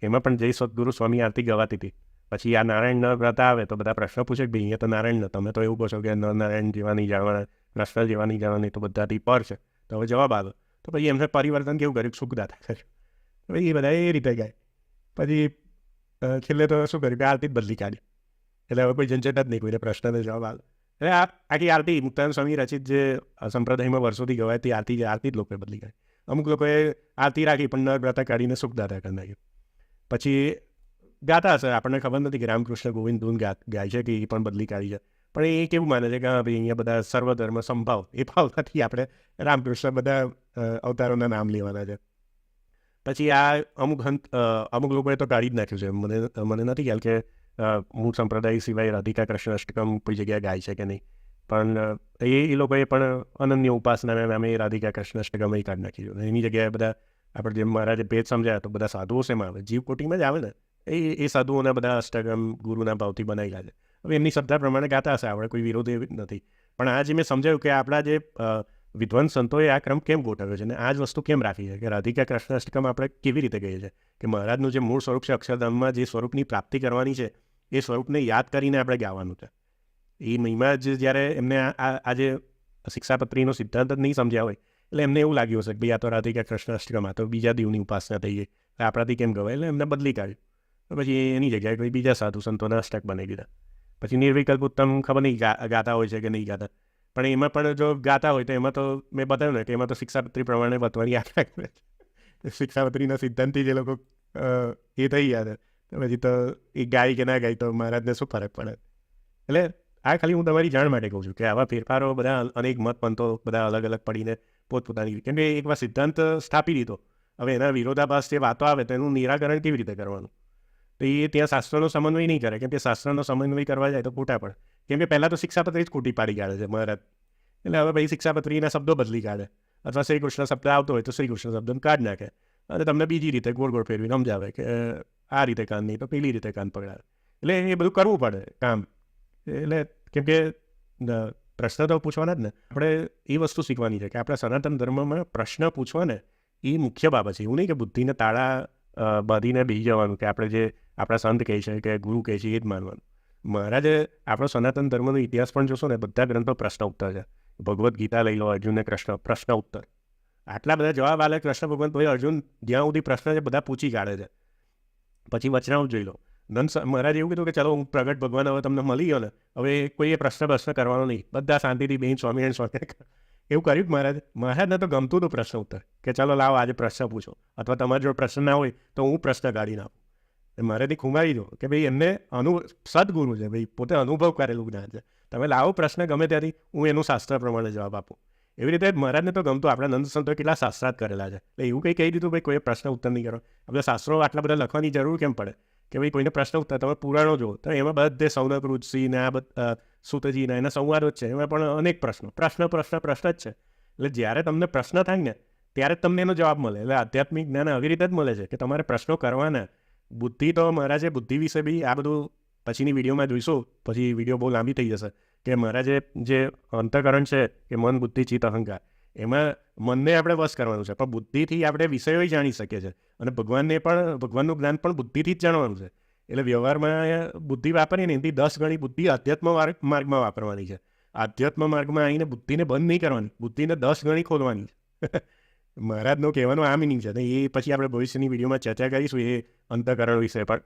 એમાં પણ જય સદગુરુ સ્વામી આરતી ગવાતી હતી. પછી આ નારાયણ ન વ્રત આવે તો બધા પ્રશ્ન પૂછે કે ભાઈ અહીંયા તો નારાયણ ન, તમે તો એવું કહો છો કે ન નારાયણ જેવા નહીં જાણવાના, કૃષ્ણ જેવા નહીં જાણવાના, તો બધાથી પર છે. તો હવે જવાબ આવે તો પછી એમને પરિવર્તન કેવું કર્યું, સુખદાતા કર્યું. ભાઈ એ બધા એ રીતે ગાય. પછી છેલ્લે તો શું કર્યું કે આરતી જ બદલી કાઢી. એટલે હવે કોઈ ઝંઝટ જ નહીં, કોઈને પ્રશ્નને જવાબ આવે. એટલે આખી આરતી મુક્તાનંદ સ્વામી રચિત જે સંપ્રદાયમાં વર્ષોથી ગવાયતી આરતી જ લોકોએ બદલી કાઢી. અમુક લોકોએ આરતી રાખી પણ નવરાત્રા કાઢીને સુખદાતા કરી નાખ્યું. પછી ગાતા હશે, આપણને ખબર નથી કે રામકૃષ્ણ ગોવિંદ ધૂન ગાય છે કે એ પણ બદલી કાઢી છે. પણ એ કેવું માને છે કે હા ભાઈ અહીંયા બધા સર્વધર્મ સંભાવ, એ ભાવનાથી આપણે રામકૃષ્ણ બધા અવતારોના નામ લેવાના છે. પછી આ અમુક લોકોએ તો કાઢી જ નાખ્યું છે. મને નથી ખ્યાલ કે મૂળ સંપ્રદાય સિવાય રાધિકા કૃષ્ણ અષ્ટકમ કોઈ જગ્યાએ ગાય છે કે નહીં, પણ એ લોકોએ પણ અનન્ય ઉપાસનાના નામે રાધિકા કૃષ્ણ અષ્ટકમ એ કાઢી નાખી છે. એની જગ્યાએ બધા આપણે જેમ મહારાજે ભેદ સમજાયા તો બધા સાધુઓ શેમાં આવે, જીવકોટીમાં જ આવે ને. એ સાધુઓના બધા અષ્ટકમ ગુરુના ભાવથી બનાવેલા છે. હવે એમની શ્રદ્ધા પ્રમાણે ગાતા હશે, આપણે કોઈ વિરોધ એવી નથી. પણ આ જે મેં સમજાયું કે આપણા જે વિદ્વાન સંતોએ આ ક્રમ કેમ ગોઠવ્યો છે અને આ જ વસ્તુ કેમ રાખી છે કે રાધિકા કૃષ્ણ અષ્ટકમ આપણે કેવી રીતે કહીએ છીએ કે મહારાજનું જે મૂળ સ્વરૂપ છે અક્ષરધામમાં જે સ્વરૂપની પ્રાપ્તિ કરવાની છે એ સ્વરૂપને યાદ કરીને આપણે ગાવાનું છે. એ મહિમા જ જ્યારે એમને આ જે શિક્ષાપત્રીનો સિદ્ધાંત જ નહીં સમજ્યા હોય એટલે એમને એવું લાગ્યું હશે કે ભાઈ આ તો રાધિકા કૃષ્ણ અષ્ટકમ, આ તો બીજા દેવની ઉપાસના થઈ ગઈ, આપણાથી કેમ ગવાય, એટલે એમને બદલી કાઢ્યું. પછી એની જગ્યાએ કોઈ બીજા સાધુ સંતોના અષ્ટક બનાવી દીધા. પછી નિર્વિકલ્પ ઉત્તમ ખબર નહીં ગાતા હોય છે કે નહીં ગાતા, પણ એમાં પણ જો ગાતા હોય તો એમાં તો મેં બતાવ્યું ને કે એમાં તો શિક્ષાપત્રી પ્રમાણે બતવાની આજ્ઞા કરે છે. શિક્ષાપત્રીના સિદ્ધાંતથી જે લોકો એ થઈ ગયા છે પછી તો એ ગાય કે ના ગાય તો મહારાજને શું ફરક પડે. એટલે આ ખાલી હું તમારી જાણ માટે કહું છું કે આવા ફેરફારો બધા અનેક મતપંથો બધા અલગ અલગ પડીને પોતપોતાની, કેમ કે એકવાર સિદ્ધાંત સ્થાપી દીધો, હવે એના વિરોધાભાસ જે વાતો આવે તો એનું નિરાકરણ કેવી રીતે કરવાનું. તો એ ત્યાં શાસ્ત્રનો સમન્વય નહીં કરે, કેમ કે શાસ્ત્રનો સમન્વય કરવા જાય તો ખોટા પડે. કેમ કે પહેલાં તો શિક્ષાપત્રી જ ખોટી પાડી કાઢે છે મહારાજ, એટલે હવે ભાઈ શિક્ષાપત્રીના શબ્દો બદલી કાઢે, અથવા શ્રી કૃષ્ણ શબ્દ આવતો હોય તો શ્રી કૃષ્ણ શબ્દને કાઢી નાખે અને તમને બીજી રીતે ગોળ ગોળ ફેરવીને સમજાવે કે આ રીતે કાન નહીં તો પેલી રીતે કાન પકડાવે. એટલે એ બધું કરવું પડે કામ. એટલે કેમ કે પ્રશ્ન તો પૂછવાના જ ને. આપણે એ વસ્તુ શીખવાની છે કે આપણા સનાતન ધર્મમાં પ્રશ્ન પૂછવાને એ મુખ્ય બાબત છે. એવું નહીં કે બુદ્ધિને તાળા બાંધીને બેસી જવાનું કે આપણે જે આપણા સંત કહે છે કે ગુરુ કહે છે એ જ માનવાનું. મહારાજે આપણો સનાતન ધર્મનો ઇતિહાસ પણ જોશો ને બધા ગ્રંથો પ્રશ્ન ઉત્તર છે. ભગવદ્ ગીતા લઈ લો, અર્જુનને કૃષ્ણ પ્રશ્ન ઉત્તર, આટલા બધા જવાબ આલે કૃષ્ણ ભગવાન, તો અર્જુન જ્યાં સુધી પ્રશ્ન છે બધા પૂછી કાઢે છે. પછી વચનામૃત જોઈ લો, મહારાજ એવું કીધું કે ચાલો હું પ્રગટ ભગવાન હવે તમને મળી ગયો ને, હવે કોઈએ પ્રશ્ન કરવાનો નહીં, બધા શાંતિથી બેન સ્વામિનારાયણ સ્વામિનારાયણ એવું કર્યું જ મહારાજ. મહારાજને તો ગમતું હતું પ્રશ્ન ઉત્તર કે ચાલો લાવો આજે પ્રશ્ન પૂછો, અથવા તમારે જો પ્રશ્ન ના હોય તો હું પ્રશ્ન કાઢી નાખું. મહારાજથી ખુમારી દો કે ભાઈ એમને સદગુરુ છે, ભાઈ પોતે અનુભવ કરેલું જ્ઞાન છે, તમે લાવો પ્રશ્ન ગમે ત્યાંથી, હું એનું શાસ્ત્ર પ્રમાણે જવાબ આપું. એવી રીતે મહારાજને તો ગમતું. આપણા નંદ સંતોએ કેટલા શાસ્ત્રાર્થ કરેલા છે, એટલે એવું કંઈ કહી દીધું ભાઈ કોઈ પ્રશ્ન ઉત્તર નહીં કરો. આપણે શાસ્ત્રો આટલા બધા લખવાની જરૂર કેમ પડે કે ભાઈ કોઈને પ્રશ્ન ઉત્તર, તમે પુરાણો જુઓ તો એમાં બધે સૌનક ઋષિને આ સુતજીના એના સંવાદો જ છે, એમાં પણ અનેક પ્રશ્ન જ છે. એટલે જ્યારે તમને પ્રશ્ન થાય ને ત્યારે જ તમને એનો જવાબ મળે. એટલે આધ્યાત્મિક જ્ઞાન આવી રીતે જ મળે છે કે તમારે પ્રશ્નો કરવાના. બુદ્ધિ તો મહારાજે બુદ્ધિ વિશે બી આ બધું પછીની વિડીયોમાં જોઈશું, પછી વિડીયો બહુ લાંબી થઈ જશે, કે મહારાજે જે અંતઃકરણ છે કે મન બુદ્ધિ ચિત્ત અહંકાર, એમાં મનને આપણે વશ કરવાનું છે, પણ બુદ્ધિથી આપણે વિષયો જાણી શકીએ છીએ. અને ભગવાનનું જ્ઞાન પણ બુદ્ધિથી જ જાણવાનું છે. એટલે વ્યવહારમાં બુદ્ધિ વાપરીએ ને એનાથી 10 ગણી બુદ્ધિ અધ્યાત્મ માર્ગમાં વાપરવાની છે. આધ્યાત્મ માર્ગમાં આવીને બુદ્ધિને બંધ નહીં કરવાની, બુદ્ધિને 10 ગણી ખોલવાની. મહારાજનો કહેવાનો આ મિનિંગ છે. એ પછી આપણે ભવિષ્યની વિડીયોમાં ચર્ચા કરીશું એ અંતઃકરણ વિશે પણ,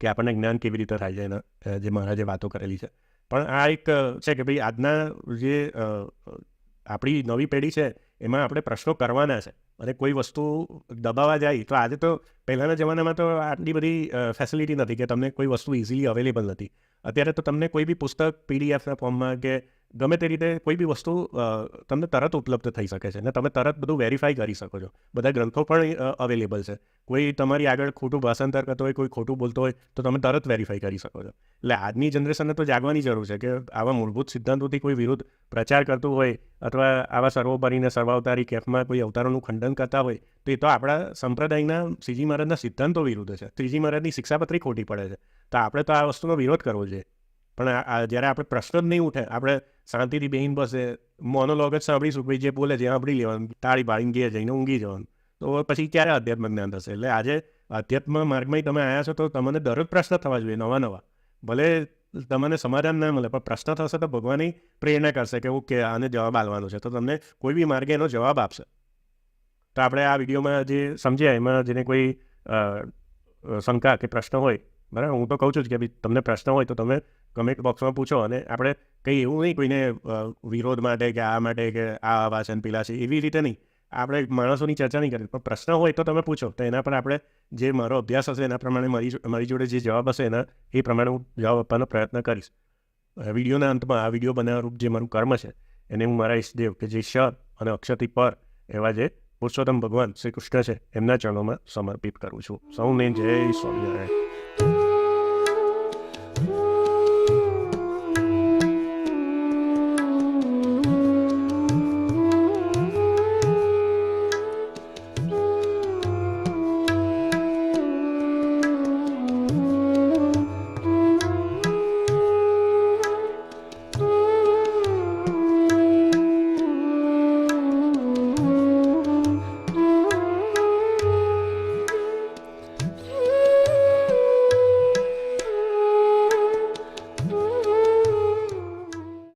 કે આપણને જ્ઞાન કેવી રીતે થાય છે એના, જે મહારાજે વાતો કરેલી છે. પણ આ એક છે કે ભાઈ આજના જે આપણી નવી પેઢી છે એમાં આપણે પ્રશ્નો કરવાના છે. અને કોઈ વસ્તુ દબાવવા જાય તો આજે તો પહેલાંના જમાનામાં તો આટલી બધી ફેસિલિટી નથી કે તમને કોઈ વસ્તુ ઇઝીલી અવેલેબલ નથી. અત્યારે તો તમને કોઈ બી પુસ્તક પીડીએફના ફોર્મમાં કે ગમે તે રીતે કોઈ બી વસ્તુ તમને તરત ઉપલબ્ધ થઈ શકે છે અને તમે તરત બધું વેરીફાઈ કરી શકો છો. બધા ગ્રંથો પણ અવેલેબલ છે. કોઈ તમારી આગળ ખોટું ભાષાંતર કરતો હોય, કોઈ ખોટું બોલતો હોય તો તમે તરત વેરીફાઈ કરી શકો છો. એટલે આજની જનરેશનને તો જાગવાની જરૂર છે કે આવા મૂળભૂત સિદ્ધાંતોથી કોઈ વિરુદ્ધ પ્રચાર કરતું હોય અથવા આવા સર્વોપરીને સર્વાવતારી કેફમાં કોઈ અવતારોનું ખંડન કરતા હોય તો એ તો આપણા સંપ્રદાયના શ્રીજી મહારાજના સિદ્ધાંતો વિરુદ્ધ છે. શ્રીજી મહારાજની શિક્ષાપત્રી ખોટી પડે છે. તો આપણે તો આ વસ્તુનો વિરોધ કરવો જોઈએ. પણ જ્યારે આપણે પ્રશ્ન જ નહીં ઉઠે, આપણે શાંતિથી બેહીને બસે મોનોલોગ જ સાંભળીશું, ભાઈ જે બોલે છે સાંભળી લેવાનું, તાળી પાડીને ઘેર જઈને ઊંઘી જવાનું, તો પછી ક્યારે અધ્યાત્મ જ્ઞાન થશે? એટલે આજે અધ્યાત્મ માર્ગમાં તમે આવ્યા છો તો તમને દરરોજ પ્રશ્ન થવા જોઈએ, નવા નવા. ભલે તમને સમાધાન ના મળે પણ પ્રશ્ન થશે તો ભગવાનની પ્રેરણા કરશે કે ઓકે આને જવાબ આપવાનો છે, તો તમને કોઈ બી માર્ગે એનો જવાબ આપશે. તો આપણે આ વિડીયોમાં જે સમજ્યા એમાં જેને કોઈ શંકા કે પ્રશ્ન હોય, બરાબર, હું તો કહું છું કે ભાઈ તમને પ્રશ્ન હોય તો તમે કમેન્ટ બોક્સમાં પૂછો. અને આપણે કંઈ એવું નહીં કોઈને વિરોધ માટે કે આ માટે કે આ આવા છે ને પેલા છે એવી રીતે નહીં, આપણે માણસોની ચર્ચા નહીં કરીએ. પણ પ્રશ્ન હોય તો તમે પૂછો, તો એના પર આપણે જે મારો અભ્યાસ હશે એના પ્રમાણે મારી જોડે જે જવાબ હશે એના એ પ્રમાણે હું જવાબ આપવાનો પ્રયત્ન કરીશ. વિડીયોના અંતમાં આ વિડીયો બનાવવાનું જે મારું કર્મ છે એને હું મારા ઈષ્ટદેવ કે જે ક્ષર અને અક્ષરથી પર એવા જે પુરુષોત્તમ ભગવાન શ્રી કૃષ્ણ છે એમના ચરણોમાં સમર્પિત કરું છું. સૌને જય સ્વામિનારાયણ.